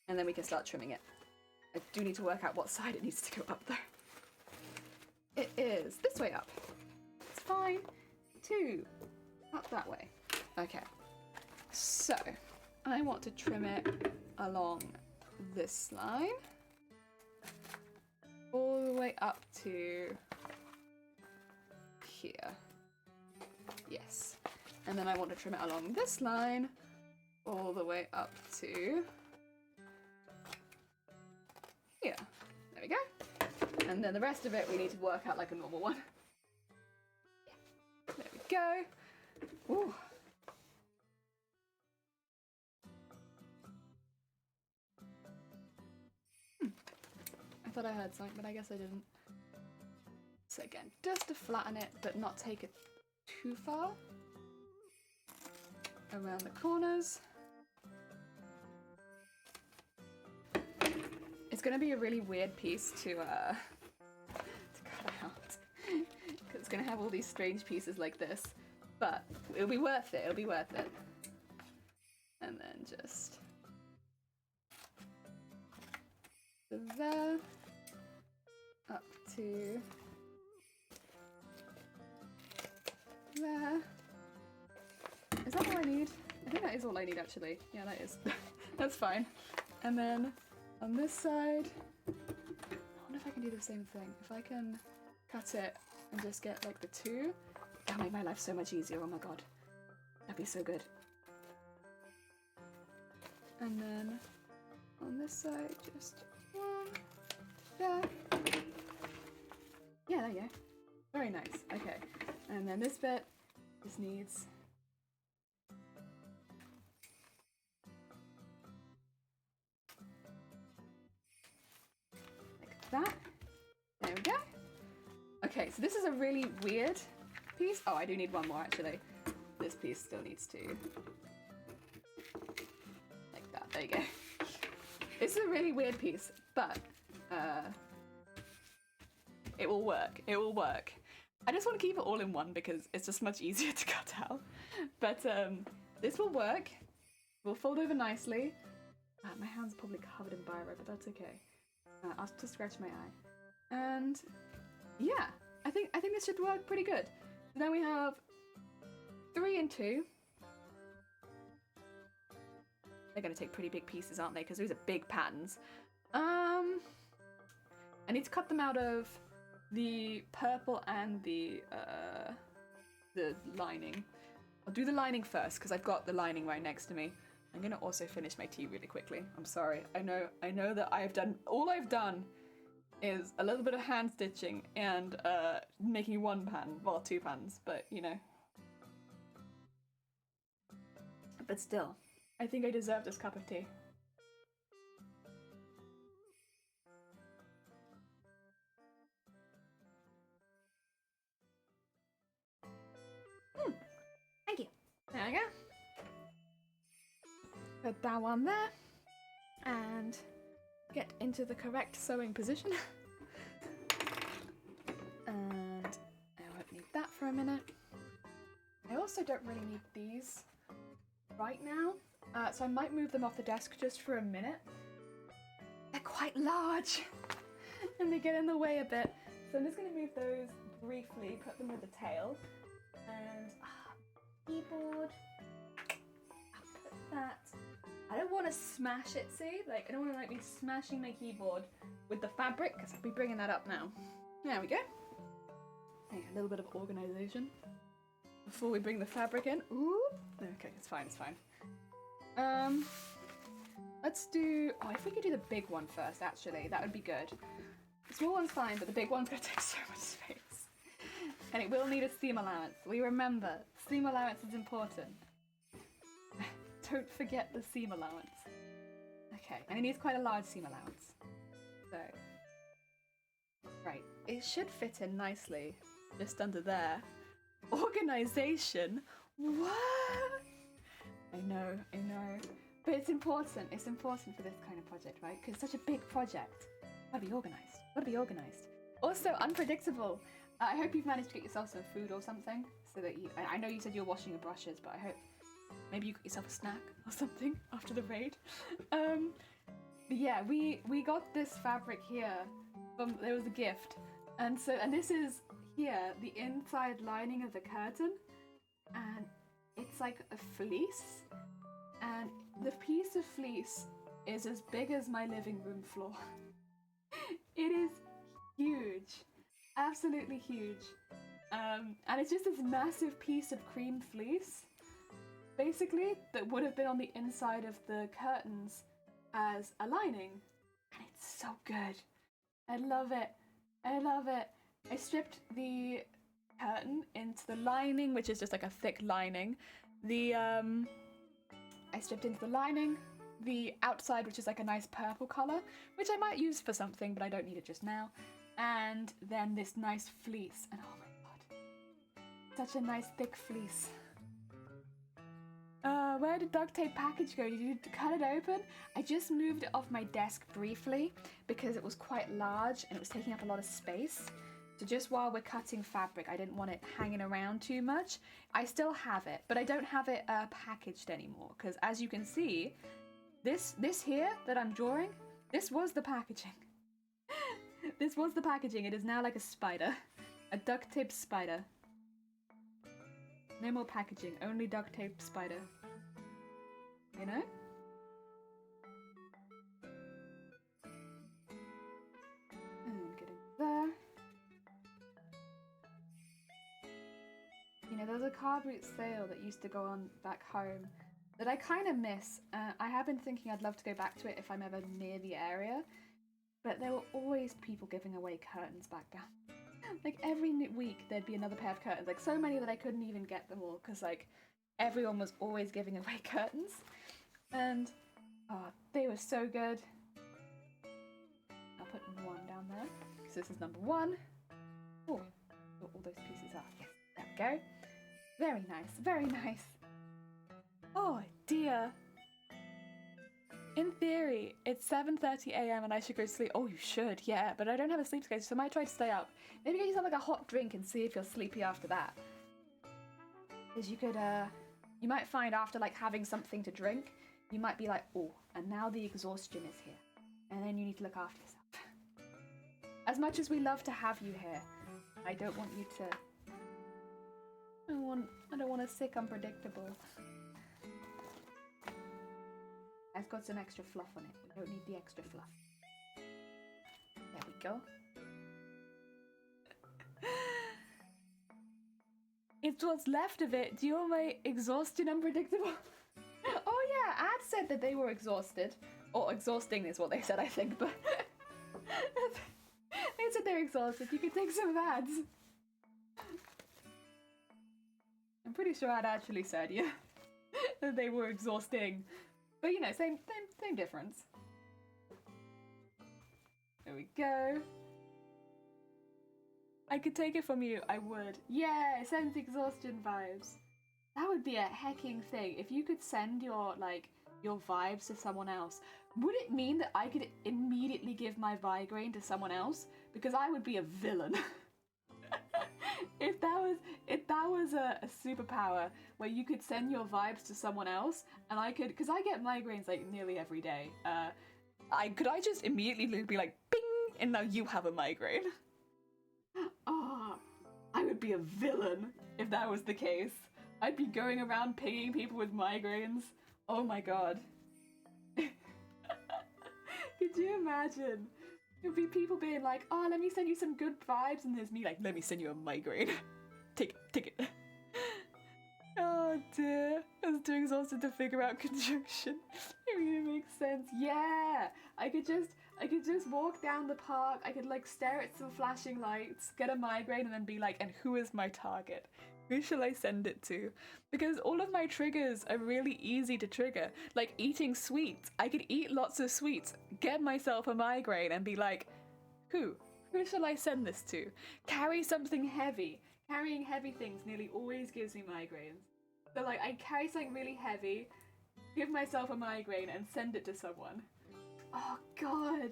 And then we can start trimming it. I do need to work out what side it needs to go up though. It is this way up. It's fine. 2. Up that way. Okay. So, I want to trim it along this line. All the way up to here. Yes. And then I want to trim it along this line all the way up to here. There we go. And then the rest of it we need to work out like a normal one. There we go. Ooh. I thought I heard something, but I guess I didn't. So again, just to flatten it, but not take it too far around the corners. It's going to be a really weird piece to cut out, because it's going to have all these strange pieces like this, but it'll be worth it. It'll be worth it. And then just there, up to there. Is that all I need? I think that is all I need actually. Yeah, that is. That's fine. And then on this side, I wonder if I can do the same thing. If I can cut it and just get like the 2, that'll make my life so much easier. Oh my god. That'd be so good. And then on this side, just 1 there. Yeah, there you go. Very nice. Okay. And then this bit just needs like that. There we go. Okay, so this is a really weird piece. Oh, I do need one more actually. This piece still needs to like that. There you go. This is a really weird piece, but it will work. It will work. I just want to keep it all in one because it's just much easier to cut out. But this will work. It will fold over nicely. My hand's probably covered in biro, but that's okay. I'll just scratch my eye. And yeah, I think this should work pretty good. So then we have 3 and 2. They're going to take pretty big pieces, aren't they? Because those are big patterns. I need to cut them out of the purple and the lining. I'll do the lining first because I've got the lining right next to me. I'm gonna also finish my tea really quickly. I'm sorry. I know that all I've done is a little bit of hand stitching and making 1 pattern, well 2 patterns, but you know. But still, I think I deserve this cup of tea. Thank you. There we go. Put that one there and get into the correct sewing position. And I won't need that for a minute. I also don't really need these right now, so I might move them off the desk just for a minute. They're quite large and they get in the way a bit. So I'm just going to move those briefly, put them with the tail. And keyboard, I'll put that. I don't want to smash it, see? Like, I don't want to be smashing my keyboard with the fabric, because I'll be bringing that up now. There we go. Okay, a little bit of organisation before we bring the fabric in. Ooh. Okay, it's fine, it's fine. Let's do... Oh, if we could do the big one first, actually, that would be good. The small one's fine, but the big one's going to take so much space. And it will need a seam allowance. We remember, seam allowance is important. Don't forget the seam allowance. Okay, and it needs quite a large seam allowance. So... Right, it should fit in nicely. Just under there. Organization? What? I know. But it's important for this kind of project, right? Because it's such a big project. Gotta be organized. Also, unpredictable. I hope you've managed to get yourself some food or something, so that you... I know you said you were washing your brushes, but I hope maybe you got yourself a snack or something after the raid. But yeah, we got this fabric here. There was a gift. And this is here, the inside lining of the curtain. And it's like a fleece. And the piece of fleece is as big as my living room floor. It is huge. Absolutely huge. And it's just this massive piece of cream fleece, basically, that would have been on the inside of the curtains as a lining. And it's so good. I love it. I stripped the curtain into the lining, which is just like a thick lining. I stripped into the lining, the outside, which is like a nice purple colour, which I might use for something, but I don't need it just now. And then this nice fleece, and oh my god, such a nice thick fleece. Where did duct tape package go? Did you cut it open? I just moved it off my desk briefly because it was quite large and it was taking up a lot of space. So just while we're cutting fabric, I didn't want it hanging around too much. I still have it, but I don't have it packaged anymore because, as you can see, this here that I'm drawing, this was the packaging. This was the packaging. It is now like a spider. A duct tape spider. No more packaging, only duct tape spider. You know? And get in there. You know, there was a car boot sale that used to go on back home that I kind of miss. I have been thinking I'd love to go back to it if I'm ever near the area. But there were always people giving away curtains back then. Like every week there'd be another pair of curtains. Like so many that I couldn't even get them all because like everyone was always giving away curtains. And they were so good. I'll put one down there because this is number one. Oh, all those pieces are. Yes, there we go. Very nice, very nice. Oh dear. In theory, it's 7:30 a.m. and I should go to sleep. Oh, you should, yeah, but I don't have a sleep schedule, so I might try to stay up. Maybe get yourself like a hot drink and see if you're sleepy after that. Because you could, you might find after like having something to drink, you might be like, oh, and now the exhaustion is here. And then you need to look after yourself. As much as we love to have you here, I don't want you to... I don't want a sick unpredictable. I've got some extra fluff on it. We don't need the extra fluff. There we go. It's what's left of it. Do you want my exhaustion unpredictable? Oh yeah, Ad said that they were exhausted. Or exhausting is what they said, I think, but... They said they're exhausted. You could take some of Ad's. I'm pretty sure Ad actually said, yeah, that they were exhausting. But you know, same difference. There we go. I could take it from you, I would. Yeah, it sends exhaustion vibes. That would be a hecking thing. If you could send your vibes to someone else, would it mean that I could immediately give my migraine to someone else? Because I would be a villain. If that was a superpower where you could send your vibes to someone else and I could, because I get migraines like nearly every day, could I just immediately be like, bing, and now you have a migraine? Oh, I would be a villain if that was the case. I'd be going around pinging people with migraines. Oh my god. Could you imagine? It would be people being like, oh, let me send you some good vibes, and there's me like, let me send you a migraine. Take it. Oh Oh dear. I was too exhausted to figure out conjunction. It really makes sense. Yeah. I could just walk down the park. I could like stare at some flashing lights, get a migraine, and then be like, and who is my target? Who shall I send it to? Because all of my triggers are really easy to trigger. Like eating sweets. I could eat lots of sweets, get myself a migraine, and be like, who? Who shall I send this to? Carry something heavy. Carrying heavy things nearly always gives me migraines. So like I carry something really heavy, give myself a migraine, and send it to someone. Oh god.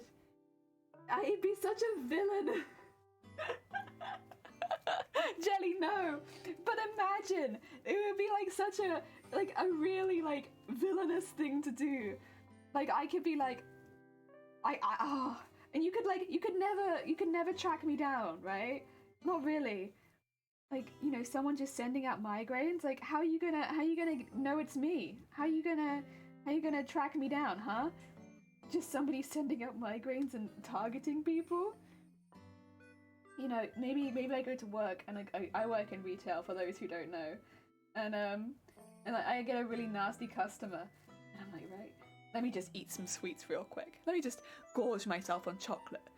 I'd be such a villain. Jelly, no. But imagine, it would be like such a really like villainous thing to do. Like I could be like, and you could never track me down, right? Not really. Like, you know, someone just sending out migraines. Like, how are you gonna know it's me? How are you gonna track me down, huh? Just somebody sending out migraines and targeting people. You know, maybe I go to work and I work in retail for those who don't know, and I get a really nasty customer, and I'm like, right, let me just eat some sweets real quick. Let me just gorge myself on chocolate.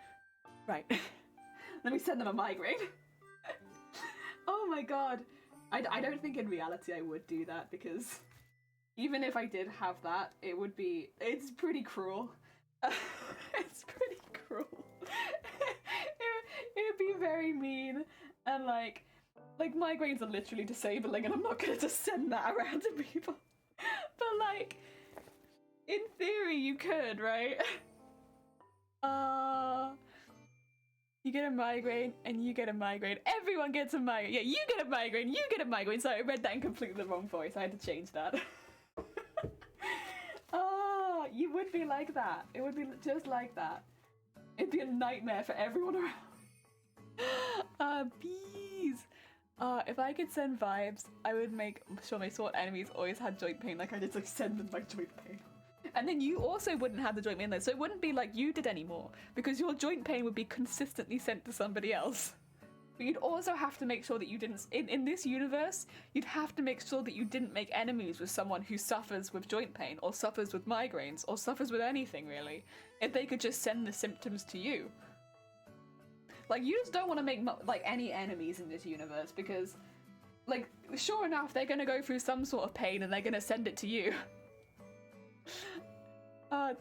Right. Let me send them a migraine. Oh my god. I don't think in reality I would do that, because even if I did have that, it's pretty cruel. It's pretty cruel. It would be very mean, and like migraines are literally disabling, and I'm not gonna just send that around to people. But like, in theory you could, right? You get a migraine, and you get a migraine. Everyone gets a migraine. Yeah, you get a migraine, you get a migraine. Sorry, I read that in completely the wrong voice. I had to change that. Oh, you would be like that. It would be just like that. It'd be a nightmare for everyone around. Bees. If I could send vibes, I would make sure my sword enemies always had joint pain. Like I just like send them my joint pain. And then you also wouldn't have the joint pain though, so it wouldn't be like you did anymore, because your joint pain would be consistently sent to somebody else. But you'd also have to make sure that you didn't, in this universe, you'd have to make sure that you didn't make enemies with someone who suffers with joint pain, or suffers with migraines, or suffers with anything really, if they could just send the symptoms to you. Like, you just don't want to make like any enemies in this universe, because like, sure enough, they're gonna go through some sort of pain and they're gonna send it to you.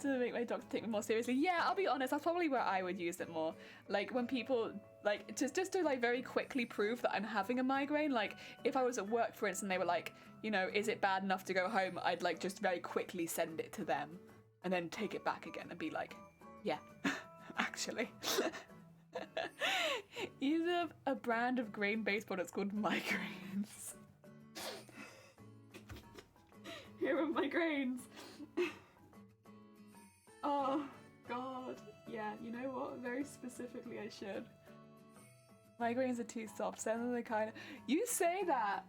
To make my doctor take me more seriously. Yeah, I'll be honest, that's probably where I would use it more. Like, when people, like, just to, like, very quickly prove that I'm having a migraine. Like, if I was at work, for instance, and they were like, you know, is it bad enough to go home? I'd, like, just very quickly send it to them, and then take it back again and be like, yeah, actually. Use a brand of grain-based products called migraines. Here are my grains. Oh, God. Yeah, you know what? Very specifically, I should. Migraines are too soft. Send them the kind of... You say that!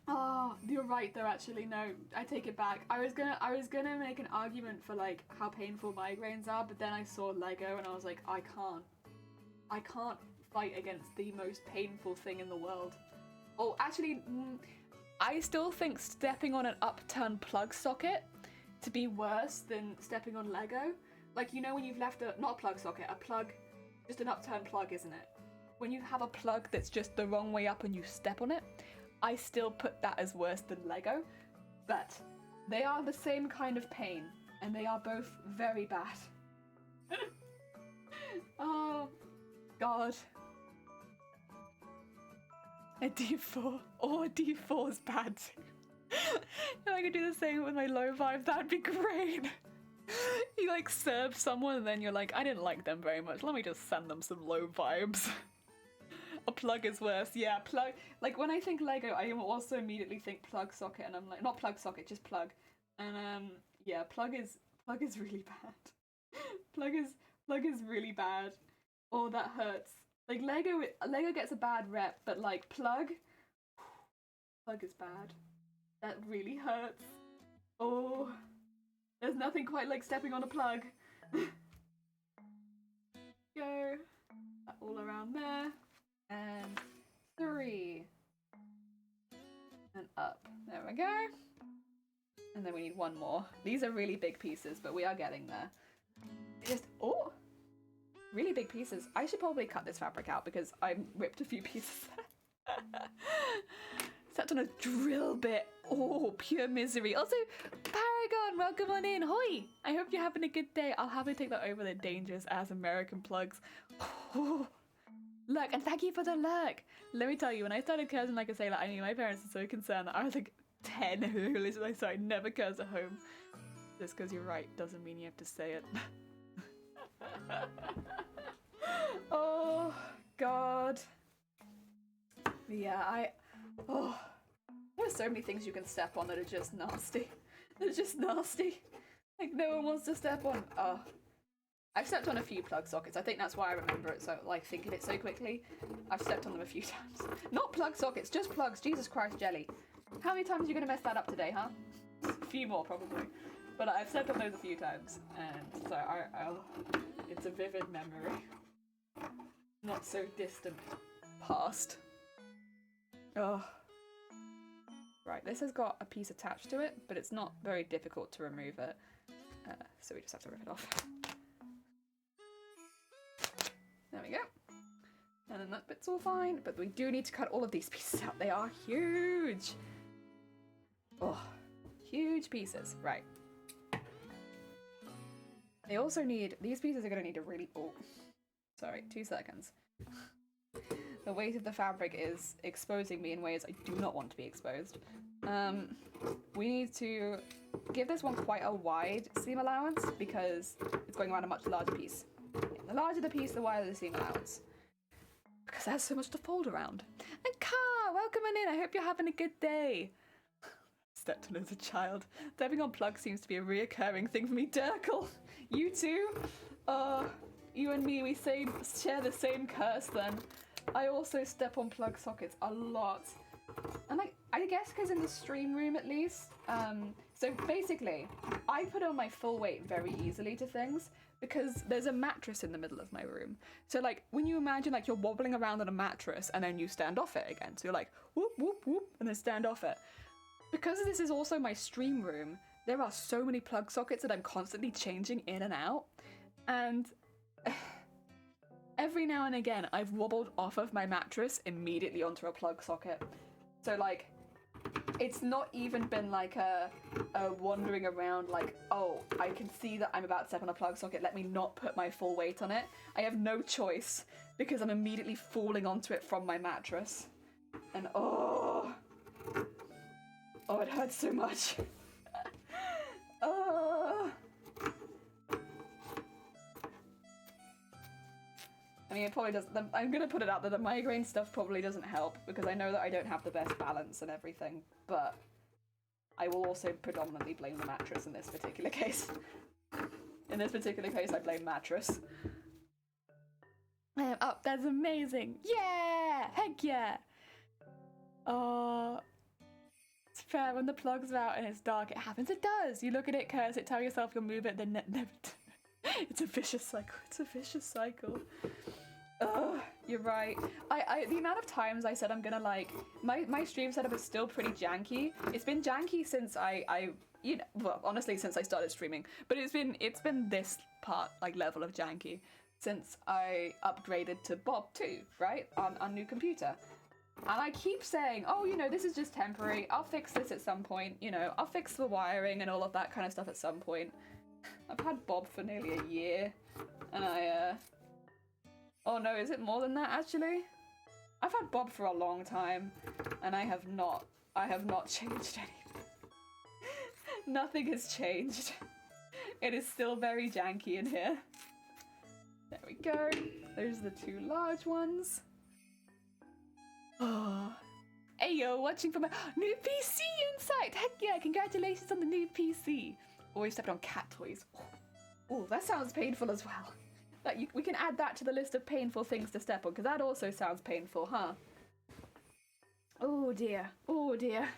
Oh, you're right, though, actually. No, I take it back. I was gonna make an argument for, like, how painful migraines are, but then I saw Lego and I was like, I can't fight against the most painful thing in the world. Oh, actually, I still think stepping on an upturned plug socket to be worse than stepping on Lego. Like, you know when you've left not a plug socket, a plug, just an upturned plug, isn't it? When you have a plug that's just the wrong way up and you step on it, I still put that as worse than Lego, but they are the same kind of pain, and they are both very bad. Oh, God. A D4. Oh, a D4 is bad too. If I could do the same with my low vibe, that'd be great. You like serve someone and then you're like, I didn't like them very much, let me just send them some low vibes. A plug is worse. Yeah, plug. Like when I think Lego, I also immediately think plug socket, and I'm like, not plug socket, just plug. And yeah, plug is really bad. plug is really bad. Oh, that hurts. Like Lego gets a bad rep, but like plug is bad. That really hurts. Oh, there's nothing quite like stepping on a plug. Go. All around there. And 3. And up. There we go. And then we need one more. These are really big pieces, but we are getting there. Just, oh, really big pieces. I should probably cut this fabric out because I ripped a few pieces there. Stepped on a drill bit. Oh, pure misery. Also, Paragon, welcome on in. Hoi! I hope you're having a good day. I'll happily take that over the dangerous ass American plugs. Oh, look, and thank you for the look. Let me tell you, when I started cursing like a sailor, I mean, my parents were so concerned that I was like 10 who literally said I never curse at home. Just because you're right doesn't mean you have to say it. Oh, God. Yeah, oh, there's so many things you can step on that are just nasty. They're just nasty. Like, no one wants to step on. Oh. I've stepped on a few plug sockets. I think that's why I remember it so, like, thinking it so quickly. I've stepped on them a few times. Not plug sockets, just plugs. Jesus Christ, Jelly. How many times are you going to mess that up today, huh? A few more, probably. But I've stepped on those a few times. And so it's a vivid memory. Not so distant past. Oh. Right, this has got a piece attached to it, but it's not very difficult to remove it. So we just have to rip it off. There we go. And then that bit's all fine, but we do need to cut all of these pieces out. They are huge. Oh, huge pieces. Right. They also need, these pieces are going to need a really, oh, sorry, 2 seconds. The weight of the fabric is exposing me in ways I do not want to be exposed. We need to give this one quite a wide seam allowance because it's going around a much larger piece. The larger the piece, the wider the seam allowance. Because there's so much to fold around. And Car, welcome on in. I hope you're having a good day. Stepped on as a child. Stepping on plugs seems to be a reoccurring thing for me. Durkle, you too? You and me, we share the same curse then. I also step on plug sockets a lot. And I guess because in the stream room at least, so basically, I put on my full weight very easily to things because there's a mattress in the middle of my room. So like, when you imagine like you're wobbling around on a mattress and then you stand off it again. So you're like, whoop, whoop, whoop, and then stand off it. Because this is also my stream room, there are so many plug sockets that I'm constantly changing in and out. And every now and again, I've wobbled off of my mattress immediately onto a plug socket. So like, it's not even been like a wandering around like, oh, I can see that I'm about to step on a plug socket, let me not put my full weight on it. I have no choice because I'm immediately falling onto it from my mattress. And oh, it hurts so much. I mean, it probably doesn't. I'm gonna put it out there. The migraine stuff probably doesn't help because I know that I don't have the best balance and everything. But I will also predominantly blame the mattress in this particular case. In this particular case, I blame mattress. I am up. That's amazing. Yeah, heck yeah. It's fair when the plugs are out and it's dark. It happens. It does. You look at it, curse it, tell yourself you'll move it, then never. It's a vicious cycle. It's a vicious cycle. You're right. The amount of times I said I'm gonna like my stream setup is still pretty janky. It's been janky since well, honestly since I started streaming. But it's been this part like level of janky since I upgraded to Bob 2, right? On new computer. And I keep saying, oh, you know, this is just temporary. I'll fix this at some point. You know, I'll fix the wiring and all of that kind of stuff at some point. I've had Bob for nearly a year, and oh no, is it more than that actually? I've had Bob for a long time, and I have not changed anything. Nothing has changed. It is still very janky in here. There we go. There's the 2 large ones. Oh. Ayo, watching from a new PC Insight! Heck yeah, congratulations on the new PC! Always stepped on cat toys. Oh, that sounds painful as well. We can add that to the list of painful things to step on, because that also sounds painful, huh? Oh dear. Oh dear.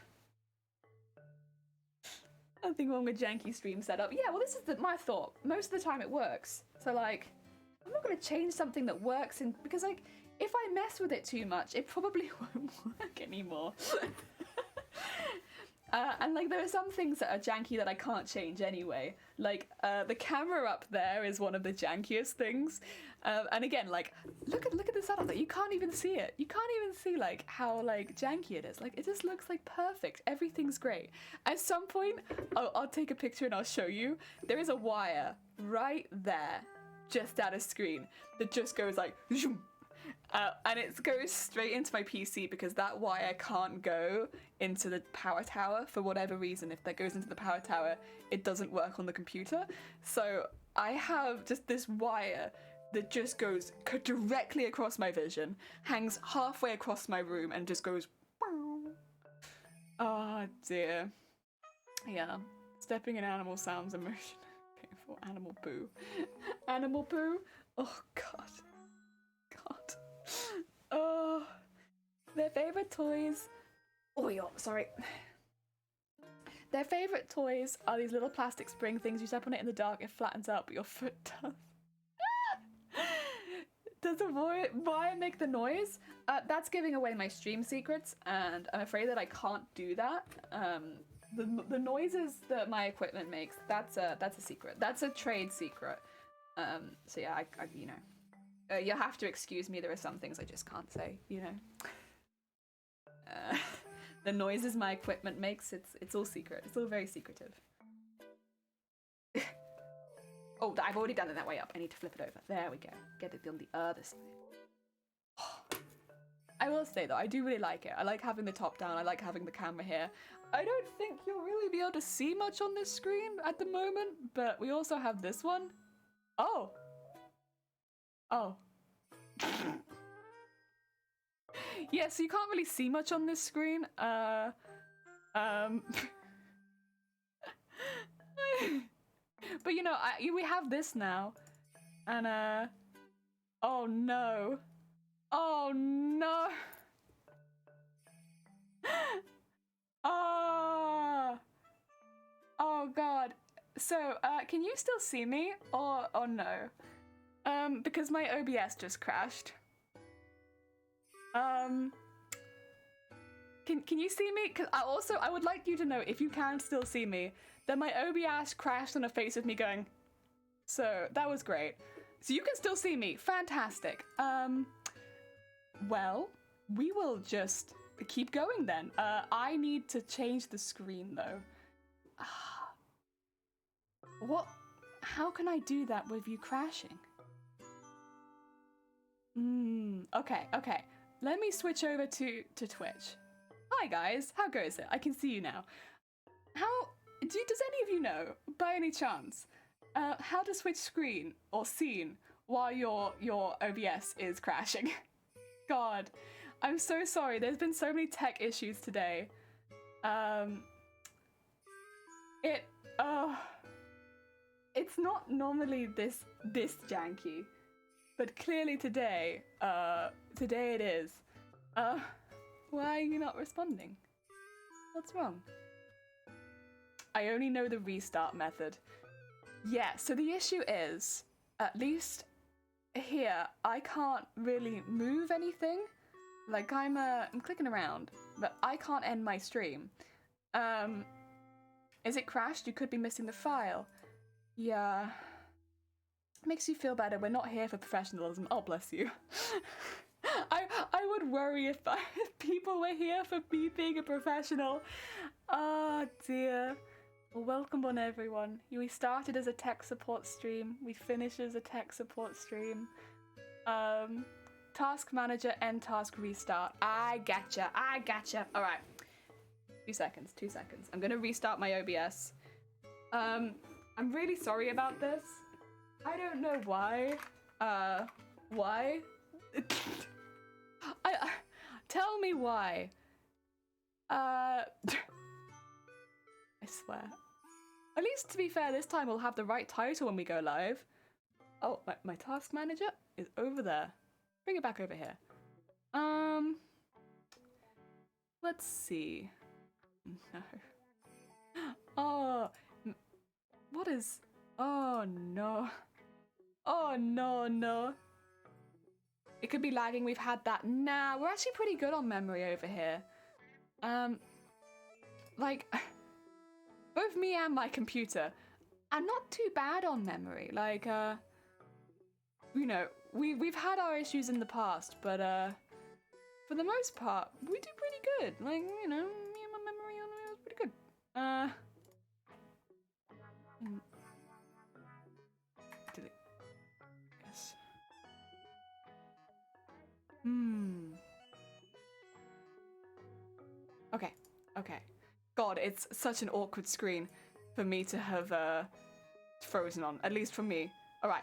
Nothing wrong with janky stream setup. Yeah, well this is my thought. Most of the time it works. So like, I'm not going to change something that works because like, if I mess with it too much, it probably won't work anymore. And like there are some things that are janky that I can't change anyway. Like the camera up there is one of the jankiest things. And again, like look at the setup. Like you can't even see it. You can't even see like how like janky it is. Like it just looks like perfect. Everything's great. At some point, I'll take a picture and I'll show you. There is a wire right there, just at a screen that just goes like zoom. And it goes straight into my PC because that wire can't go into the power tower for whatever reason. If that goes into the power tower, it doesn't work on the computer. So I have just this wire that just goes directly across my vision, hangs halfway across my room, and just goes. Oh dear. Yeah. Stepping in animal sounds emotion. Painful. Animal poo. Animal poo? Oh god. God. Oh, their favorite toys. Oh, sorry. Their favorite toys are these little plastic spring things. You step on it in the dark, it flattens out, but your foot does. Does the wire make the noise? That's giving away my stream secrets, and I'm afraid that I can't do that. The noises that my equipment makes, that's a secret. That's a trade secret. So yeah, I you know. You'll have to excuse me, there are some things I just can't say, you know. The noises my equipment makes, it's all secret. It's all very secretive. Oh, I've already done it that way up. I need to flip it over. There we go. Get it on the other side. I will say though, I do really like it. I like having the top down. I like having the camera here. I don't think you'll really be able to see much on this screen at the moment, but we also have this one. Oh. Oh. Yeah, so you can't really see much on this screen. But you know, we have this now. And oh no. Oh no. Oh god. So, can you still see me or no? Because my OBS just crashed. Can you see me? Cause I would like you to know, if you can still see me, that my OBS crashed on a face of me going. So that was great. So you can still see me. Fantastic. Well, we will just keep going then. I need to change the screen though. What? How can I do that with you crashing? Okay. Let me switch over to Twitch. Hi guys, how goes it? I can see you now. Does any of you know, by any chance, how to switch screen or scene while your OBS is crashing? God, I'm so sorry. There's been so many tech issues today. It's not normally this janky. But clearly today it is. Why are you not responding? What's wrong? I only know the restart method. Yeah, so the issue is, at least here, I can't really move anything. Like I'm clicking around, but I can't end my stream. Is it crashed? You could be missing the file. Yeah. Makes you feel better. We're not here for professionalism. Oh, bless you. I would worry if people were here for me being a professional. Oh dear. Well, welcome on everyone. We started as a tech support stream. We finish as a tech support stream. Task manager, end task, restart. I gotcha. All right. 2 seconds. I'm gonna restart my OBS. I'm really sorry about this. I don't know why. Why? Tell me why. I swear. At least to be fair, this time we'll have the right title when we go live. Oh, my task manager is over there. Bring it back over here. Let's see. No. Oh, what is? Oh no. Oh no. It could be lagging. We've had that. Nah, we're actually pretty good on memory over here. like, both me and my computer are not too bad on memory. Like, you know, we've had our issues in the past, but for the most part, we do pretty good. Like, you know, me and my memory on it was pretty good. Delete. Yes. Okay, okay. God, it's such an awkward screen for me to have frozen on, at least for me. All right.